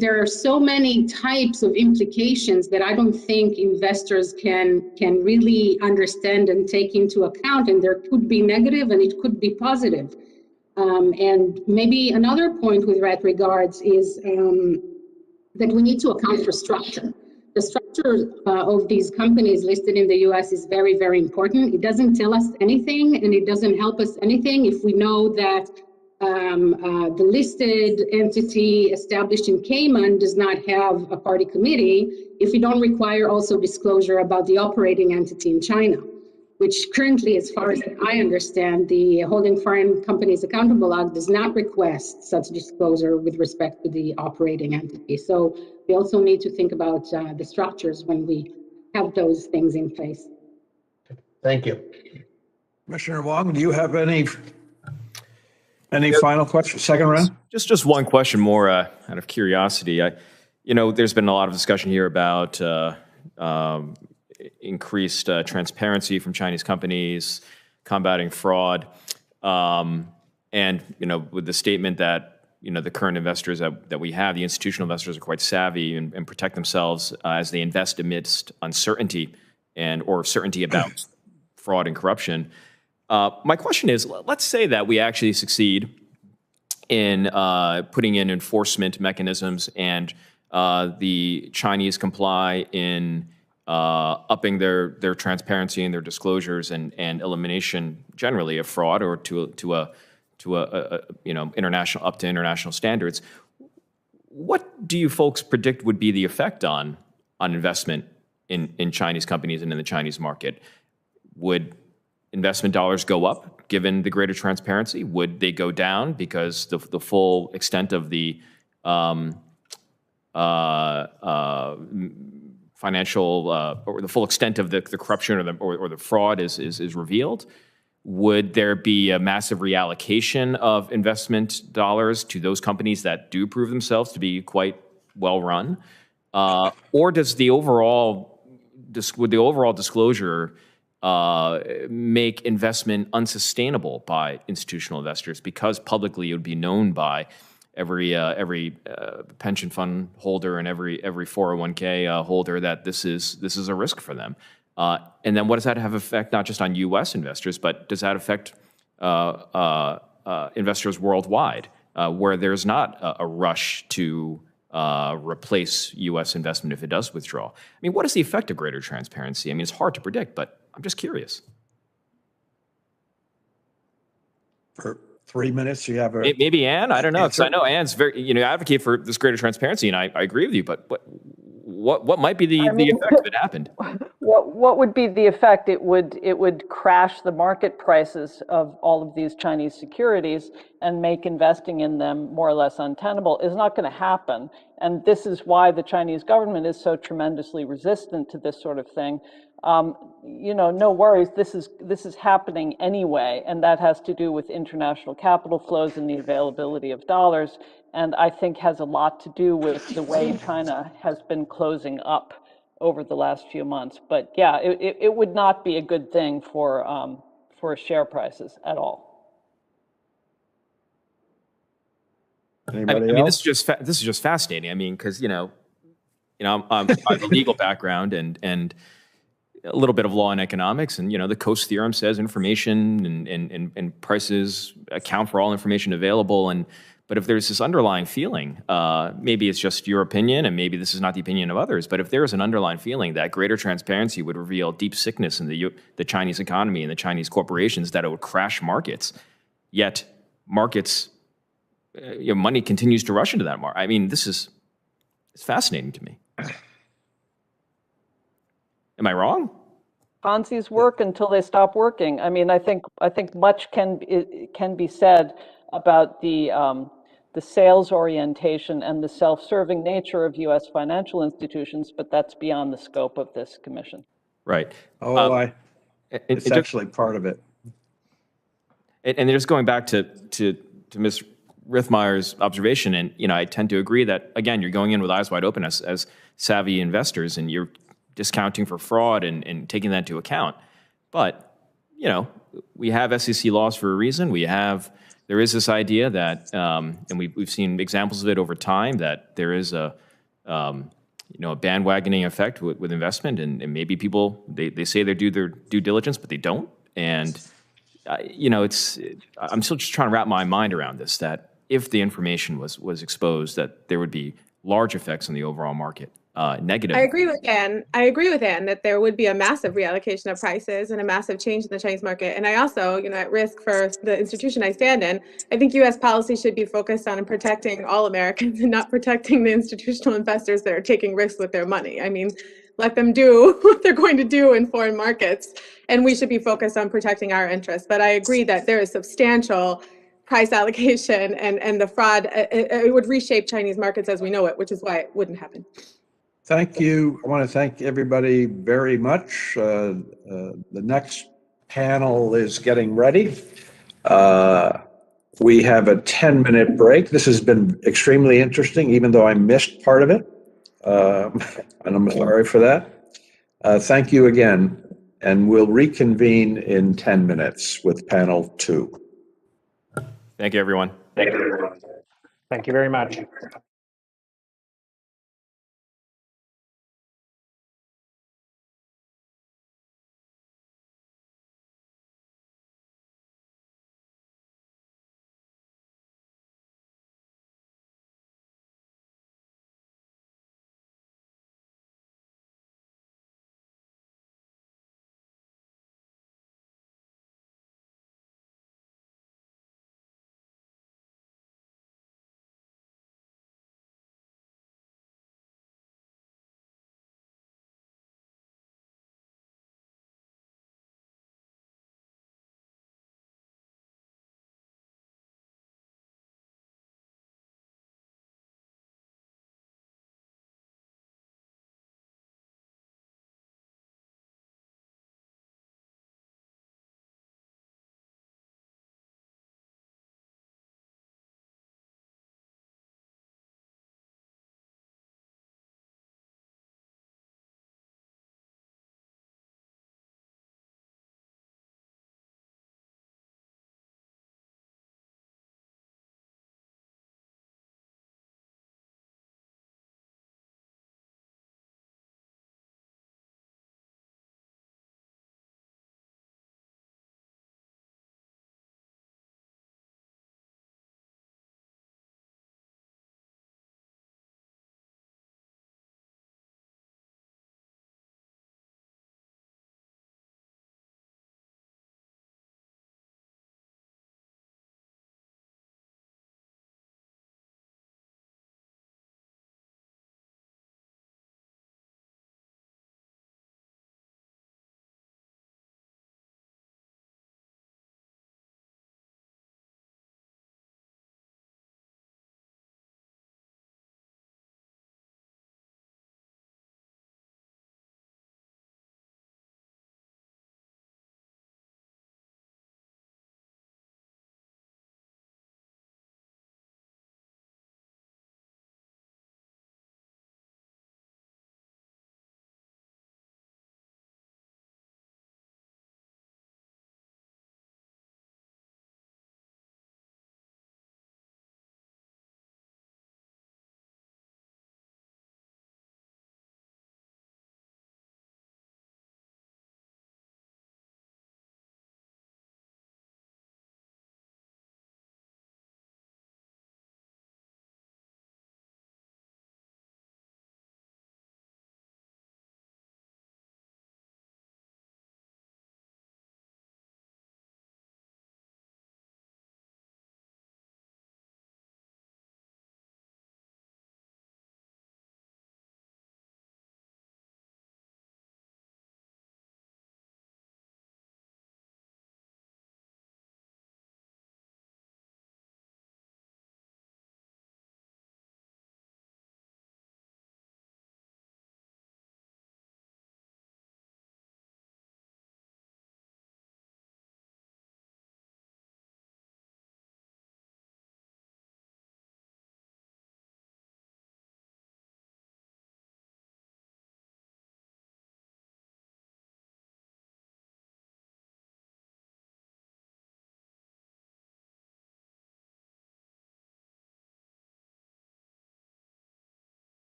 there are so many types of implications that I don't think investors can really understand and take into account, and there could be negative and it could be positive. And maybe another point with that regards is that we need to account for structure. The structure of these companies listed in the US is very, very important. It doesn't tell us anything and it doesn't help us anything if we know that the listed entity established in Cayman does not have a party committee, if we don't require also disclosure about the operating entity in China, which currently, as far as I understand, the Holding Foreign Companies Accountable Act does not request such disclosure with respect to the operating entity. So we also need to think about the structures when we have those things in place. Thank you. Commissioner Wong, do you have any final questions? Second round? Just one question more out of curiosity. There's been a lot of discussion here about increased transparency from Chinese companies, combating fraud, and with the statement that the current investors that we have, the institutional investors, are quite savvy and protect themselves as they invest amidst uncertainty or certainty about fraud and corruption. My question is, let's say that we actually succeed in putting in enforcement mechanisms and the Chinese comply in upping their transparency and their disclosures and elimination generally of fraud or to a international standards. What do you folks predict would be the effect on investment in Chinese companies and in the Chinese market? Would investment dollars go up given the greater transparency? Would they go down because the full extent of the financial or the full extent of the corruption or the fraud is revealed? Would there be a massive reallocation of investment dollars to those companies that do prove themselves to be quite well run? Or does the overall, would the overall disclosure make investment unsustainable by institutional investors because publicly it would be known by every pension fund holder and every 401k holder that this is a risk for them. And then what does that have effect not just on U.S. investors, but does that affect investors worldwide, where there's not a rush to replace U.S. investment if it does withdraw? I mean, what is the effect of greater transparency? I mean, it's hard to predict, but I'm just curious. For 3 minutes, you have a... Maybe Ann, I don't know, because I know Ann's very, advocate for this greater transparency, and I agree with you, but what might be the effect if it happened? What would be the effect? It would crash the market prices of all of these Chinese securities and make investing in them more or less untenable. Is not going to happen, and this is why the Chinese government is so tremendously resistant to this sort of thing. No worries. This is happening anyway, and that has to do with international capital flows and the availability of dollars, and I think has a lot to do with the way China has been closing up over the last few months. But yeah, it would not be a good thing for share prices at all. Anybody I mean, else? this is just fascinating. I mean, because I have a legal background and a little bit of law and economics, and the Coase theorem says information and prices account for all information available. But if there's this underlying feeling, maybe it's just your opinion, and maybe this is not the opinion of others, but if there is an underlying feeling that greater transparency would reveal deep sickness in the Chinese economy and the Chinese corporations, that it would crash markets, yet markets, money continues to rush into that market. I mean, it's fascinating to me. Am I wrong? Ponzi's work until they stop working. I mean, I think much can be said about the sales orientation and the self-serving nature of U.S. financial institutions, but that's beyond the scope of this commission. Right. It's actually part of it. And just going back to Ms. Rithmeier's observation, and I tend to agree that, again, you're going in with eyes wide open as savvy investors, and you're discounting for fraud and taking that into account. But we have SEC laws for a reason. There is this idea that, and we've seen examples of it over time, that there is a bandwagoning effect with investment, and maybe people they say they do their due diligence, but they don't. And I'm still just trying to wrap my mind around this, that if the information was exposed, that there would be large effects on the overall market. Negative. I agree with Ann that there would be a massive reallocation of prices and a massive change in the Chinese market. And I also, at risk for the institution I stand in, I think U.S. policy should be focused on protecting all Americans and not protecting the institutional investors that are taking risks with their money. I mean, let them do what they're going to do in foreign markets, and we should be focused on protecting our interests. But I agree that there is substantial price allocation and the fraud. It would reshape Chinese markets as we know it, which is why it wouldn't happen. Thank you. I want to thank everybody very much. The next panel is getting ready. We have a 10-minute break. This has been extremely interesting, even though I missed part of it. And I'm sorry for that. Thank you again. And we'll reconvene in 10 minutes with panel 2. Thank you, everyone. Thank you very much.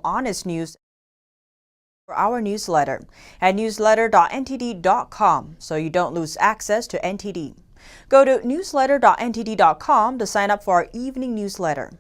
honest news for our newsletter at newsletter.ntd.com so you don't lose access to NTD. Go to newsletter.ntd.com to sign up for our evening newsletter.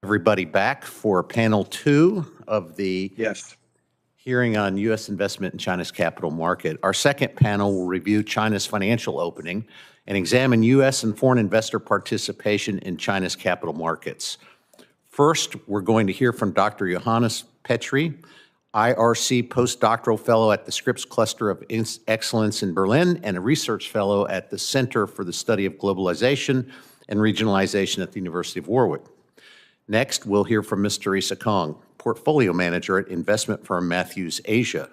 Everybody back for panel 2 of the Yes. hearing on U.S. investment in China's capital market. Our second panel will review China's financial opening and examine U.S. and foreign investor participation in China's capital markets. First, we're going to hear from Dr. Johannes Petri, IRC postdoctoral fellow at the Scripps Cluster of Excellence in Berlin and a research fellow at the Center for the Study of Globalization and Regionalization at the University of Warwick. Next, we'll hear from Ms. Teresa Kong, portfolio manager at investment firm Matthews Asia.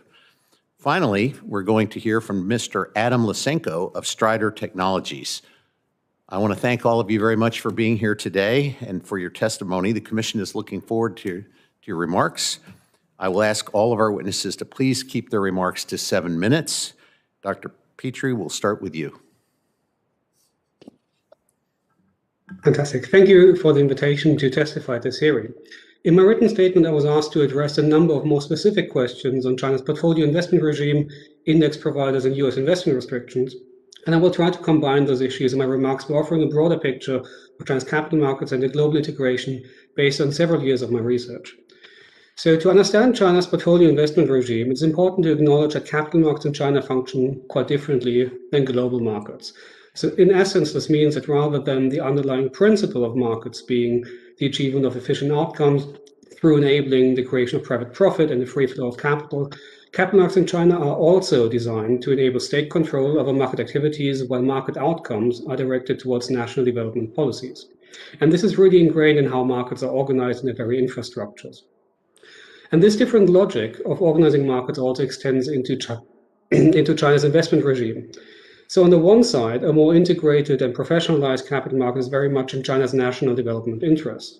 Finally, we're going to hear from Mr. Adam Lysenko of Strider Technologies. I want to thank all of you very much for being here today and for your testimony. The Commission is looking forward to your remarks. I will ask all of our witnesses to please keep their remarks to 7 minutes. Dr. Petri, we'll start with you. Fantastic. Thank you for the invitation to testify at this hearing. In my written statement, I was asked to address a number of more specific questions on China's portfolio investment regime, index providers, and U.S. investment restrictions. And I will try to combine those issues in my remarks by offering a broader picture of China's capital markets and the global integration based on several years of my research. So to understand China's portfolio investment regime, it's important to acknowledge that capital markets in China function quite differently than global markets. So in essence, this means that rather than the underlying principle of markets being the achievement of efficient outcomes through enabling the creation of private profit and the free flow of capital, capital markets in China are also designed to enable state control over market activities while market outcomes are directed towards national development policies. And this is really ingrained in how markets are organized in their very infrastructures. And this different logic of organizing markets also extends into China's investment regime. So on the one side, a more integrated and professionalized capital market is very much in China's national development interest.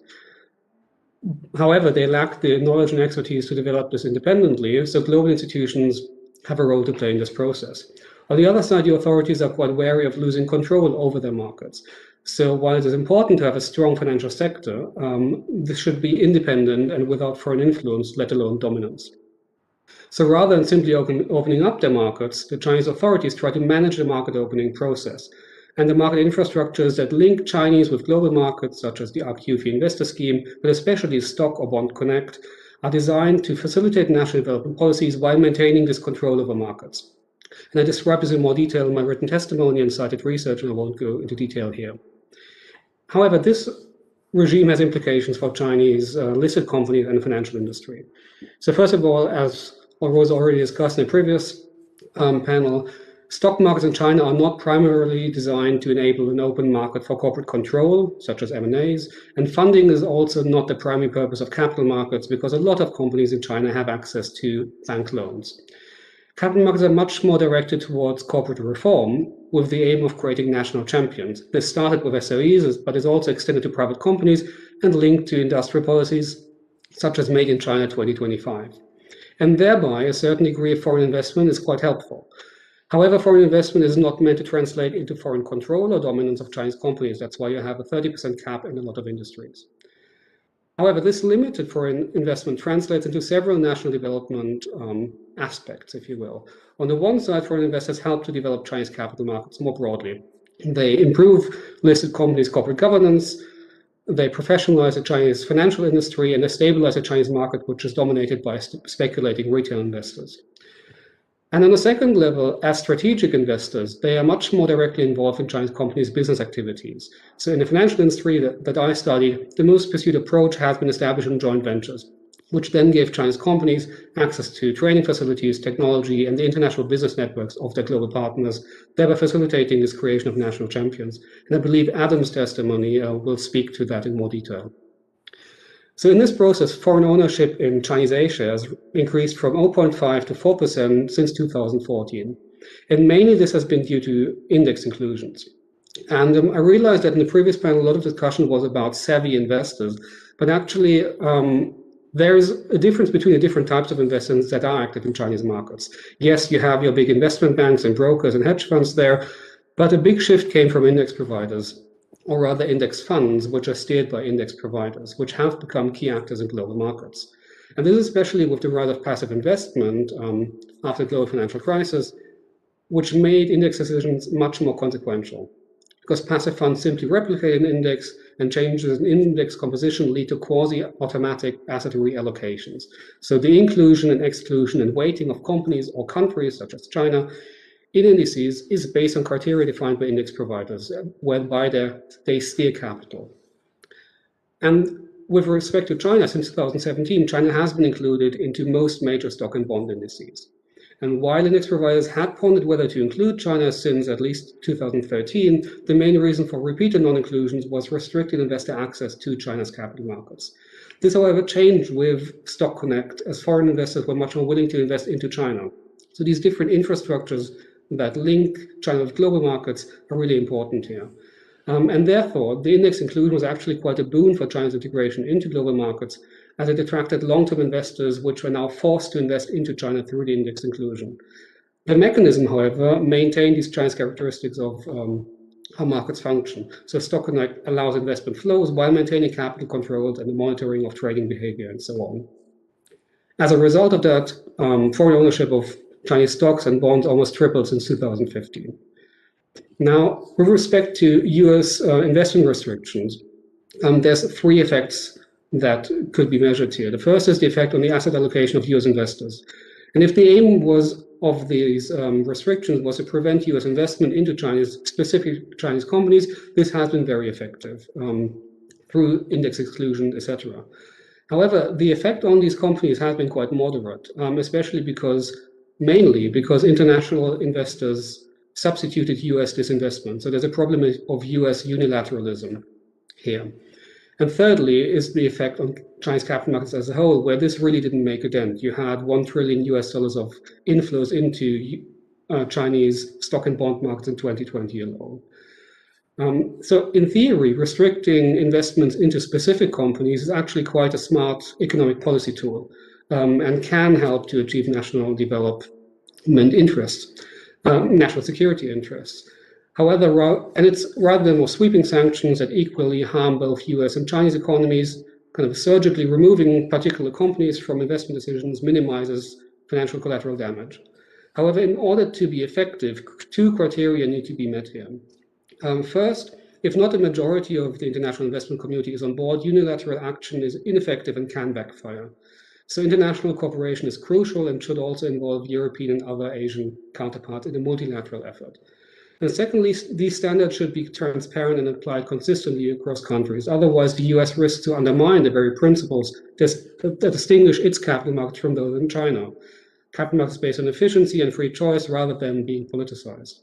However, they lack the knowledge and expertise to develop this independently, so global institutions have a role to play in this process. On the other side, the authorities are quite wary of losing control over their markets. So while it is important to have a strong financial sector, this should be independent and without foreign influence, let alone dominance. So rather than simply opening up their markets, the Chinese authorities try to manage the market opening process. And the market infrastructures that link Chinese with global markets, such as the RQF investor scheme, but especially Stock or Bond Connect, are designed to facilitate national development policies while maintaining this control over markets. And I describe this in more detail in my written testimony and cited research, and I won't go into detail here. However, this regime has implications for Chinese listed companies and the financial industry. So first of all, as was already discussed in a previous panel, stock markets in China are not primarily designed to enable an open market for corporate control, such as M&As, and funding is also not the primary purpose of capital markets because a lot of companies in China have access to bank loans. Capital markets are much more directed towards corporate reform with the aim of creating national champions. This started with SOEs, but is also extended to private companies and linked to industrial policies such as Made in China 2025. And thereby, a certain degree of foreign investment is quite helpful. However, foreign investment is not meant to translate into foreign control or dominance of Chinese companies. That's why you have a 30% cap in a lot of industries. However, this limited foreign investment translates into several national development aspects, if you will. On the one side, foreign investors help to develop Chinese capital markets more broadly. They improve listed companies' corporate governance, they professionalize the Chinese financial industry, and they stabilize the Chinese market, which is dominated by speculating retail investors. And on the second level, as strategic investors, they are much more directly involved in Chinese companies' business activities. So in the financial industry that I studied, the most pursued approach has been establishing joint ventures, which then give Chinese companies access to training facilities, technology, and the international business networks of their global partners, thereby facilitating this creation of national champions. And I believe Adam's testimony will speak to that in more detail. So in this process, foreign ownership in Chinese Asia has increased from 0.5 to 4% since 2014. And mainly this has been due to index inclusions. And I realized that in the previous panel, a lot of discussion was about savvy investors, but actually there's a difference between the different types of investors that are active in Chinese markets. Yes, you have your big investment banks and brokers and hedge funds there, but a big shift came from index providers, or rather index funds, which are steered by index providers, which have become key actors in global markets. And this is especially with the rise of passive investment after the global financial crisis, which made index decisions much more consequential. Because passive funds simply replicate an index and changes in index composition lead to quasi-automatic asset reallocations. So the inclusion and exclusion and weighting of companies or countries, such as China, in indices is based on criteria defined by index providers, whereby they steer capital. And with respect to China, since 2017, China has been included into most major stock and bond indices. And while index providers had pondered whether to include China since at least 2013, the main reason for repeated non-inclusions was restricted investor access to China's capital markets. This, however, changed with Stock Connect, as foreign investors were much more willing to invest into China. So these different infrastructures that link China with global markets are really important here. And therefore, the index inclusion was actually quite a boon for China's integration into global markets, as it attracted long-term investors, which were now forced to invest into China through the index inclusion. The mechanism, however, maintained these Chinese characteristics of how markets function. So Stock Connect allows investment flows while maintaining capital controls and the monitoring of trading behavior and so on. As a result of that, foreign ownership of Chinese stocks and bonds almost tripled since 2015. Now, with respect to US investment restrictions, there's three effects that could be measured here. The first is the effect on the asset allocation of US investors. And if the aim of these restrictions was to prevent US investment into specific Chinese companies, this has been very effective through index exclusion, etc. However, the effect on these companies has been quite moderate, especially mainly because international investors substituted US disinvestment. So there's a problem of US unilateralism here. And thirdly is the effect on Chinese capital markets as a whole, where this really didn't make a dent. You had $1 trillion of inflows into Chinese stock and bond markets in 2020 alone. So in theory, restricting investments into specific companies is actually quite a smart economic policy tool and can help to achieve national development interests, national security interests. However, and it's rather than more sweeping sanctions that equally harm both US and Chinese economies, kind of surgically removing particular companies from investment decisions minimizes financial collateral damage. However, in order to be effective, two criteria need to be met here. First, if not a majority of the international investment community is on board, unilateral action is ineffective and can backfire. So international cooperation is crucial and should also involve European and other Asian counterparts in a multilateral effort. And secondly, these standards should be transparent and applied consistently across countries. Otherwise, the US risks to undermine the very principles that distinguish its capital markets from those in China. Capital markets based on efficiency and free choice rather than being politicized.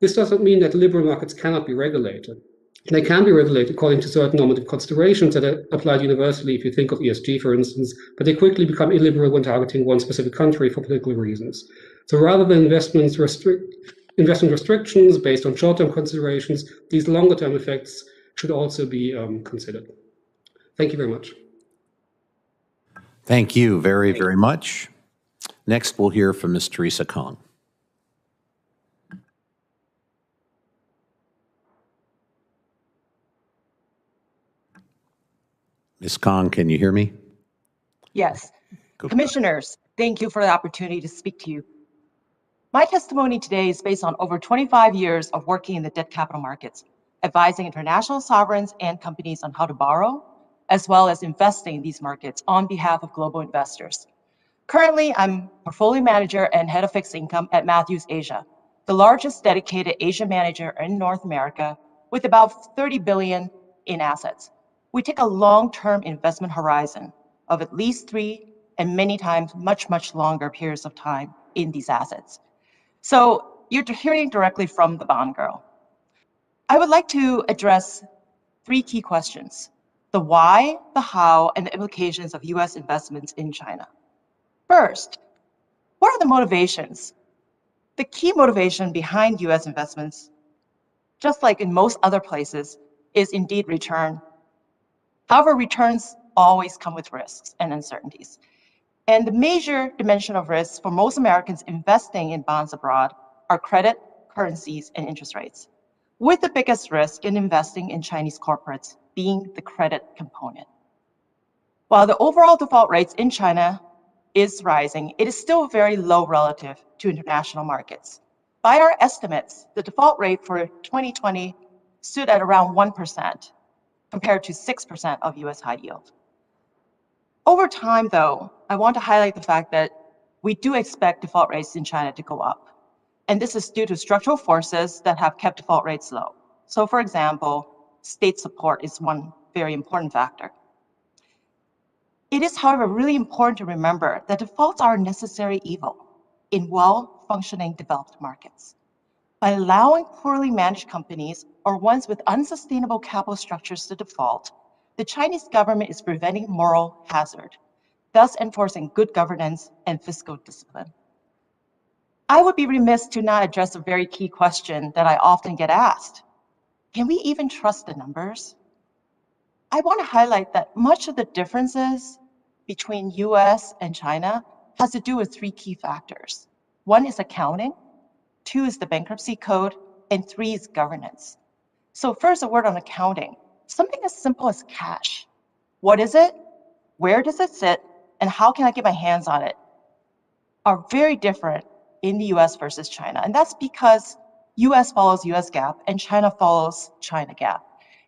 This doesn't mean that liberal markets cannot be regulated. They can be regulated according to certain normative considerations that are applied universally if you think of ESG, for instance, but they quickly become illiberal when targeting one specific country for political reasons. So rather than investment restrictions based on short-term considerations, these longer-term effects should also be considered. Thank you very much. Thank you very, very much. Next, we'll hear from Ms. Teresa Kong. Ms. Kong, can you hear me? Yes. Commissioners, thank you for the opportunity to speak to you. My testimony today is based on over 25 years of working in the debt capital markets, advising international sovereigns and companies on how to borrow, as well as investing in these markets on behalf of global investors. Currently, I'm portfolio manager and head of fixed income at Matthews Asia, the largest dedicated Asia manager in North America with about 30 billion in assets. We take a long-term investment horizon of at least 3 and many times much, much longer periods of time in these assets. So you're hearing directly from the bond girl. I would like to address 3 key questions: the why, the how, and the implications of US investments in China. First, what are the motivations? The key motivation behind US investments, just like in most other places, is indeed return. However, returns always come with risks and uncertainties. And the major dimension of risks for most Americans investing in bonds abroad are credit, currencies, and interest rates, with the biggest risk in investing in Chinese corporates being the credit component. While the overall default rates in China is rising, it is still very low relative to international markets. By our estimates, the default rate for 2020 stood at around 1%, compared to 6% of US high yield. Over time, though, I want to highlight the fact that we do expect default rates in China to go up. And this is due to structural forces that have kept default rates low. So for example, state support is one very important factor. It is, however, really important to remember that defaults are a necessary evil in well-functioning developed markets. By allowing poorly managed companies or ones with unsustainable capital structures to default, the Chinese government is preventing moral hazard, thus enforcing good governance and fiscal discipline. I would be remiss to not address a very key question that I often get asked. Can we even trust the numbers? I want to highlight that much of the differences between US and China has to do with three key factors. One is accounting, two is the bankruptcy code, and three is governance. So first, a word on accounting. Something as simple as cash. What is it? Where does it sit? And how can I get my hands on it? Are very different in the US versus China. And that's because US follows US GAAP and China follows China GAAP.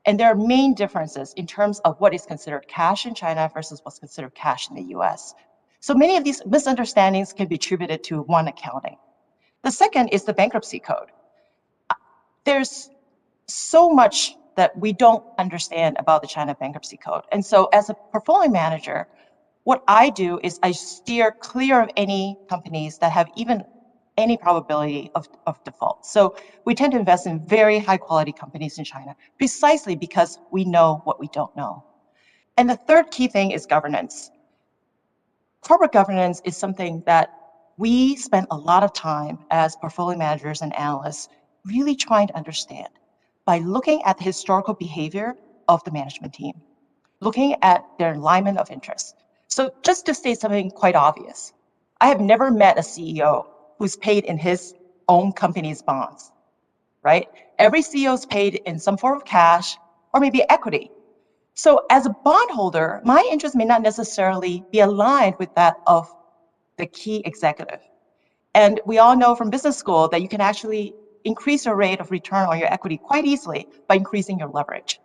And there are main differences in terms of what is considered cash in China versus what's considered cash in the US. So many of these misunderstandings can be attributed to one, accounting. The second is the bankruptcy code. There's so much that we don't understand about the China bankruptcy code. And so as a portfolio manager, what I do is I steer clear of any companies that have even any probability of default. So we tend to invest in very high quality companies in China, precisely because we know what we don't know. And the third key thing is governance. Corporate governance is something that we spend a lot of time as portfolio managers and analysts really trying to understand by looking at the historical behavior of the management team, looking at their alignment of interests. So just to state something quite obvious, I have never met a CEO who's paid in his own company's bonds, right? Every CEO is paid in some form of cash or maybe equity. So as a bondholder, my interest may not necessarily be aligned with that of the key executive. And we all know from business school that you can actually increase your rate of return on your equity quite easily by increasing your leverage.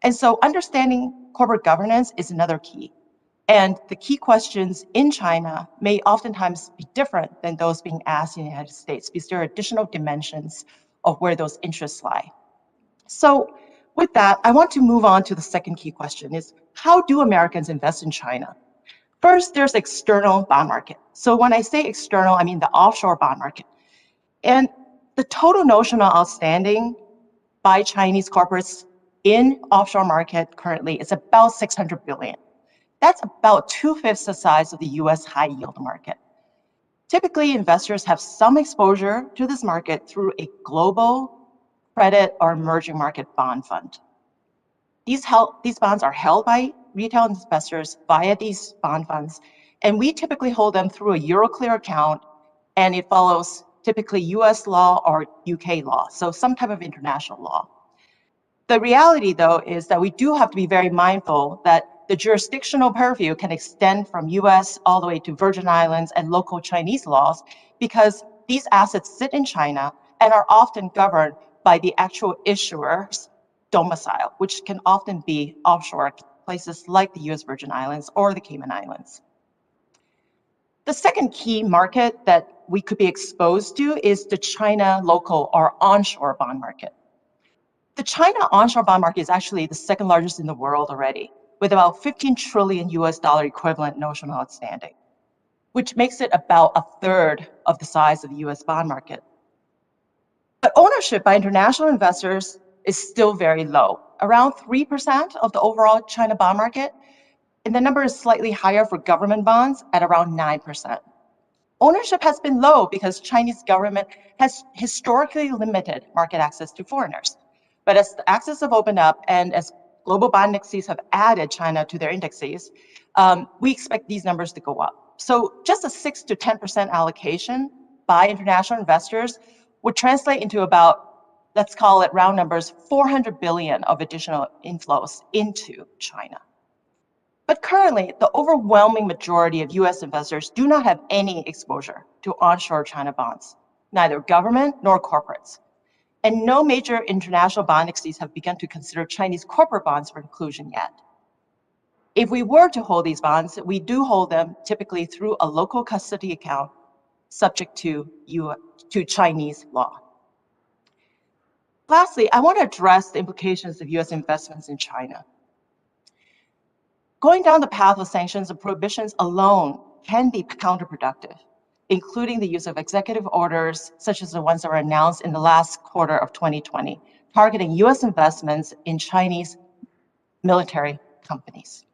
And so understanding corporate governance is another key. And the key questions in China may oftentimes be different than those being asked in the United States because there are additional dimensions of where those interests lie. So with that, I want to move on to the second key question is, how do Americans invest in China? First, there's external bond market. So when I say external, I mean the offshore bond market. And the total notional outstanding by Chinese corporates in offshore market currently is about 600 billion. That's about 2/5 the size of the US high yield market. Typically, investors have some exposure to this market through a global credit or emerging market bond fund. These bonds are held by retail investors via these bond funds, and we typically hold them through a Euroclear account, and it follows typically US law or UK law, so some type of international law. The reality, though, is that we do have to be very mindful that the jurisdictional purview can extend from US all the way to Virgin Islands and local Chinese laws, because these assets sit in China and are often governed by the actual issuer's domicile, which can often be offshore places like the US Virgin Islands or the Cayman Islands. The second key market that we could be exposed to is the China local or onshore bond market. The China onshore bond market is actually the second largest in the world already, with about 15 trillion US dollar equivalent notional outstanding, which makes it about 1/3 of the size of the US bond market. But ownership by international investors is still very low, around 3% of the overall China bond market, and the number is slightly higher for government bonds at around 9%. Ownership has been low because Chinese government has historically limited market access to foreigners. But as the access have opened up and as global bond indexes have added China to their indexes, we expect these numbers to go up. So just a 6 to 10% allocation by international investors would translate into about, let's call it round numbers, 400 billion of additional inflows into China. But currently, the overwhelming majority of US investors do not have any exposure to onshore China bonds, neither government nor corporates. and no major international bond exchanges have begun to consider Chinese corporate bonds for inclusion yet. If we were to hold these bonds, we do hold them typically through a local custody account subject to Chinese law. Lastly, I want to address the implications of US investments in China. Going down the path of sanctions and prohibitions alone can be counterproductive, including the use of executive orders, such as the ones that were announced in the last quarter of 2020, targeting US investments in Chinese military companies.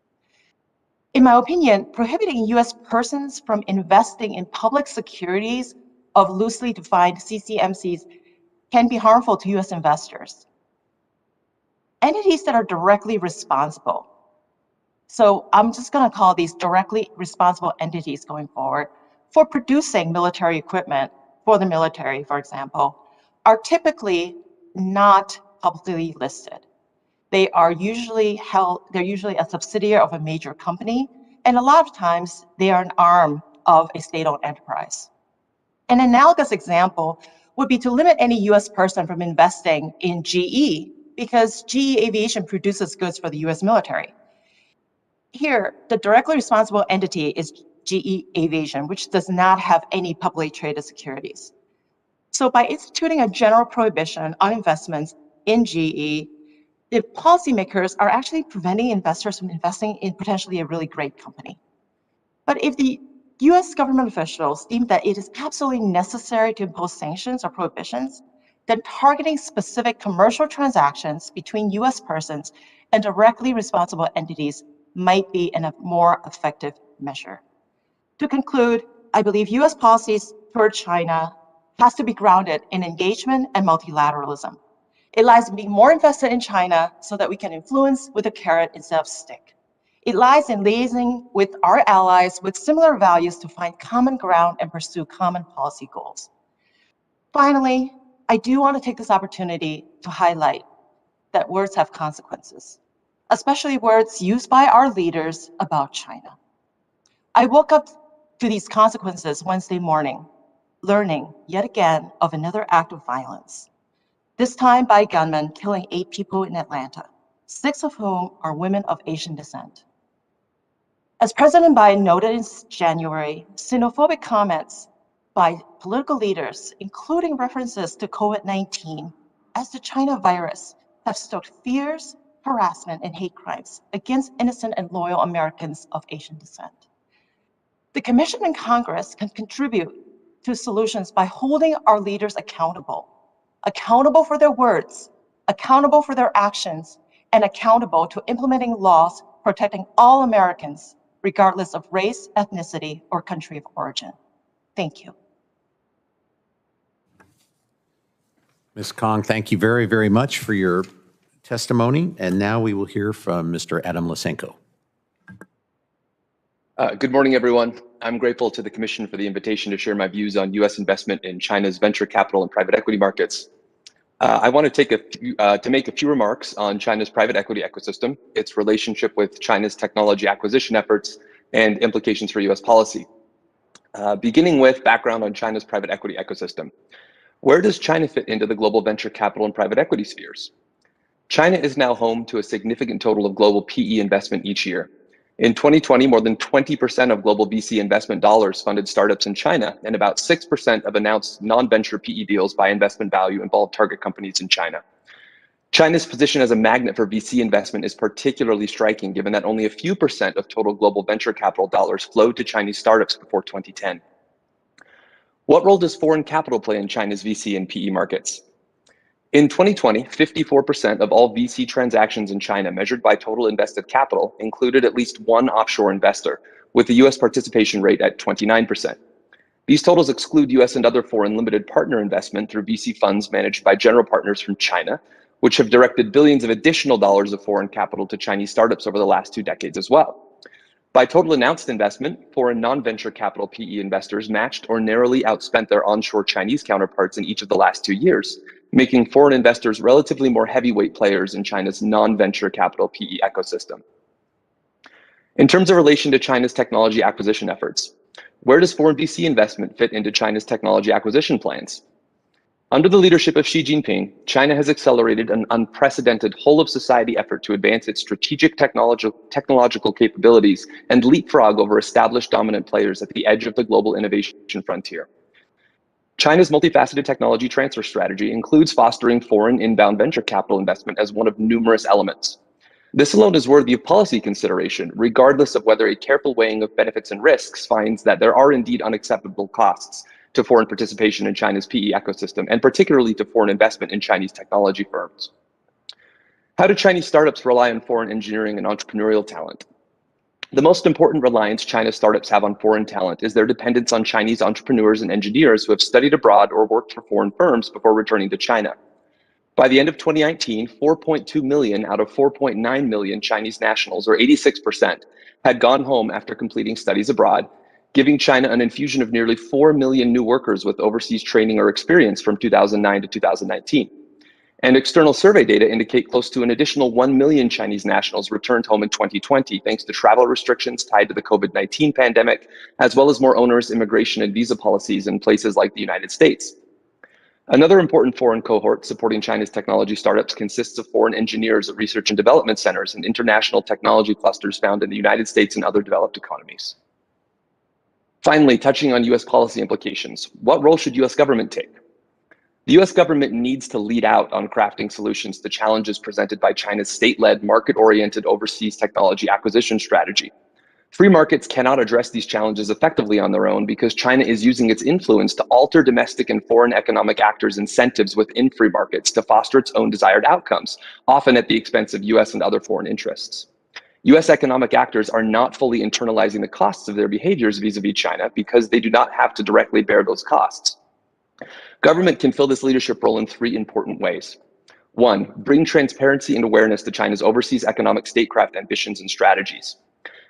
In my opinion, prohibiting US persons from investing in public securities of loosely defined CCMCs can be harmful to US investors. Entities that are directly responsible, so I'm just going to call these directly responsible entities going forward, for producing military equipment for the military, for example, are typically not publicly listed. They are usually they're usually a subsidiary of a major company, and a lot of times they are an arm of a state-owned enterprise. An analogous example would be to limit any US person from investing in GE, because GE Aviation produces goods for the US military. Here, the directly responsible entity is GE Aviation, which does not have any publicly traded securities. So by instituting a general prohibition on investments in GE, the policymakers are actually preventing investors from investing in potentially a really great company. But if the US government officials deem that it is absolutely necessary to impose sanctions or prohibitions, then targeting specific commercial transactions between US persons and directly responsible entities might be a more effective measure. To conclude, I believe US policies toward China has to be grounded in engagement and multilateralism. It lies in being more invested in China so that we can influence with a carrot instead of stick. It lies in liaising with our allies with similar values to find common ground and pursue common policy goals. Finally, I do want to take this opportunity to highlight that words have consequences, especially words used by our leaders about China. I woke up to these consequences Wednesday morning, learning yet again of another act of violence, this time by a gunman killing 8 people in Atlanta, 6 of whom are women of Asian descent. As President Biden noted in January, xenophobic comments by political leaders, including references to COVID-19 as the China virus, have stoked fears, harassment, and hate crimes against innocent and loyal Americans of Asian descent. The Commission and Congress can contribute to solutions by holding our leaders accountable for their words, accountable for their actions, and accountable to implementing laws protecting all Americans, regardless of race, ethnicity, or country of origin. Thank you. Ms. Kong, thank you very, very much for your testimony. And now we will hear from Mr. Adam Lysenko. Good morning, everyone. I'm grateful to the Commission for the invitation to share my views on U.S. investment in China's venture capital and private equity markets. I want to make a few remarks on China's private equity ecosystem, its relationship with China's technology acquisition efforts, and implications for U.S. policy. Beginning with background on China's private equity ecosystem. Where does China fit into the global venture capital and private equity spheres? China is now home to a significant total of global PE investment each year. In 2020, more than 20% of global VC investment dollars funded startups in China, and about 6% of announced non-venture PE deals by investment value involved target companies in China. China's position as a magnet for VC investment is particularly striking, given that only a few percent of total global venture capital dollars flowed to Chinese startups before 2010. What role does foreign capital play in China's VC and PE markets? In 2020, 54% of all VC transactions in China, measured by total invested capital, included at least one offshore investor, with the US participation rate at 29%. These totals exclude US and other foreign limited partner investment through VC funds managed by general partners from China, which have directed billions of additional dollars of foreign capital to Chinese startups over the last 2 decades as well. By total announced investment, foreign non-venture capital PE investors matched or narrowly outspent their onshore Chinese counterparts in each of the last 2 years, making foreign investors relatively more heavyweight players in China's non-venture capital PE ecosystem. In terms of relation to China's technology acquisition efforts, where does foreign VC investment fit into China's technology acquisition plans? Under the leadership of Xi Jinping, China has accelerated an unprecedented whole-of-society effort to advance its strategic technological capabilities and leapfrog over established dominant players at the edge of the global innovation frontier. China's multifaceted technology transfer strategy includes fostering foreign inbound venture capital investment as one of numerous elements. This alone is worthy of policy consideration, regardless of whether a careful weighing of benefits and risks finds that there are indeed unacceptable costs to foreign participation in China's PE ecosystem, and particularly to foreign investment in Chinese technology firms. How do Chinese startups rely on foreign engineering and entrepreneurial talent? The most important reliance China's startups have on foreign talent is their dependence on Chinese entrepreneurs and engineers who have studied abroad or worked for foreign firms before returning to China. By the end of 2019, 4.2 million out of 4.9 million Chinese nationals, or 86%, had gone home after completing studies abroad, giving China an infusion of nearly 4 million new workers with overseas training or experience from 2009 to 2019. And external survey data indicate close to an additional 1 million Chinese nationals returned home in 2020 thanks to travel restrictions tied to the COVID-19 pandemic, as well as more onerous immigration and visa policies in places like the United States. Another important foreign cohort supporting China's technology startups consists of foreign engineers at research and development centers and international technology clusters found in the United States and other developed economies. Finally, touching on US policy implications, what role should US government take? The US government needs to lead out on crafting solutions to challenges presented by China's state-led, market-oriented overseas technology acquisition strategy. Free markets cannot address these challenges effectively on their own because China is using its influence to alter domestic and foreign economic actors' incentives within free markets to foster its own desired outcomes, often at the expense of US and other foreign interests. US economic actors are not fully internalizing the costs of their behaviors vis-a-vis China because they do not have to directly bear those costs. Government can fill this leadership role in three important ways. One, bring transparency and awareness to China's overseas economic statecraft ambitions and strategies.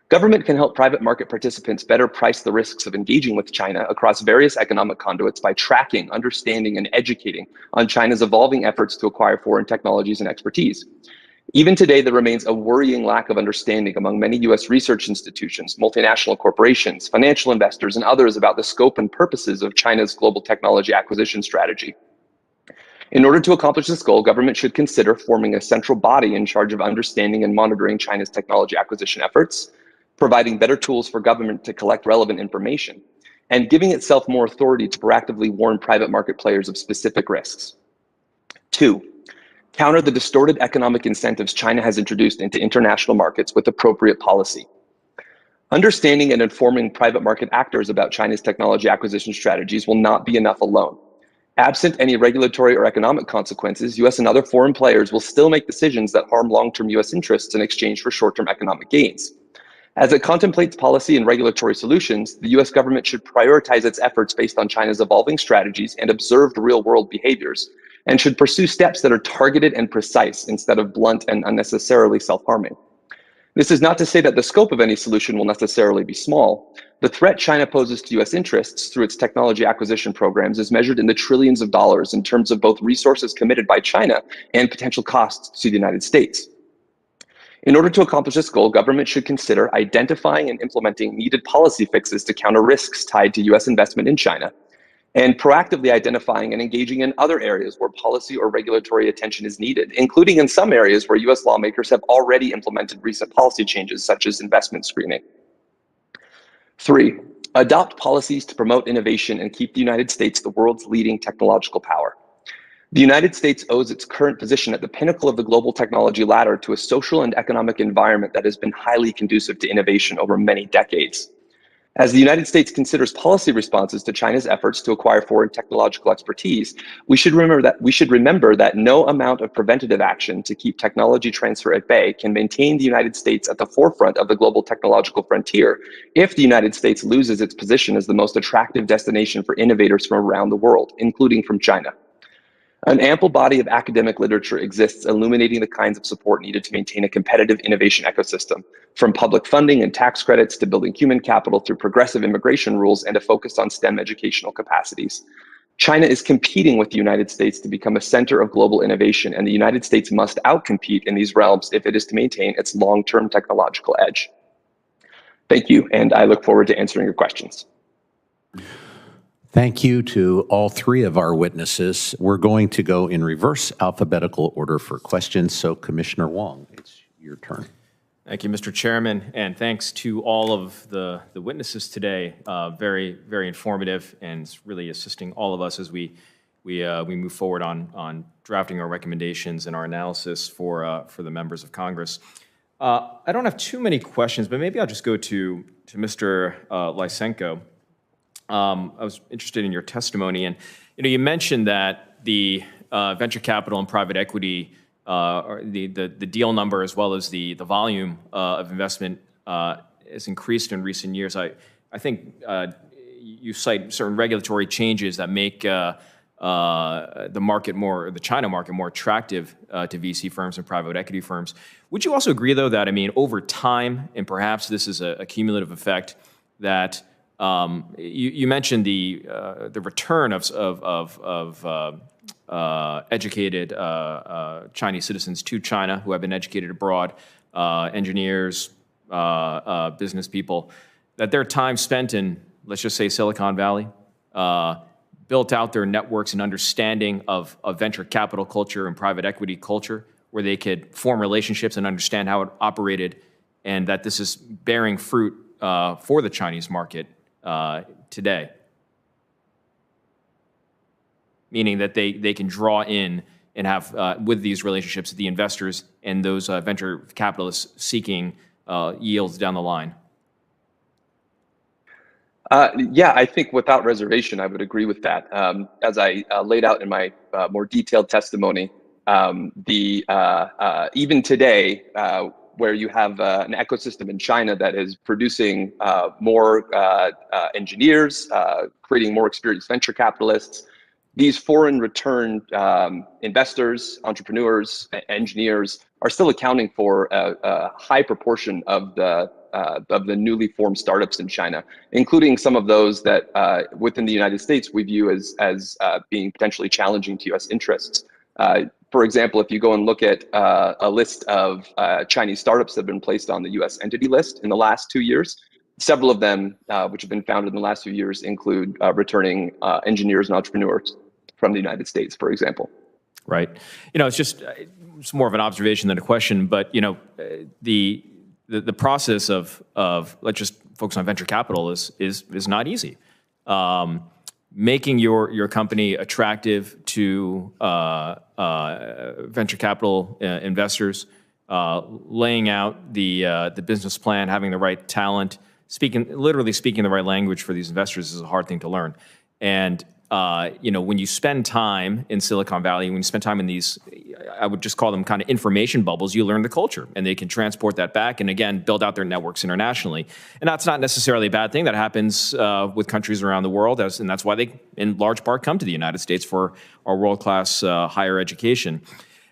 Government can help private market participants better price the risks of engaging with China across various economic conduits by tracking, understanding, and educating on China's evolving efforts to acquire foreign technologies and expertise. Even today, there remains a worrying lack of understanding among many US research institutions, multinational corporations, financial investors, and others about the scope and purposes of China's global technology acquisition strategy. In order to accomplish this goal, government should consider forming a central body in charge of understanding and monitoring China's technology acquisition efforts, providing better tools for government to collect relevant information, and giving itself more authority to proactively warn private market players of specific risks. Two, counter the distorted economic incentives China has introduced into international markets with appropriate policy. Understanding and informing private market actors about China's technology acquisition strategies will not be enough alone. Absent any regulatory or economic consequences, US and other foreign players will still make decisions that harm long-term US interests in exchange for short-term economic gains. As it contemplates policy and regulatory solutions, the US government should prioritize its efforts based on China's evolving strategies and observed real-world behaviors, and should pursue steps that are targeted and precise instead of blunt and unnecessarily self-harming. This is not to say that the scope of any solution will necessarily be small. The threat China poses to US interests through its technology acquisition programs is measured in the trillions of dollars in terms of both resources committed by China and potential costs to the United States. In order to accomplish this goal, government should consider identifying and implementing needed policy fixes to counter risks tied to US investment in China, and proactively identifying and engaging in other areas where policy or regulatory attention is needed, including in some areas where US lawmakers have already implemented recent policy changes, such as investment screening. Three, adopt policies to promote innovation and keep the United States the world's leading technological power. The United States owes its current position at the pinnacle of the global technology ladder to a social and economic environment that has been highly conducive to innovation over many decades. As the United States considers policy responses to China's efforts to acquire foreign technological expertise, we should remember that no amount of preventative action to keep technology transfer at bay can maintain the United States at the forefront of the global technological frontier if the United States loses its position as the most attractive destination for innovators from around the world, including from China. An ample body of academic literature exists illuminating the kinds of support needed to maintain a competitive innovation ecosystem, from public funding and tax credits to building human capital through progressive immigration rules and a focus on STEM educational capacities. China is competing with the United States to become a center of global innovation, and the United States must outcompete in these realms if it is to maintain its long-term technological edge. Thank you, and I look forward to answering your questions. Thank you to all three of our witnesses. We're going to go in reverse alphabetical order for questions. So Commissioner Wong, it's your turn. Thank you, Mr. Chairman, and thanks to all of the witnesses today. Very, very informative, and it's really assisting all of us as we move forward on drafting our recommendations and our analysis for the members of Congress. I don't have too many questions, but maybe I'll just go to Mr. Lysenko. I was interested in your testimony, and you mentioned that the venture capital and private equity, or the deal number as well as the volume of investment has increased in recent years. I think you cite certain regulatory changes that make the China market more attractive to VC firms and private equity firms. Would you also agree, though, that over time, and perhaps this is a cumulative effect, that you mentioned the return of educated Chinese citizens to China who have been educated abroad, engineers, business people, that their time spent in, let's just say, Silicon Valley, built out their networks and understanding of venture capital culture and private equity culture, where they could form relationships and understand how it operated, and that this is bearing fruit for the Chinese market today, meaning that they can draw in and have, with these relationships, the investors and those venture capitalists seeking yields down the line. Yeah, I think without reservation, I would agree with that. As I laid out in my more detailed testimony, even today, where you have an ecosystem in China that is producing more engineers, creating more experienced venture capitalists, these foreign return investors, entrepreneurs, engineers are still accounting for a high proportion of the newly formed startups in China, including some of those that within the United States we view as being potentially challenging to U.S. interests. For example, if you go and look at a list of Chinese startups that have been placed on the U.S. entity list in the last 2 years, several of them, which have been founded in the last few years, include returning engineers and entrepreneurs from the United States, for example. Right. It's more of an observation than a question, but the process of let's just focus on venture capital is not easy. Making your company attractive to venture capital investors, laying out the business plan, having the right talent, literally speaking the right language for these investors is a hard thing to learn. And when you spend time in Silicon Valley, when you spend time in these, I would just call them kind of information bubbles, you learn the culture, and they can transport that back and, again, build out their networks internationally. And that's not necessarily a bad thing. That happens with countries around the world, and that's why they, in large part, come to the United States for our world-class higher education.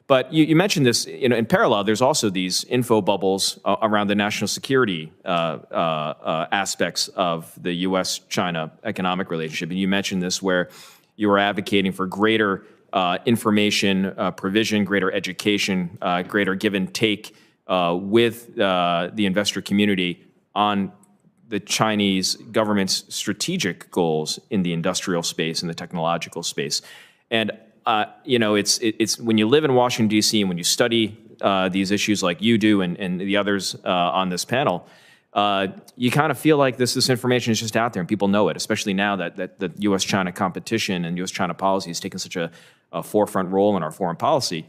But you mentioned this, in parallel, there's also these info bubbles around the national security aspects of the U.S.-China economic relationship. And you mentioned this where you are advocating for greater information provision, greater education, greater give and take with the investor community on the Chinese government's strategic goals in the industrial space and the technological space. And it's when you live in Washington, D.C., and when you study these issues like you do and the others on this panel, you kind of feel like this information is just out there and people know it, especially now that the U.S.-China competition and U.S.-China policy has taken such a forefront role in our foreign policy.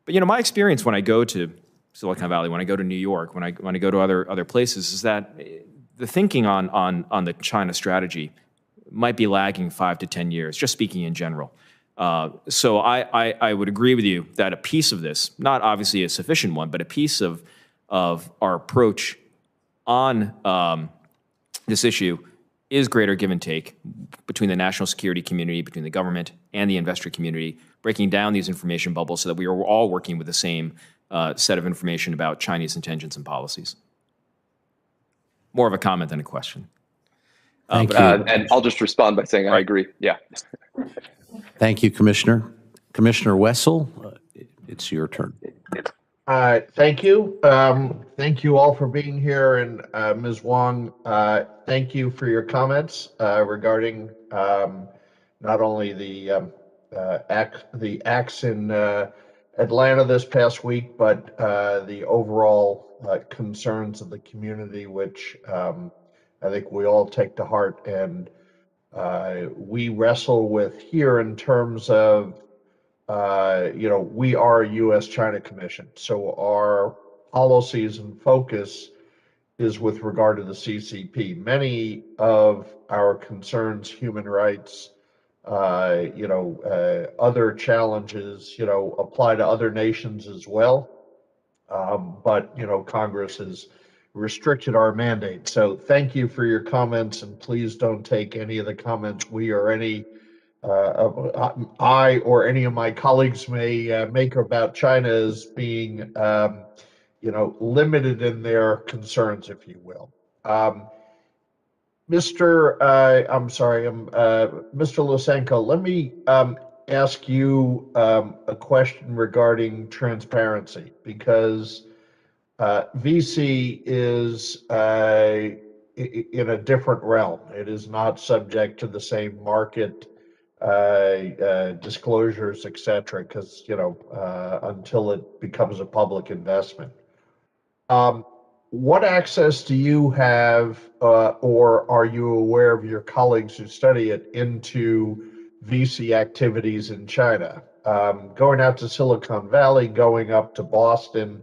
But, my experience when I go to Silicon Valley, when I go to New York, when I go to other places, is that the thinking on the China strategy might be lagging 5 to 10 years, just speaking in general. So I would agree with you that a piece of this, not obviously a sufficient one, but a piece of our approach on this issue is greater give and take between the national security community, between the government and the investor community, breaking down these information bubbles so that we are all working with the same set of information about Chinese intentions and policies. More of a comment than a question. Thank you. And I'll just respond by saying I agree. Yeah. Thank you, Commissioner. Commissioner Wessel, it's your turn. Thank you. Thank you all for being here. And Ms. Wong, thank you for your comments regarding not only the acts in Atlanta this past week, but the overall concerns of the community, which I think we all take to heart and we wrestle with here in terms of we are a U.S.-China Commission, so our policies and focus is with regard to the CCP. Many of our concerns, human rights, other challenges, apply to other nations as well. But Congress has restricted our mandate. So thank you for your comments, and please don't take any of the comments we or any I or any of my colleagues may make about China as being, limited in their concerns, if you will. Mr. Lysenko, let me ask you a question regarding transparency, because VC is in a different realm. It is not subject to the same market disclosures, et cetera, because, until it becomes a public investment. What access do you have, or are you aware of your colleagues who study it, into VC activities in China? Going out to Silicon Valley, going up to Boston,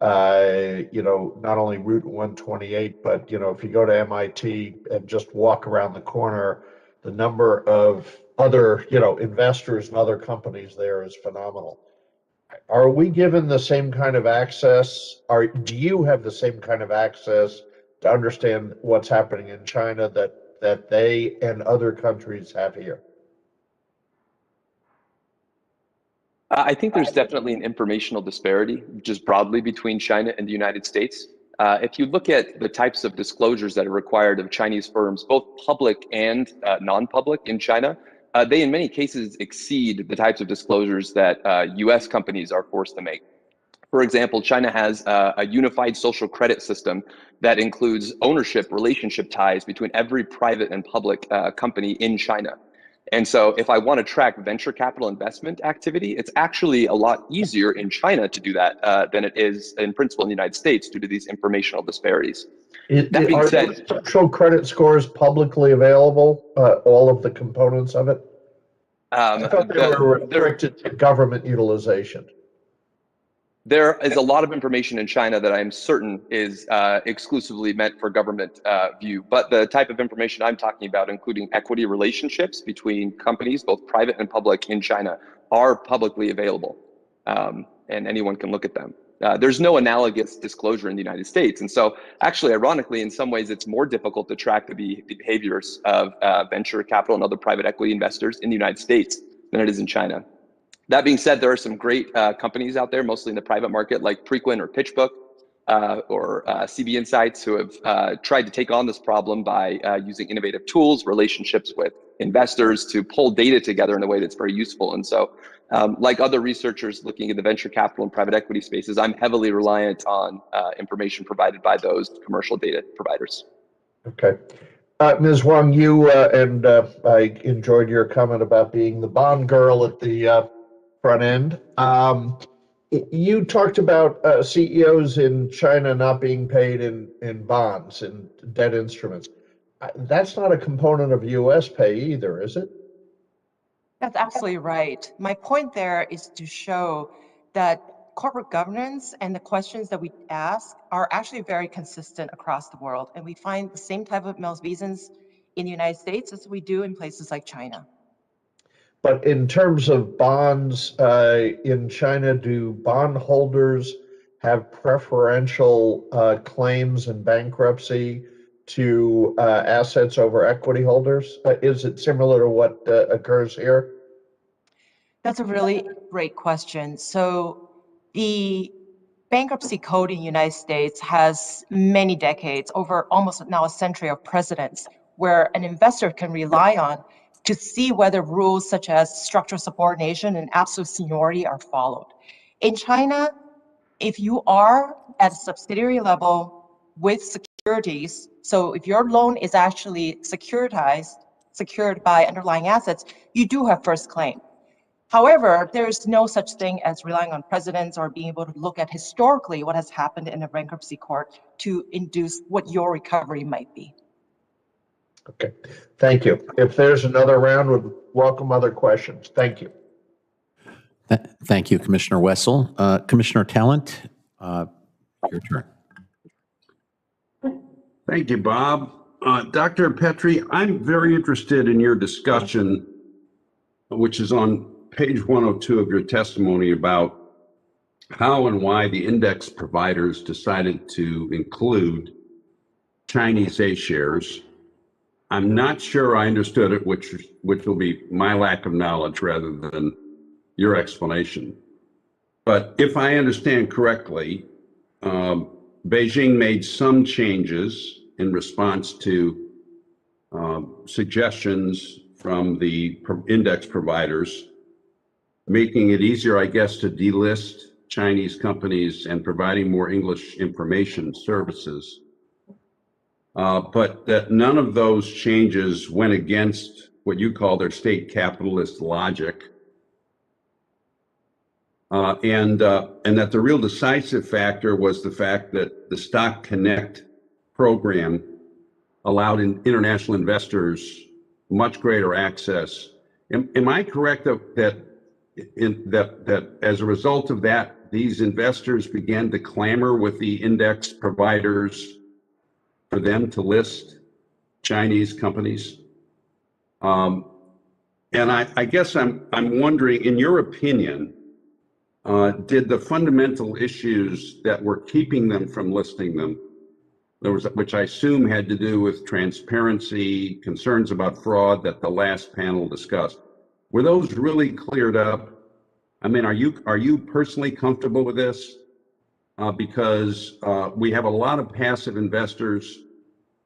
not only Route 128, but, if you go to MIT and just walk around the corner, the number of other, investors and other companies there is phenomenal. Are we given the same kind of access? Do you have the same kind of access to understand what's happening in China that they and other countries have here? I think there's definitely an informational disparity, just broadly between China and the United States. If you look at the types of disclosures that are required of Chinese firms, both public and non-public in China, they in many cases exceed the types of disclosures that US companies are forced to make. For example, China has a unified social credit system that includes ownership relationship ties between every private and public company in China. And so if I want to track venture capital investment activity, it's actually a lot easier in China to do that than it is in principle in the United States due to these informational disparities. That being said, social credit scores publicly available, all of the components of it? I thought they were restricted to government utilization. There is a lot of information in China that I am certain is exclusively meant for government view, but the type of information I'm talking about, including equity relationships between companies, both private and public in China, are publicly available, and anyone can look at them. There's no analogous disclosure in the United States, and so actually, ironically, in some ways, it's more difficult to track the behaviors of venture capital and other private equity investors in the United States than it is in China. That being said, there are some great companies out there, mostly in the private market, like Preqin or PitchBook or CB Insights, who have tried to take on this problem by using innovative tools, relationships with investors to pull data together in a way that's very useful. And so, like other researchers looking at the venture capital and private equity spaces, I'm heavily reliant on information provided by those commercial data providers. Okay. Ms. Wong, you and I enjoyed your comment about being the bond girl at the front end. You talked about CEOs in China not being paid in bonds and debt instruments. That's not a component of U.S. pay either, is it? That's absolutely right. My point there is to show that corporate governance and the questions that we ask are actually very consistent across the world. And we find the same type of malfeasance in the United States as we do in places like China. But in terms of bonds in China, do bondholders have preferential claims in bankruptcy to assets over equity holders? Is it similar to what occurs here? That's a really great question. So the bankruptcy code in the United States has many decades, over almost now a century of precedents, where an investor can rely on to see whether rules such as structural subordination and absolute seniority are followed. In China, If you are at a subsidiary level with securities, so if your loan is actually secured by underlying assets, you do have first claim. However, there is no such thing as relying on precedents or being able to look at historically what has happened in a bankruptcy court to induce what your recovery might be. Okay, thank you. If there's another round, would welcome other questions. Thank you. Thank you, Commissioner Wessel. Commissioner Talent, your turn. Thank you, Bob. Dr. Petrie, I'm very interested in your discussion, which is on page 102 of your testimony, about how and why the index providers decided to include Chinese A shares. I'm not sure I understood it, which will be my lack of knowledge rather than your explanation. But if I understand correctly, Beijing made some changes in response to suggestions from the index providers, making it easier, I guess, to delist Chinese companies and providing more English information services. But that none of those changes went against what you call their state capitalist logic. And that the real decisive factor was the fact that the Stock Connect program allowed international investors much greater access. Am I correct that as a result of that, these investors began to clamor with the index providers for them to list Chinese companies? And I guess I'm wondering, in your opinion, did the fundamental issues that were keeping them from listing them, which I assume had to do with transparency, concerns about fraud that the last panel discussed, were those really cleared up? I mean, are you personally comfortable with this? Because we have a lot of passive investors,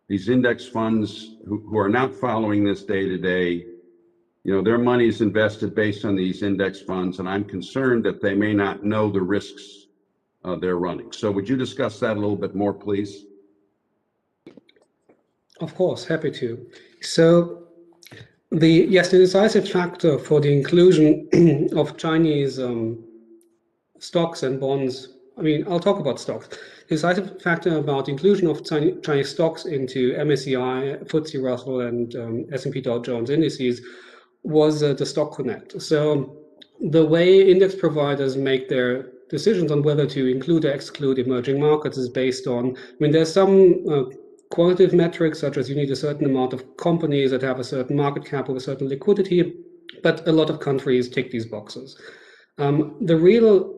these index funds who are not following this day to day. You know, their money is invested based on these index funds, and I'm concerned that they may not know the risks they're running. So would you discuss that a little bit more, please? Of course, happy to. So the decisive factor for the inclusion of Chinese stocks and bonds, I mean, I'll talk about stocks. The decisive factor about the inclusion of Chinese stocks into MSCI, FTSE Russell, and S&P Dow Jones indices was the Stock Connect. So the way index providers make their decisions on whether to include or exclude emerging markets is based on, I mean, there's some quantitative metrics, such as you need a certain amount of companies that have a certain market cap with a certain liquidity, but a lot of countries tick these boxes. The real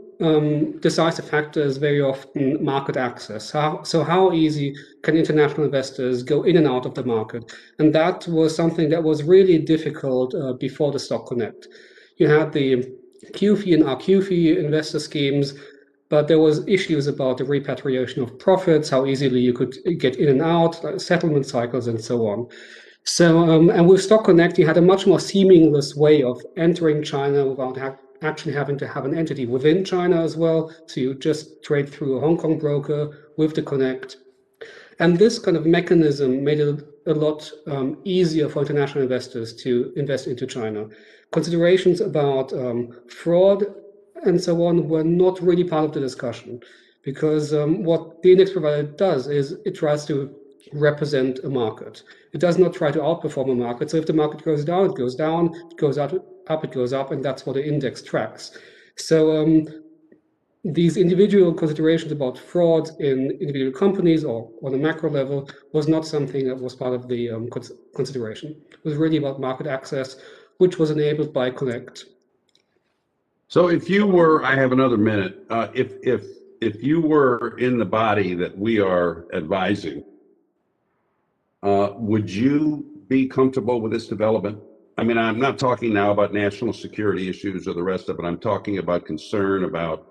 decisive factor is very often market access. So how easy can international investors go in and out of the market? And that was something that was really difficult before the Stock Connect. You had the QFII and RQFII investor schemes, but there was issues about the repatriation of profits, how easily you could get in and out, settlement cycles, and so on. So, and with Stock Connect, you had a much more seamless way of entering China without actually having to have an entity within China as well. So you just trade through a Hong Kong broker with the Connect. And this kind of mechanism made it a lot easier for international investors to invest into China. Considerations about fraud and so on were not really part of the discussion, because what the index provider does is it tries to represent a market. It does not try to outperform a market. So if the market goes down, it goes down, it goes up, it goes up, and that's what the index tracks. So these individual considerations about fraud in individual companies or on a macro level was not something that was part of the consideration. It was really about market access, which was enabled by Connect. So if you were, I have another minute, if you were in the body that we are advising, would you be comfortable with this development? I mean, I'm not talking now about national security issues or the rest of it. I'm talking about concern about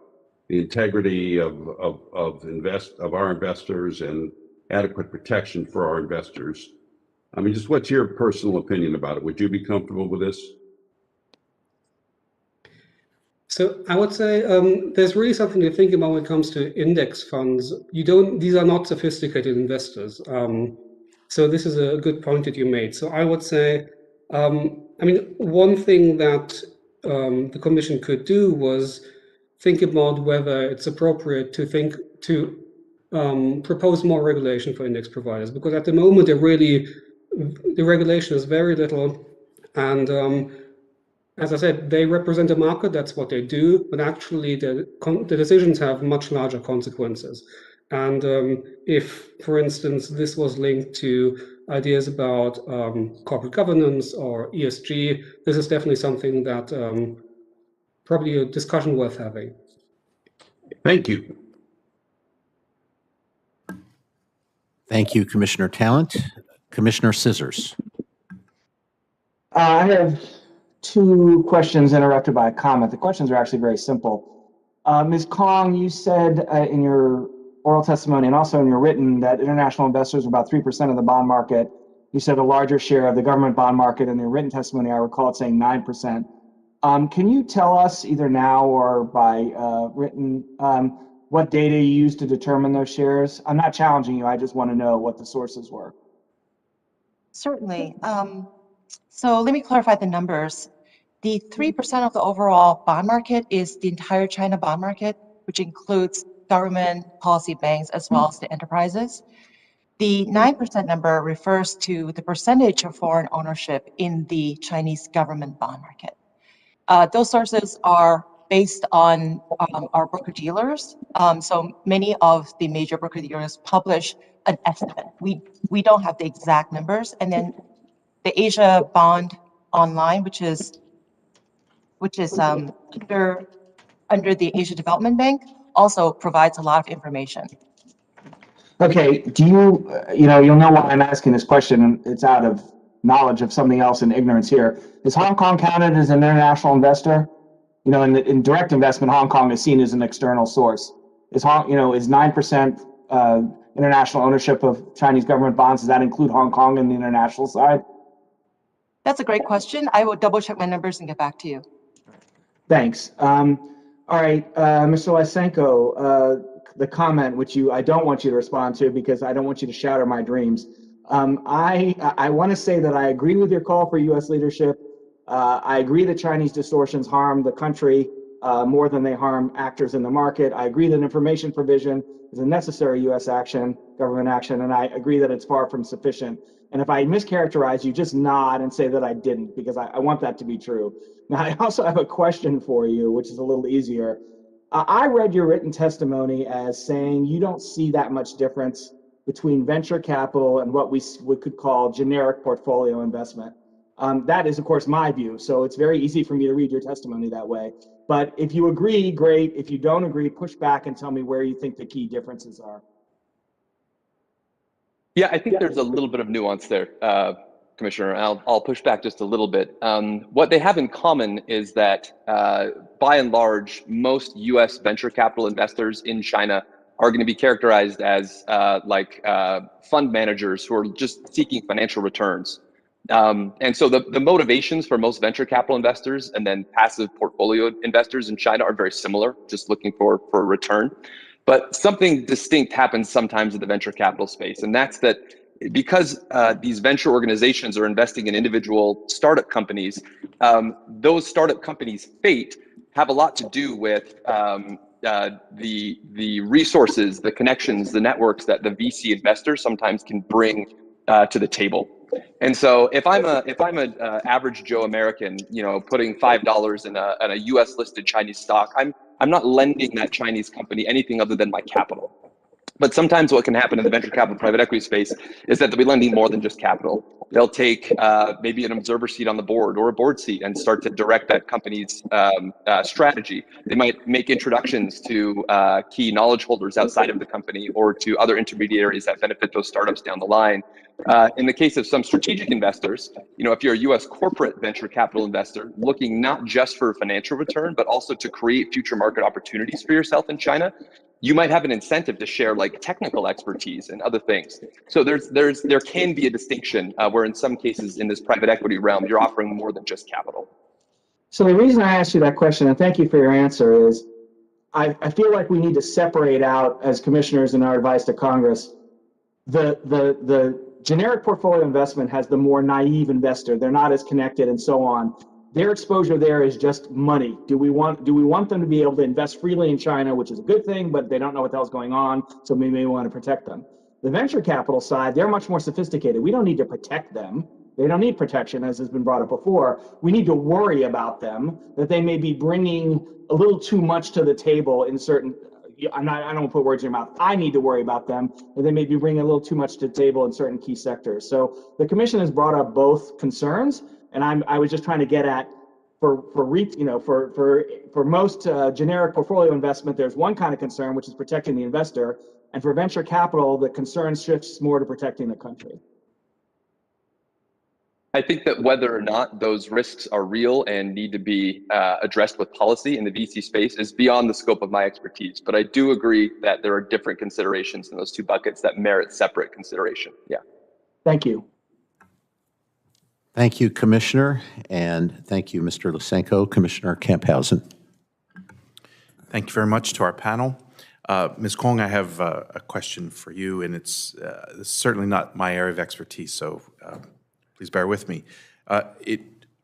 the integrity of our investors and adequate protection for our investors. I mean, just what's your personal opinion about it? Would you be comfortable with this? So I would say there's really something to think about when it comes to index funds. These are not sophisticated investors. So this is a good point that you made. So I would say, I mean, one thing that the Commission could do was think about whether it's appropriate to propose more regulation for index providers, because at the moment the regulation is very little, and as I said, they represent a market, that's what they do, but actually the decisions have much larger consequences. And if, for instance, this was linked to ideas about corporate governance or ESG, this is definitely something that probably a discussion worth having. Thank you. Thank you, Commissioner Talent. Commissioner Scissors. I have two questions interrupted by a comment. The questions are actually very simple. Ms. Kong, you said in your oral testimony and also in your written that international investors are about 3% of the bond market. You said a larger share of the government bond market. In your written testimony, I recall it saying 9%. Can you tell us either now or by written what data you used to determine those shares? I'm not challenging you. I just want to know what the sources were. Certainly. So let me clarify the numbers. The 3% of the overall bond market is the entire China bond market, which includes government, policy banks, as well as the enterprises. The 9% number refers to the percentage of foreign ownership in the Chinese government bond market. Those sources are based on our broker-dealers. So many of the major broker-dealers publish an estimate. We don't have the exact numbers. And then the Asia Bond Online, which is under the Asia Development Bank, also provides a lot of information. Okay, do you'll know why I'm asking this question, and it's out of knowledge of something else and ignorance here. Is Hong Kong counted as an international investor? In direct investment, Hong Kong is seen as an external source. Is 9% international ownership of Chinese government bonds, does that include Hong Kong in the international side? That's a great question. I will double check my numbers and get back to you. Thanks. All right, Mr. Lysenko, the comment which I don't want you to respond to because I don't want you to shatter my dreams. I want to say that I agree with your call for U.S. leadership. I agree that Chinese distortions harm the country more than they harm actors in the market. I agree that information provision is a necessary U.S. action, government action, and I agree that it's far from sufficient. And if I mischaracterize you, just nod and say that I didn't, because I want that to be true. Now, I also have a question for you, which is a little easier. I read your written testimony as saying you don't see that much difference between venture capital and what we could call generic portfolio investment. That is, of course, my view, so it's very easy for me to read your testimony that way. But if you agree, great. If you don't agree, push back and tell me where you think the key differences are. Yeah, I think there's a little bit of nuance there, Commissioner. I'll push back just a little bit. What they have in common is that, by and large, most U.S. venture capital investors in China are going to be characterized as fund managers who are just seeking financial returns. And so the motivations for most venture capital investors and then passive portfolio investors in China are very similar, just looking for a return. But something distinct happens sometimes in the venture capital space, and that's that because these venture organizations are investing in individual startup companies, those startup companies' fate have a lot to do with the resources, the connections, the networks that the VC investors sometimes can bring to the table. And so if I'm an average Joe American, putting $5 in a U.S. listed Chinese stock, I'm not lending that Chinese company anything other than my capital. But sometimes what can happen in the venture capital private equity space is that they'll be lending more than just capital. They'll take maybe an observer seat on the board or a board seat and start to direct that company's strategy. They might make introductions to key knowledge holders outside of the company or to other intermediaries that benefit those startups down the line. In the case of some strategic investors, if you're a U.S. corporate venture capital investor looking not just for financial return, but also to create future market opportunities for yourself in China, you might have an incentive to share technical expertise and other things. So there can be a distinction where in some cases in this private equity realm, you're offering more than just capital. So the reason I asked you that question, and thank you for your answer, is I feel like we need to separate out, as commissioners in our advice to Congress, the generic portfolio investment has the more naive investor. They're not as connected and so on. Their exposure there is just money. Do we want them to be able to invest freely in China, which is a good thing, but they don't know what the hell's going on, so we may want to protect them. The venture capital side, they're much more sophisticated. We don't need to protect them. They don't need protection, as has been brought up before. We need to worry about them, that they may be bringing a little too much to the table in certain, I don't want to put words in your mouth. I need to worry about them, that they may be bringing a little too much to the table in certain key sectors. So the commission has brought up both concerns, and I was just trying to get at, for most generic portfolio investment, there's one kind of concern, which is protecting the investor, and for venture capital, the concern shifts more to protecting the country. I think that whether or not those risks are real and need to be addressed with policy in the VC space is beyond the scope of my expertise. But I do agree that there are different considerations in those two buckets that merit separate consideration. Yeah. Thank you. Thank you, Commissioner, and thank you, Mr. Lysenko. Commissioner Camphausen. Thank you very much to our panel. Ms. Kwong, I have a question for you, and it's certainly not my area of expertise, so please bear with me.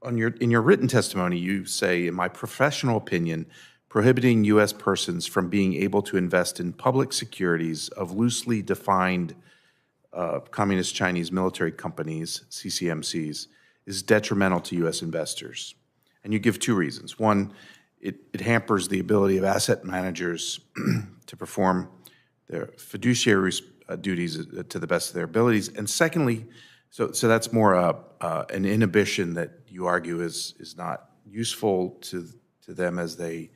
In your written testimony, you say, in my professional opinion, prohibiting U.S. persons from being able to invest in public securities of loosely defined Communist Chinese military companies, CCMCs, is detrimental to U.S. investors. And you give two reasons. One, it hampers the ability of asset managers to perform their fiduciary duties to the best of their abilities. And secondly, so that's more an inhibition that you argue is not useful to them as they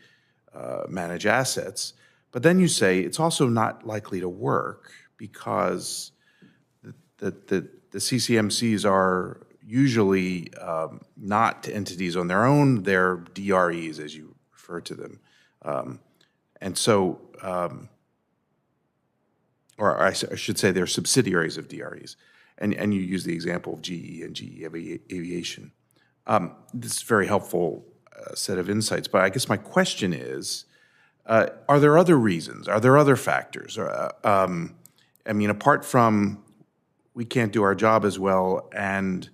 manage assets. But then you say it's also not likely to work because the CCMCs are usually not entities on their own. They're DREs, as you refer to them. And so, or I should say they're subsidiaries of DREs. And you use the example of GE and GE Aviation. This is a very helpful set of insights, but I guess my question is, are there other reasons? Are there other factors? I mean, apart from we can't do our job as well, and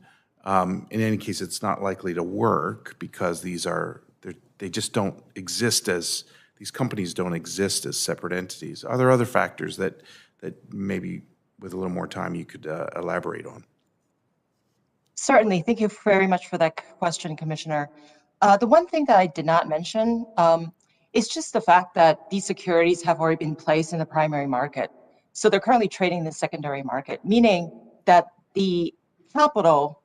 in any case, it's not likely to work because they just don't exist as, these companies don't exist as separate entities. Are there other factors that maybe with a little more time you could elaborate on? Certainly. Thank you very much for that question, Commissioner. The one thing that I did not mention is just the fact that these securities have already been placed in the primary market. So they're currently trading in the secondary market, meaning that the capital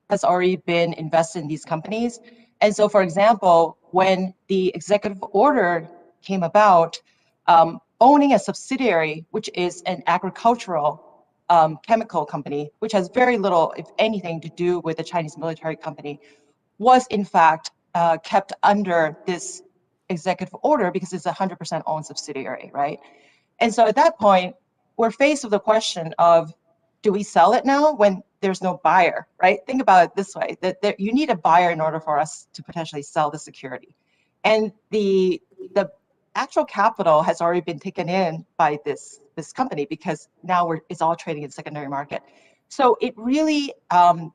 has already been invested in these companies. And so, for example, when the executive order came about, owning a subsidiary, which is an agricultural chemical company, which has very little, if anything, to do with the Chinese military company, was in fact kept under this executive order because it's a 100% owned subsidiary, right? And so at that point, we're faced with the question of, do we sell it now when there's no buyer, right? Think about it this way, that you need a buyer in order for us to potentially sell the security. And the actual capital has already been taken in by this company because now it's all trading in secondary market. So it really, from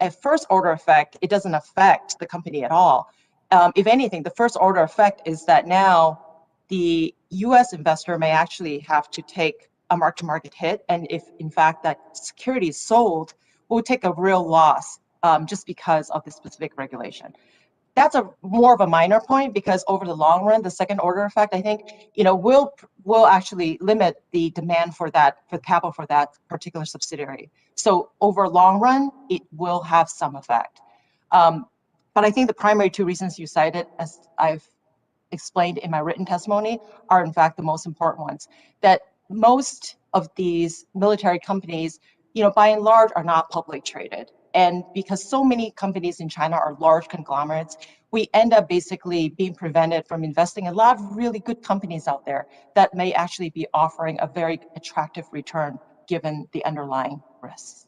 a first order effect, it doesn't affect the company at all. If anything, the first order effect is that now the US investor may actually have to take a mark-to-market hit, and if in fact that security is sold, will take a real loss just because of this specific regulation. That's more of a minor point because over the long run, the second order effect, I think, will actually limit the demand for capital for that particular subsidiary. So over long run, it will have some effect. But I think the primary two reasons you cited, as I've explained in my written testimony, are in fact the most important ones. That most of these military companies, by and large, are not publicly traded. And because so many companies in China are large conglomerates, we end up basically being prevented from investing in a lot of really good companies out there that may actually be offering a very attractive return given the underlying risks.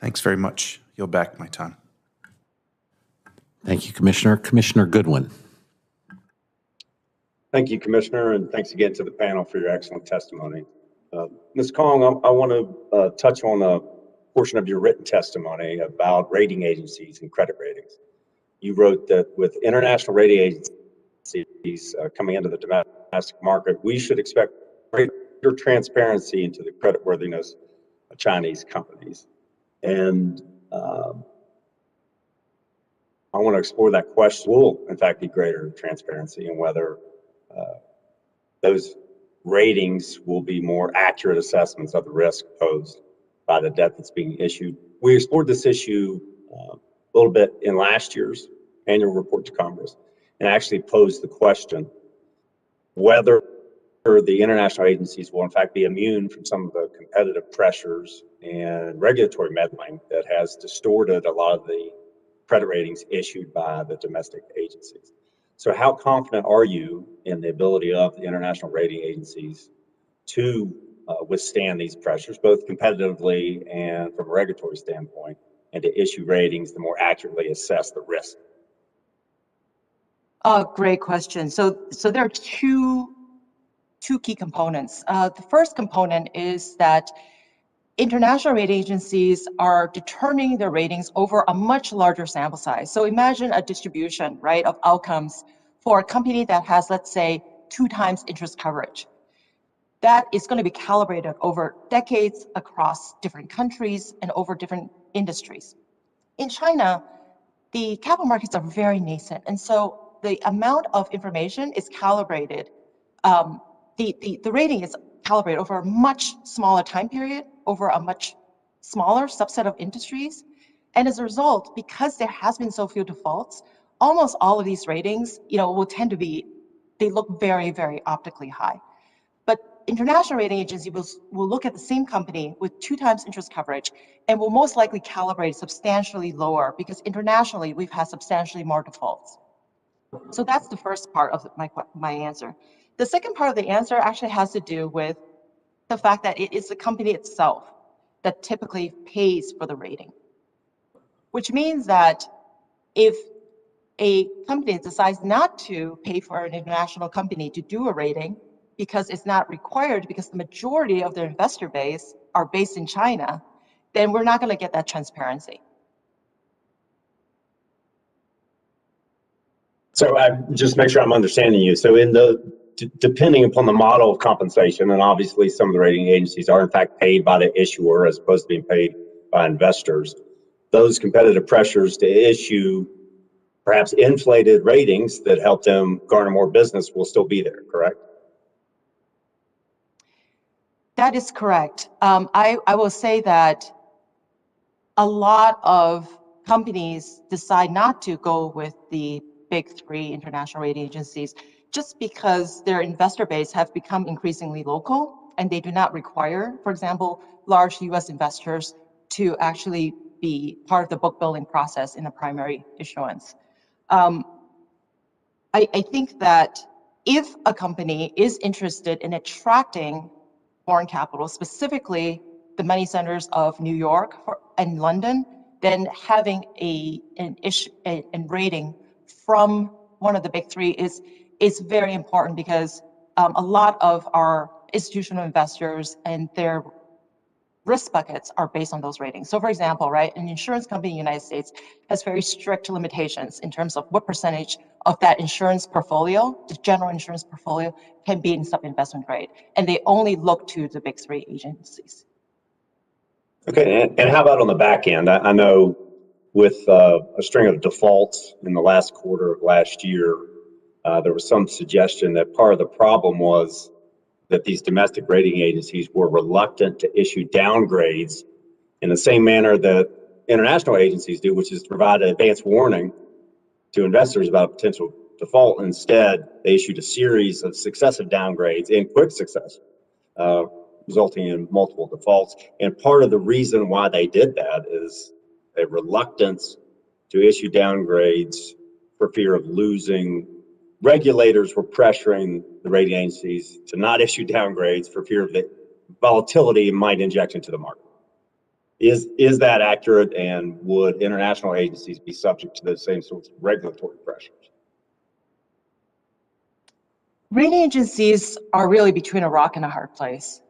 Thanks very much. Yield back my time. Thank you, Commissioner. Commissioner Goodwin. Thank you, Commissioner, and thanks again to the panel for your excellent testimony. Ms. Kong, I want to touch on a portion of your written testimony about rating agencies and credit ratings. You wrote that with international rating agencies coming into the domestic market, we should expect greater transparency into the creditworthiness of Chinese companies. And I want to explore that question. Will, in fact, be greater transparency and whether those ratings will be more accurate assessments of the risk posed by the debt that's being issued. We explored this issue a little bit in last year's annual report to Congress and actually posed the question whether the international agencies will in fact be immune from some of the competitive pressures and regulatory meddling that has distorted a lot of the credit ratings issued by the domestic agencies. So how confident are you in the ability of the international rating agencies to withstand these pressures, both competitively and from a regulatory standpoint, and to issue ratings to more accurately assess the risk? Great question. So there are two key components. The first component is that international rating agencies are determining their ratings over a much larger sample size. So imagine a distribution, right, of outcomes for a company that has, let's say, 2 times interest coverage. That is going to be calibrated over decades across different countries and over different industries. In China, the capital markets are very nascent, and so the amount of information is calibrated. The rating is calibrated over a much smaller time period, over a much smaller subset of industries. And as a result, because there has been so few defaults, almost all of these ratings, will tend to be, they look very, very optically high. But international rating agencies will look at the same company with 2 times interest coverage and will most likely calibrate substantially lower because internationally we've had substantially more defaults. So that's the first part of my answer. The second part of the answer actually has to do with the fact that it is the company itself that typically pays for the rating, which means that if a company decides not to pay for an international company to do a rating because it's not required, because the majority of their investor base are based in China, then we're not going to get that transparency. So I just make sure I'm understanding you. So depending upon the model of compensation, and obviously some of the rating agencies are in fact paid by the issuer as opposed to being paid by investors, those competitive pressures to issue perhaps inflated ratings that help them garner more business will still be there, correct? That is correct. I will say that a lot of companies decide not to go with the big 3 international rating agencies just because their investor base have become increasingly local and they do not require, for example, large US investors to actually be part of the book building process in a primary issuance. I think that if a company is interested in attracting foreign capital, specifically the money centers of New York and London, then having an rating from one of the big 3 is very important because a lot of our institutional investors and their risk buckets are based on those ratings. So for example, right, an insurance company in the United States has very strict limitations in terms of what percentage of that insurance portfolio, the general insurance portfolio, can be in sub-investment grade. And they only look to the big 3 agencies. Okay, and how about on the back end? I know with a string of defaults in the last quarter of last year, there was some suggestion that part of the problem was that these domestic rating agencies were reluctant to issue downgrades in the same manner that international agencies do, which is to provide an advance warning to investors about a potential default. Instead, they issued a series of successive downgrades in quick succession, resulting in multiple defaults. And part of the reason why they did that is a reluctance to issue downgrades for fear of losing. Regulators were pressuring the rating agencies to not issue downgrades for fear of the volatility it might inject into the market. Is that accurate, and would international agencies be subject to those same sorts of regulatory pressures? Rating agencies are really between a rock and a hard place.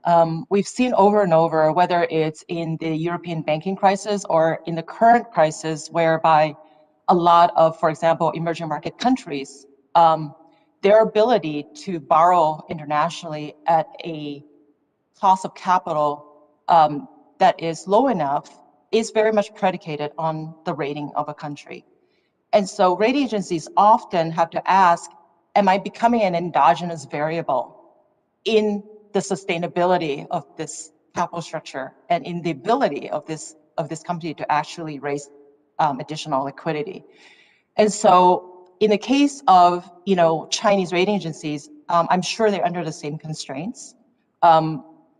We've seen over and over, whether it's in the European banking crisis or in the current crisis, whereby a lot of, for example, emerging market countries, their ability to borrow internationally at a cost of capital that is low enough is very much predicated on the rating of a country. And so rating agencies often have to ask, am I becoming an endogenous variable in the sustainability of this capital structure and in the ability of this company to actually raise additional liquidity? And so in the case of Chinese rating agencies, I'm sure they're under the same constraints.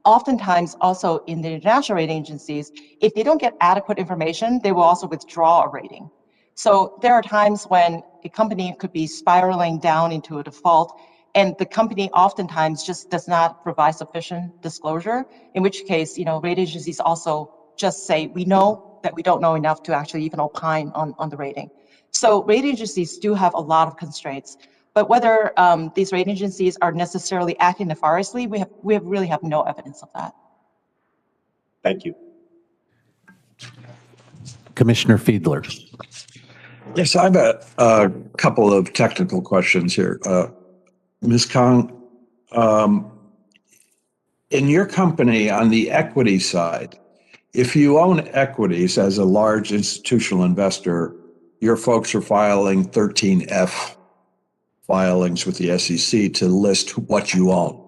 Oftentimes also in the international rating agencies, if they don't get adequate information, they will also withdraw a rating. So there are times when a company could be spiraling down into a default, and the company oftentimes just does not provide sufficient disclosure, in which case, rating agencies also just say, we know that we don't know enough to actually even opine on the rating. So rating agencies do have a lot of constraints, but whether these rating agencies are necessarily acting nefariously, we really have no evidence of that. Thank you. Commissioner Fiedler. Yes, I have a couple of technical questions here. Ms. Kang, in your company on the equity side, if you own equities as a large institutional investor, your folks are filing 13F filings with the SEC to list what you own.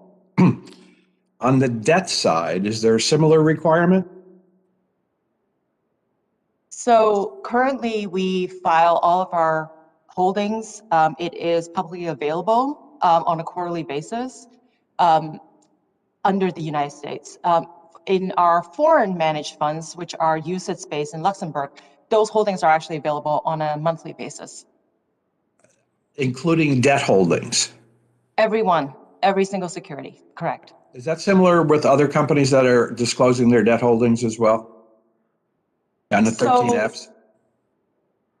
On the debt side, is there a similar requirement? So currently we file all of our holdings. It is publicly available on a quarterly basis under the United States. In our foreign managed funds, which are UCITS-based in Luxembourg, those holdings are actually available on a monthly basis. Including debt holdings? Every single security, correct. Is that similar with other companies that are disclosing their debt holdings as well? And the 13Fs?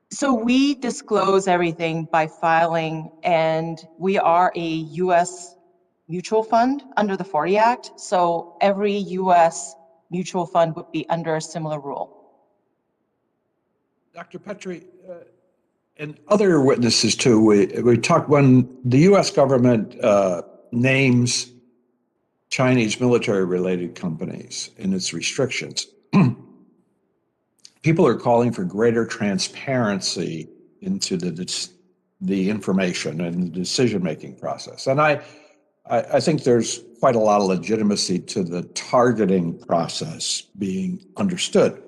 So we disclose everything by filing, and we are a U.S. mutual fund under the 40 Act. So every U.S. mutual fund would be under a similar rule. Dr. Petrie, and other witnesses too, we talked when the U.S. government names Chinese military-related companies in its restrictions. People are calling for greater transparency into the information and the decision-making process. And I think there's quite a lot of legitimacy to the targeting process being understood.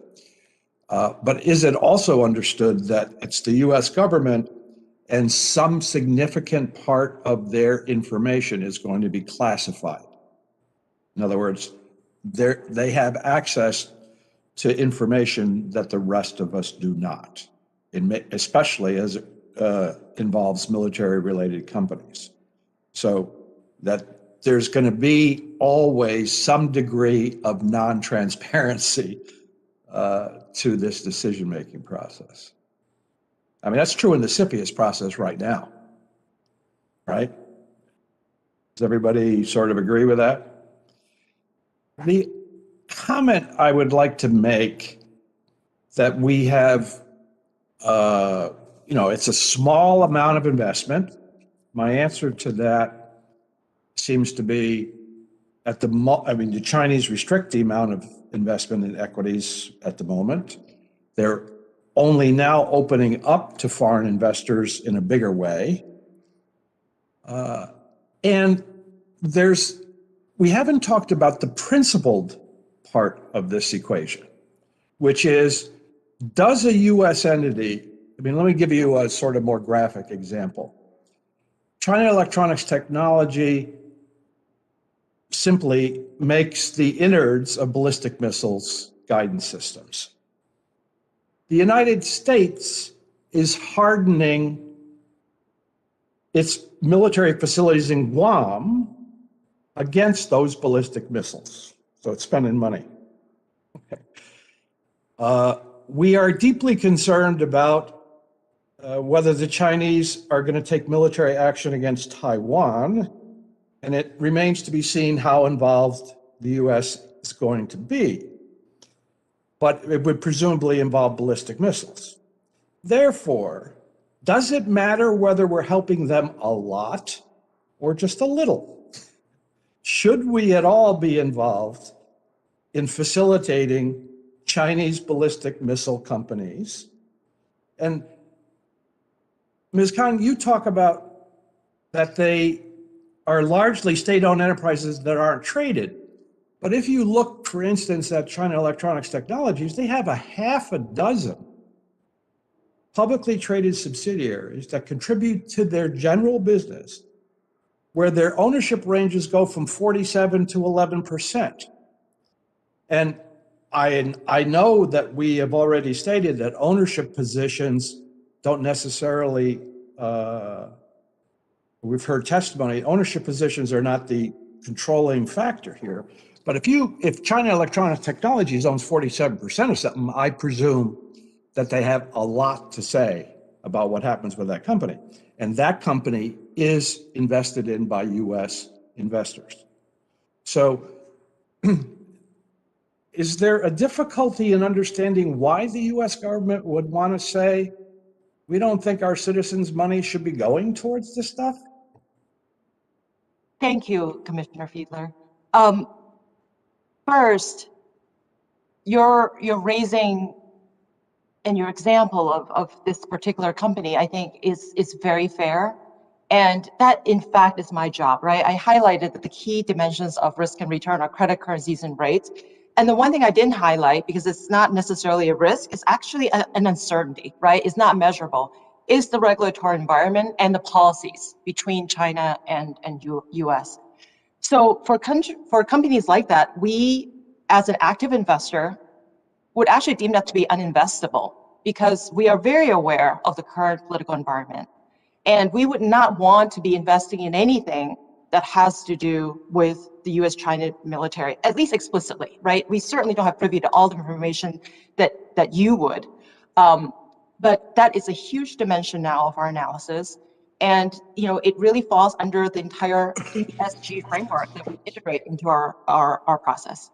But is it also understood that it's the US government and some significant part of their information is going to be classified? In other words, they have access to information that the rest of us do not, especially as it involves military-related companies. So that there's going to be always some degree of non-transparency to this decision-making process. I mean, that's true in the CFIUS process right now, right? Does everybody sort of agree with that? The comment I would like to make that we have, it's a small amount of investment. My answer to that seems to be the Chinese restrict the amount of investment in equities at the moment. They're only now opening up to foreign investors in a bigger way. And we haven't talked about the principled part of this equation, which is, does a US entity, let me give you a sort of more graphic example. China Electronics Technology simply makes the innards of ballistic missiles guidance systems. The United States is hardening its military facilities in Guam against those ballistic missiles. So it's spending money. Okay. We are deeply concerned about whether the Chinese are going to take military action against Taiwan, and it remains to be seen how involved the US is going to be. But it would presumably involve ballistic missiles. Therefore, does it matter whether we're helping them a lot or just a little? Should we at all be involved in facilitating Chinese ballistic missile companies? And Ms. Khan, you talk about that they are largely state-owned enterprises that aren't traded. But if you look, for instance, at China Electronics Technologies, they have a half a dozen publicly traded subsidiaries that contribute to their general business, where their ownership ranges go from 47 to 11%. And I know that we have already stated that ownership positions don't necessarily, we've heard testimony, ownership positions are not the controlling factor here. But if China Electronics Technologies owns 47% of something, I presume that they have a lot to say about what happens with that company. And that company is invested in by US investors. So is there a difficulty in understanding why the US government would want to say, we don't think our citizens' money should be going towards this stuff? Thank you, Commissioner Fiedler. First, you're raising, and your example of this particular company, I think is very fair. And that, in fact, is my job, right? I highlighted that the key dimensions of risk and return are credit, currencies, and rates. And the one thing I didn't highlight, because it's not necessarily a risk, it's actually an uncertainty, right? It's not measurable, is the regulatory environment and the policies between China and US. So for companies like that, we, as an active investor, would actually deem that to be uninvestable because we are very aware of the current political environment. And we would not want to be investing in anything that has to do with the US-China military, at least explicitly, right? We certainly don't have privy to all the information that you would. But that is a huge dimension now of our analysis. And it really falls under the entire ESG framework that we integrate into our process.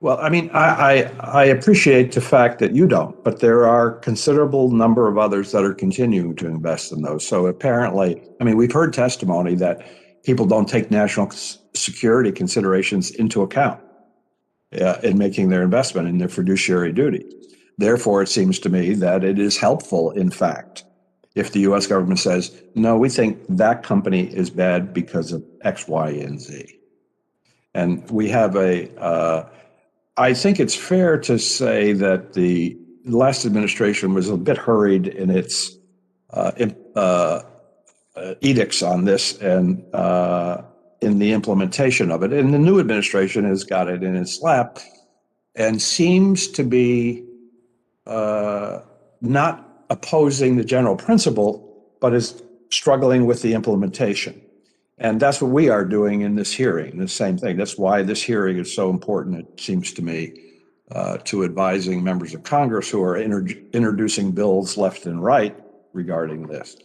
Well, I mean, I appreciate the fact that you don't, but there are a considerable number of others that are continuing to invest in those. So apparently, I mean, we've heard testimony that people don't take national security considerations into account in making their investment in their fiduciary duty. Therefore, it seems to me that it is helpful, in fact, if the US government says, no, we think that company is bad because of X, Y, and Z. And we have I think it's fair to say that the last administration was a bit hurried in its edicts on this and in the implementation of it. And the new administration has got it in its lap and seems to be not opposing the general principle, but is struggling with the implementation. And that's what we are doing in this hearing, the same thing. That's why this hearing is so important, it seems to me, to advising members of Congress who are introducing bills left and right regarding this.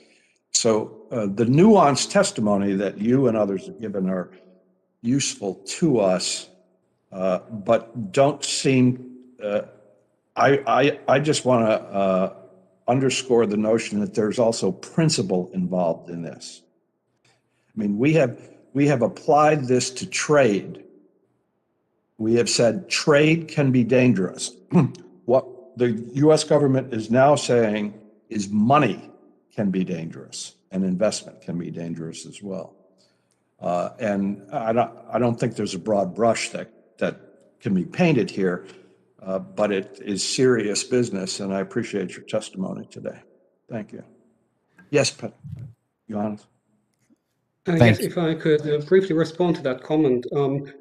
So the nuanced testimony that you and others have given are useful to us, but don't seem, I just want to underscore the notion that there's also principle involved in this. I mean, we have applied this to trade. We have said trade can be dangerous. What the US government is now saying is money can be dangerous and investment can be dangerous as well. And I don't think there's a broad brush that can be painted here, but it is serious business, and I appreciate your testimony today. Thank you. Yes, Johannes. Yes, if I could briefly respond to that comment.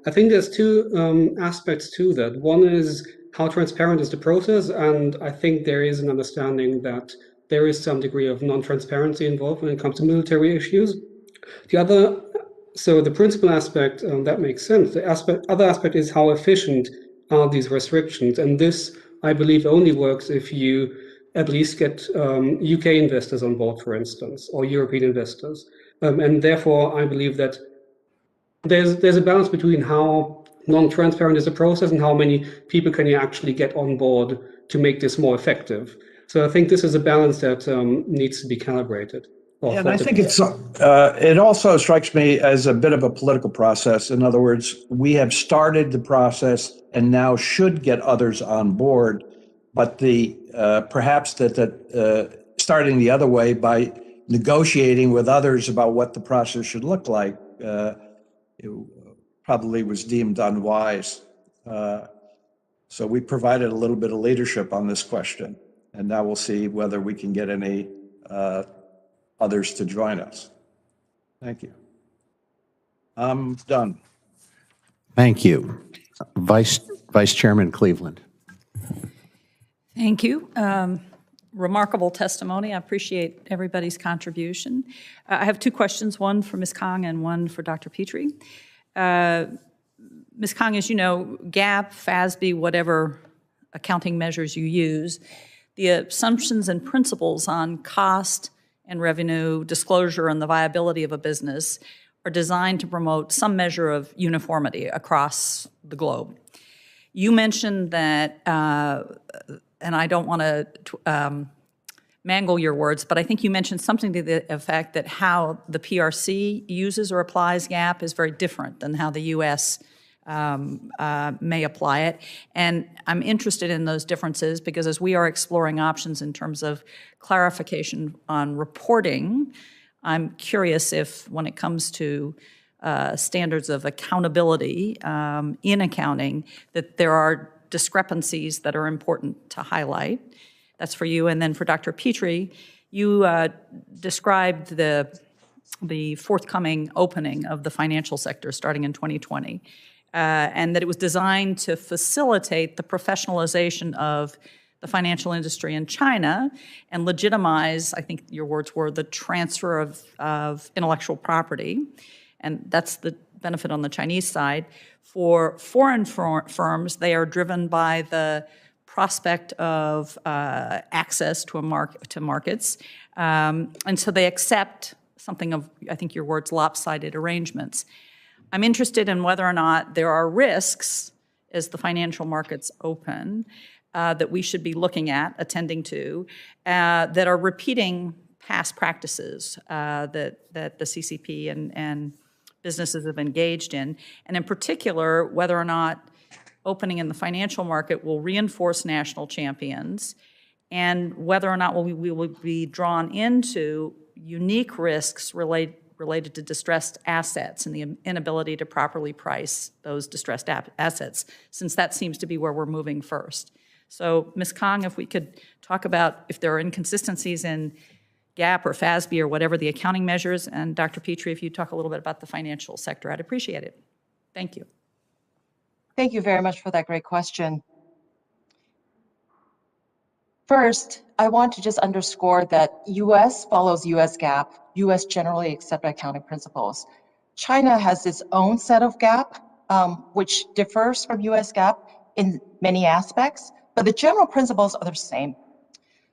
I think there's two aspects to that. One is how transparent is the process, and I think there is an understanding that there is some degree of non-transparency involved when it comes to military issues. The other, so the principal aspect, that makes sense. The other aspect is how efficient are these restrictions, and this I believe only works if you at least get UK investors on board, for instance, or European investors. And therefore, I believe that there's a balance between how non-transparent is the process and how many people can you actually get on board to make this more effective. So I think this is a balance that needs to be calibrated. And I think it also strikes me as a bit of a political process. In other words, we have started the process and now should get others on board, but perhaps starting the other way by negotiating with others about what the process should look like it probably was deemed unwise. So we provided a little bit of leadership on this question, and now we'll see whether we can get any others to join us. Thank you. I'm done. Thank you. Vice Chairman Cleveland. Thank you. Remarkable testimony. I appreciate everybody's contribution. I have two questions, one for Ms. Kong and one for Dr. Petrie. Ms. Kong, as you know, GAAP, FASB, whatever accounting measures you use, the assumptions and principles on cost and revenue, disclosure, and the viability of a business are designed to promote some measure of uniformity across the globe. You mentioned that, and I don't want to mangle your words, but I think you mentioned something to the effect that how the PRC uses or applies GAAP is very different than how the U.S. May apply it. And I'm interested in those differences because as we are exploring options in terms of clarification on reporting, I'm curious if when it comes to standards of accountability in accounting, that there are discrepancies that are important to highlight. That's for you. And then for Dr. Petrie, you described the forthcoming opening of the financial sector starting in 2020. And that it was designed to facilitate the professionalization of the financial industry in China and legitimize, I think your words were, the transfer of intellectual property. And that's the benefit on the Chinese side. For foreign firms, they are driven by the prospect of access to markets. And so they accept something of, I think your words, lopsided arrangements. I'm interested in whether or not there are risks as the financial markets open that we should be looking at, attending to, that are repeating past practices that the CCP and businesses have engaged in, and in particular, whether or not opening in the financial market will reinforce national champions, and whether or not we will be drawn into unique risks related to distressed assets and the inability to properly price those distressed assets, since that seems to be where we're moving first. So, Ms. Kong, if we could talk about if there are inconsistencies in GAAP or FASB or whatever the accounting measures, and Dr. Petrie, if you talk a little bit about the financial sector, I'd appreciate it. Thank you. Thank you very much for that great question. First, I want to just underscore that US follows US GAAP, US generally accepted accounting principles. China has its own set of GAAP, which differs from US GAAP in many aspects, but the general principles are the same.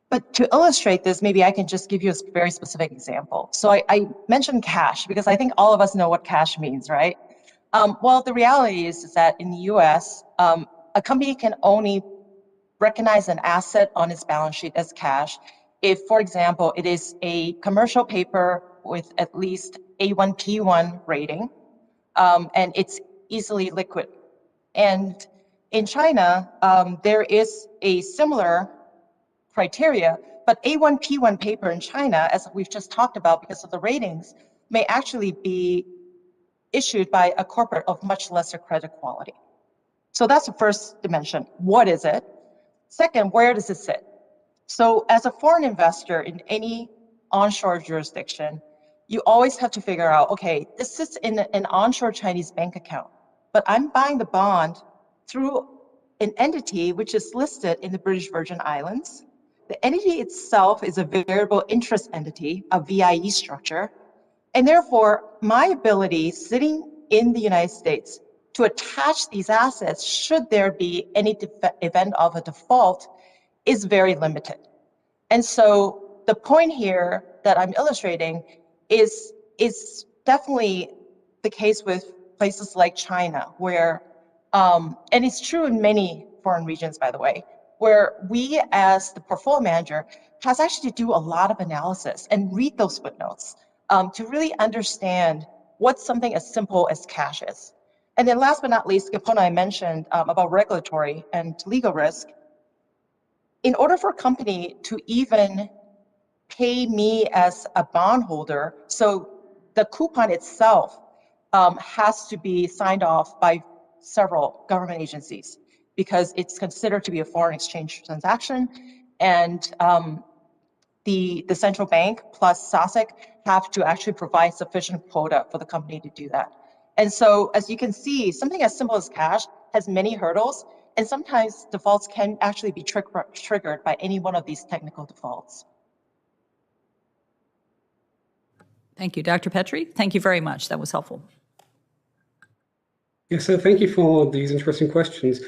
But to illustrate this, maybe I can just give you a very specific example. So I mentioned cash because I think all of us know what cash means, right? Well, the reality is that in the US, a company can only recognize an asset on its balance sheet as cash if, for example, it is a commercial paper with at least A1/P1 rating, and it's easily liquid. And in China, there is a similar criteria, but A1/P1 paper in China, as we've just talked about because of the ratings, may actually be issued by a corporate of much lesser credit quality. So that's the first dimension. What is it? Second, where does it sit? So as a foreign investor in any onshore jurisdiction, you always have to figure out, okay, this sits in an onshore Chinese bank account, but I'm buying the bond through an entity which is listed in the British Virgin Islands. The entity itself is a variable interest entity, a VIE structure, and therefore my ability sitting in the United States to attach these assets should there be any event of a default is very limited. And so the point here that I'm illustrating is definitely the case with places like China, where, and it's true in many foreign regions, by the way, where we as the portfolio manager has actually to do a lot of analysis and read those footnotes to really understand what something as simple as cash is. And then last but not least, Gapona, I mentioned about regulatory and legal risk. In order for a company to even pay me as a bondholder, so the coupon itself has to be signed off by several government agencies because it's considered to be a foreign exchange transaction, and the central bank plus SASC have to actually provide sufficient quota for the company to do that. And so, as you can see, something as simple as cash has many hurdles, and sometimes defaults can actually be triggered by any one of these technical defaults. Thank you. Dr. Petrie, thank you very much. That was helpful. Yes, so thank you for these interesting questions.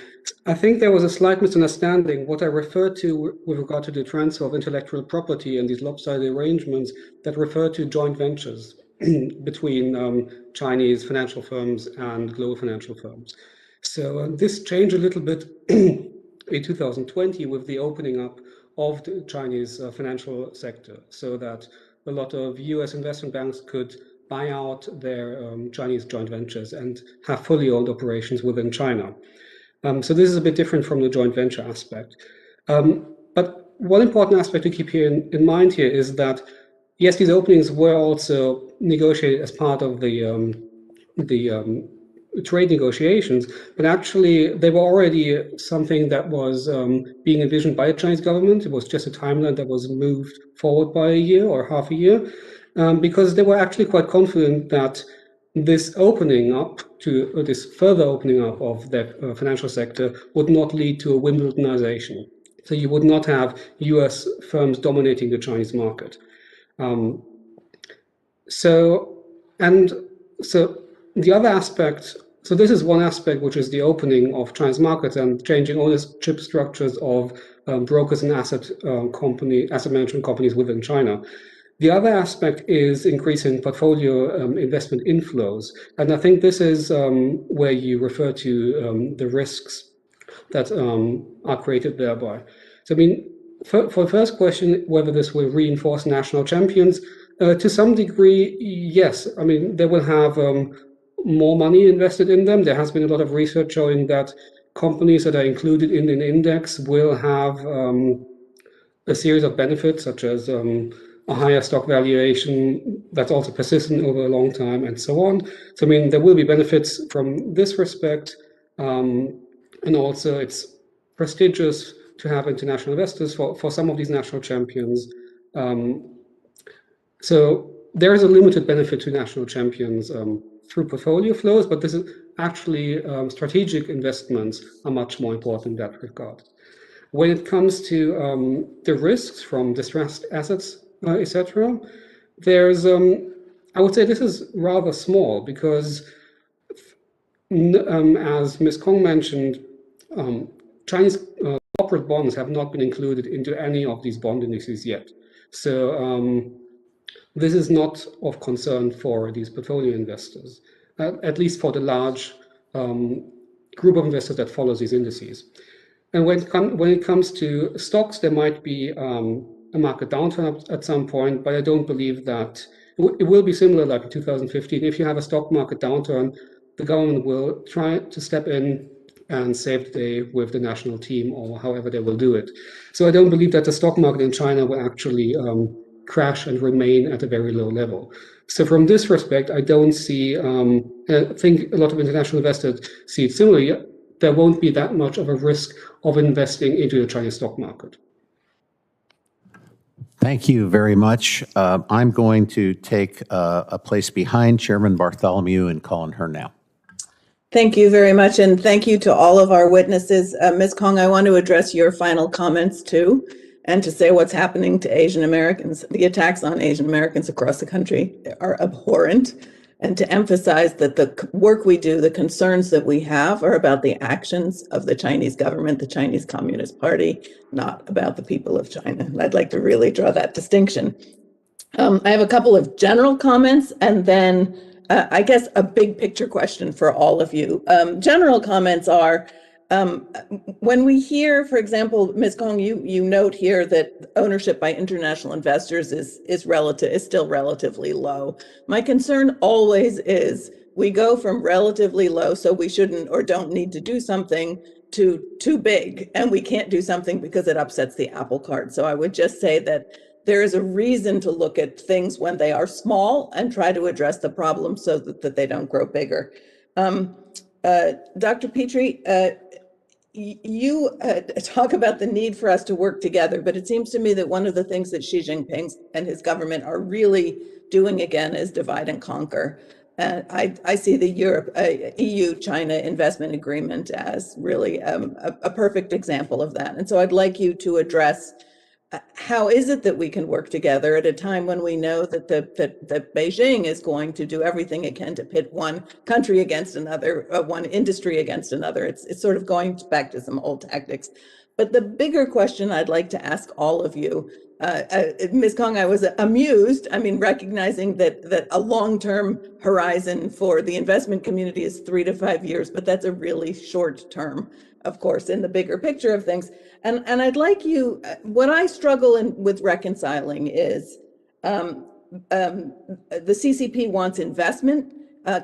I think there was a slight misunderstanding. What I referred to with regard to the transfer of intellectual property and these lopsided arrangements that refer to joint ventures between Chinese financial firms and global financial firms. So this changed a little bit in 2020 with the opening up of the Chinese financial sector, so that a lot of US investment banks could buy out their Chinese joint ventures and have fully owned operations within China. So this is a bit different from the joint venture aspect. But one important aspect to keep here in mind here is that, yes, these openings were also negotiated as part of the trade negotiations, but actually they were already something that was being envisioned by the Chinese government. It was just a timeline that was moved forward by a year or half a year, because they were actually quite confident that this opening up to this further opening up of the financial sector would not lead to a Wimbledonization. So you would not have US firms dominating the Chinese market. So the other aspect, so this is one aspect, which is the opening of Chinese markets and changing ownership structures of brokers and asset management companies within China. The other aspect is increasing portfolio investment inflows. And I think this is where you refer to the risks that are created thereby. So, I mean, for the first question, whether this will reinforce national champions, to some degree, yes. I mean, they will have more money invested in them. There has been a lot of research showing that companies that are included in an index will have a series of benefits, such as a higher stock valuation that's also persistent over a long time, and so on. So, I mean, there will be benefits from this respect, and also it's prestigious to have international investors for some of these national champions. So there is a limited benefit to national champions through portfolio flows, but this is actually strategic investments are much more important in that regard. When it comes to the risks from distressed assets, etc., there's, I would say this is rather small because, as Ms. Kong mentioned, Chinese corporate bonds have not been included into any of these bond indices yet. So this is not of concern for these portfolio investors, at least for the large group of investors that follows these indices. And when it comes to stocks, there might be a market downturn at some point, but I don't believe that it will be similar like in 2015. If you have a stock market downturn, the government will try to step in and save the day with the national team or however they will do it. So I don't believe that the stock market in China will actually crash and remain at a very low level. So from this respect, I don't see, I think a lot of international investors see it similarly. There won't be that much of a risk of investing into the Chinese stock market. Thank you very much. I'm going to take a place behind Chairman Bartholomew and call on her now. Thank you very much, and thank you to all of our witnesses. Ms. Kong, I want to address your final comments too, and to say what's happening to Asian Americans. The attacks on Asian Americans across the country are abhorrent. and to emphasize that the work we do, the concerns that we have are about the actions of the Chinese government, the Chinese Communist Party, not about the people of China. And I'd like to really draw that distinction. I have a couple of general comments and then I guess a big picture question for all of you. General comments are, when we hear, for example, Ms. Kong, you note here that ownership by international investors is still relatively low. My concern always is we go from relatively low, so we shouldn't or don't need to do something, to too big, and we can't do something because it upsets the apple cart. So I would just say that there is a reason to look at things when they are small and try to address the problem so that they don't grow bigger. Dr. Petrie, you talk about the need for us to work together, but it seems to me that one of the things that Xi Jinping and his government are really doing again is divide and conquer. I see the EU-China investment agreement as really a perfect example of that. And so I'd like you to address how is it that we can work together at a time when we know that that Beijing is going to do everything it can to pit one country against another, one industry against another? It's sort of going back to some old tactics. But the bigger question I'd like to ask all of you, Ms. Kong, I was amused, recognizing that a long-term horizon for the investment community is 3 to 5 years, but that's a really short term, of course, in the bigger picture of things. And I'd like you, what I struggle with reconciling is the CCP wants investment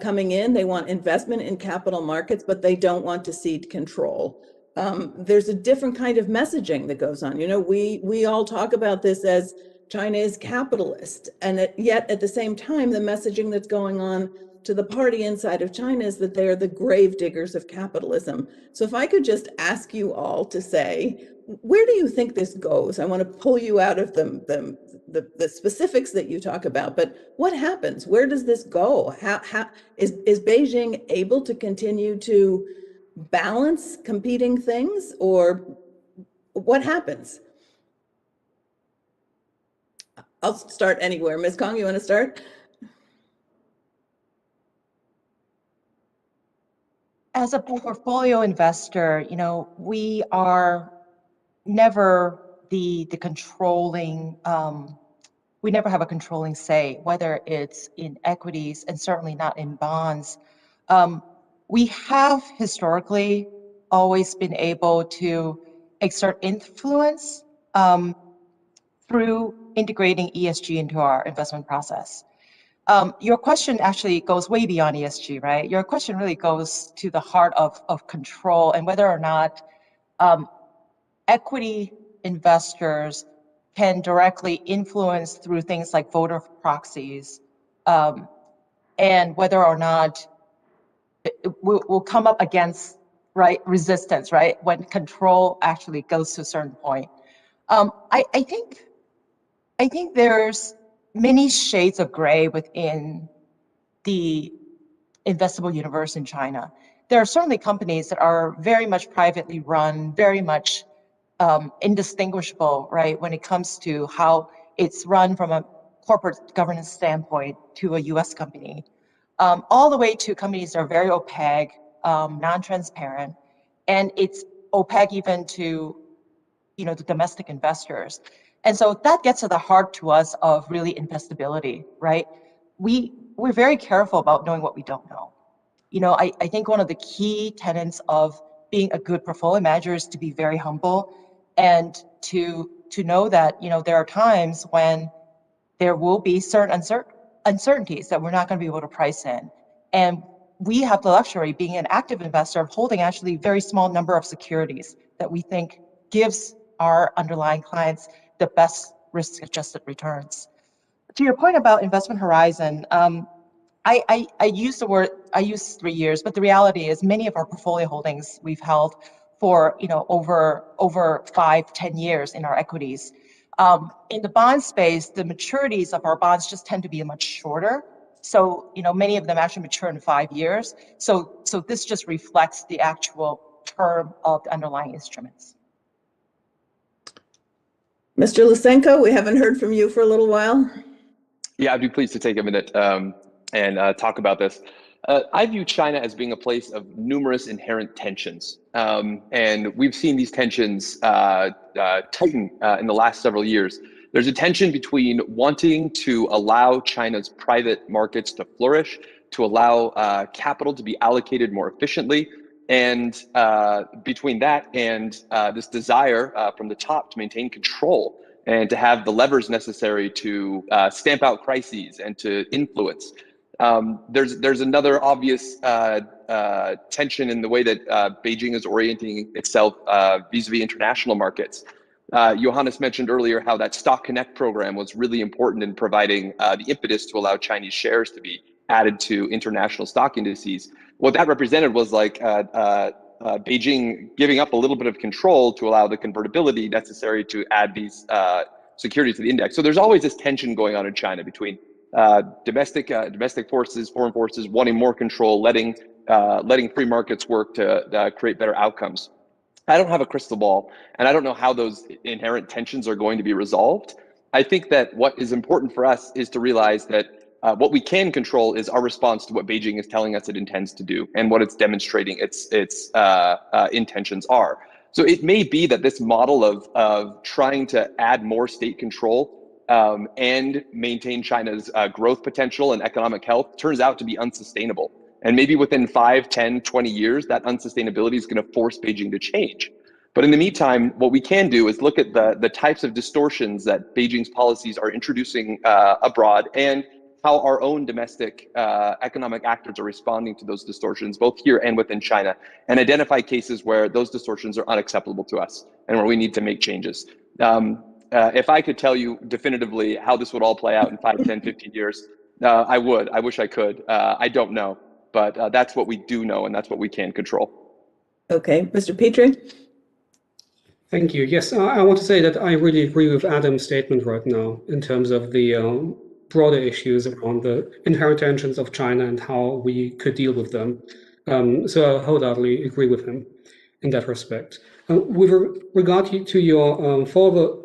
coming in. They want investment in capital markets, but they don't want to cede control. There's a different kind of messaging that goes on. You know, we all talk about this as China is capitalist, and yet at the same time, the messaging that's going on to the party inside of China is that they are the grave diggers of capitalism. So if I could just ask you all to say, where do you think this goes? I want to pull you out of the specifics that you talk about, but what happens? Where does this go? How is Beijing able to continue to balance competing things, or what happens? I'll start anywhere. Ms. Kong, you want to start? As a portfolio investor, you know, we are never the controlling, we never have a controlling say, whether it's in equities and certainly not in bonds. We have historically always been able to exert influence through integrating ESG into our investment process. Your question actually goes way beyond ESG, right? Your question really goes to the heart of control and whether or not equity investors can directly influence through things like voter proxies, and whether or not we'll come up against resistance, right, when control actually goes to a certain point. I think there's many shades of gray within the investable universe in China. There are certainly companies that are very much privately run, very much indistinguishable, right, when it comes to how it's run from a corporate governance standpoint to a US company, all the way to companies that are very opaque, non-transparent, and it's opaque even to, you know, the domestic investors. And so that gets to the heart to us of really investability, right? We're very careful about knowing what we don't know. You know, I think one of the key tenets of being a good portfolio manager is to be very humble and to know that, you know, there are times when there will be certain uncertainties that we're not going to be able to price in. And we have the luxury, being an active investor, of holding actually a very small number of securities that we think gives our underlying clients the best risk-adjusted returns. To your point about investment horizon, I use 3 years, but the reality is many of our portfolio holdings we've held for, you know, over 5-10 years in our equities. In the bond space, the maturities of our bonds just tend to be much shorter. So, you know, many of them actually mature in 5 years. So this just reflects the actual term of the underlying instruments. Mr. Lysenko, we haven't heard from you for a little while. Yeah, I'd be pleased to take a minute. talk about this. I view China as being a place of numerous inherent tensions. And we've seen these tensions tighten in the last several years. There's a tension between wanting to allow China's private markets to flourish, to allow capital to be allocated more efficiently, and between that and this desire from the top to maintain control and to have the levers necessary to stamp out crises and to influence. There's another obvious tension in the way that Beijing is orienting itself vis-a-vis international markets. Johannes mentioned earlier how that Stock Connect program was really important in providing the impetus to allow Chinese shares to be added to international stock indices. What that represented was like Beijing giving up a little bit of control to allow the convertibility necessary to add these securities to the index. So there's always this tension going on in China between domestic forces, foreign forces wanting more control, letting free markets work to create better outcomes. I don't have a crystal ball, and I don't know how those inherent tensions are going to be resolved. I think that what is important for us is to realize that what we can control is our response to what Beijing is telling us it intends to do and what it's demonstrating its intentions are. So it may be that this model of trying to add more state control and maintain China's growth potential and economic health turns out to be unsustainable. And maybe within 5, 10, 20 years, that unsustainability is going to force Beijing to change. But in the meantime, what we can do is look at the types of distortions that Beijing's policies are introducing abroad and how our own domestic economic actors are responding to those distortions, both here and within China, and identify cases where those distortions are unacceptable to us and where we need to make changes. If I could tell you definitively how this would all play out in 5, 10, 15 years, I would. I wish I could. I don't know. But that's what we do know, and that's what we can control. Okay, Mr. Petrie? Thank you. Yes, I want to say that I really agree with Adam's statement right now in terms of the broader issues around the inherent tensions of China and how we could deal with them. So I wholeheartedly agree with him in that respect. With regard to your further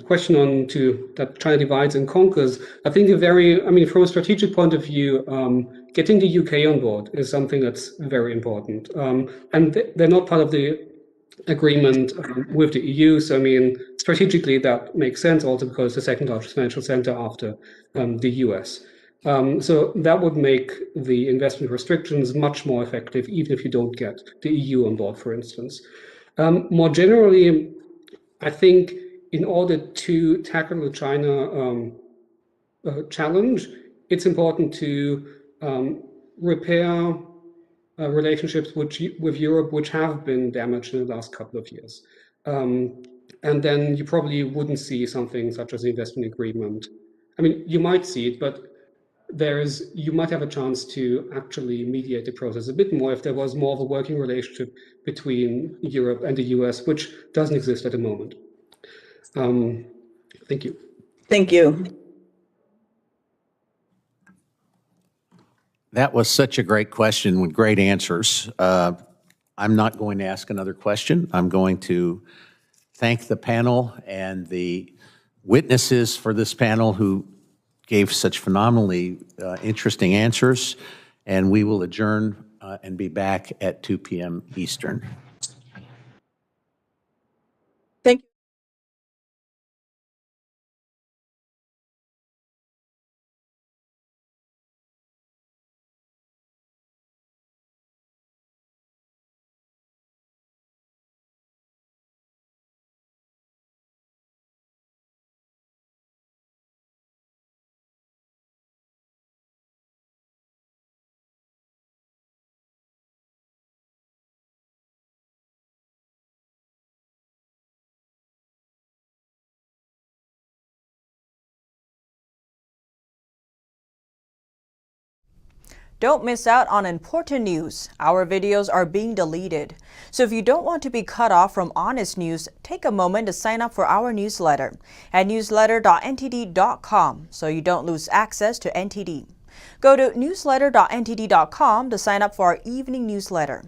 question on that China divides and conquers, I think from a strategic point of view, getting the UK on board is something that's very important. And they're not part of the agreement with the EU. So, strategically, that makes sense also because the second largest financial center after the US. So that would make the investment restrictions much more effective, even if you don't get the EU on board, for instance. More generally, I think in order to tackle the China challenge, it's important to repair relationships with Europe, which have been damaged in the last couple of years. And then you probably wouldn't see something such as the investment agreement. You might see it, but you might have a chance to actually mediate the process a bit more if there was more of a working relationship between Europe and the US, which doesn't exist at the moment. Thank you. Thank you. That was such a great question with great answers. I'm not going to ask another question. I'm going to thank the panel and the witnesses for this panel who gave such phenomenally interesting answers, and we will adjourn and be back at 2 p.m. Eastern. Thank you. Don't miss out on important news. Our videos are being deleted. So if you don't want to be cut off from honest news, take a moment to sign up for our newsletter at newsletter.ntd.com so you don't lose access to NTD. Go to newsletter.ntd.com to sign up for our evening newsletter.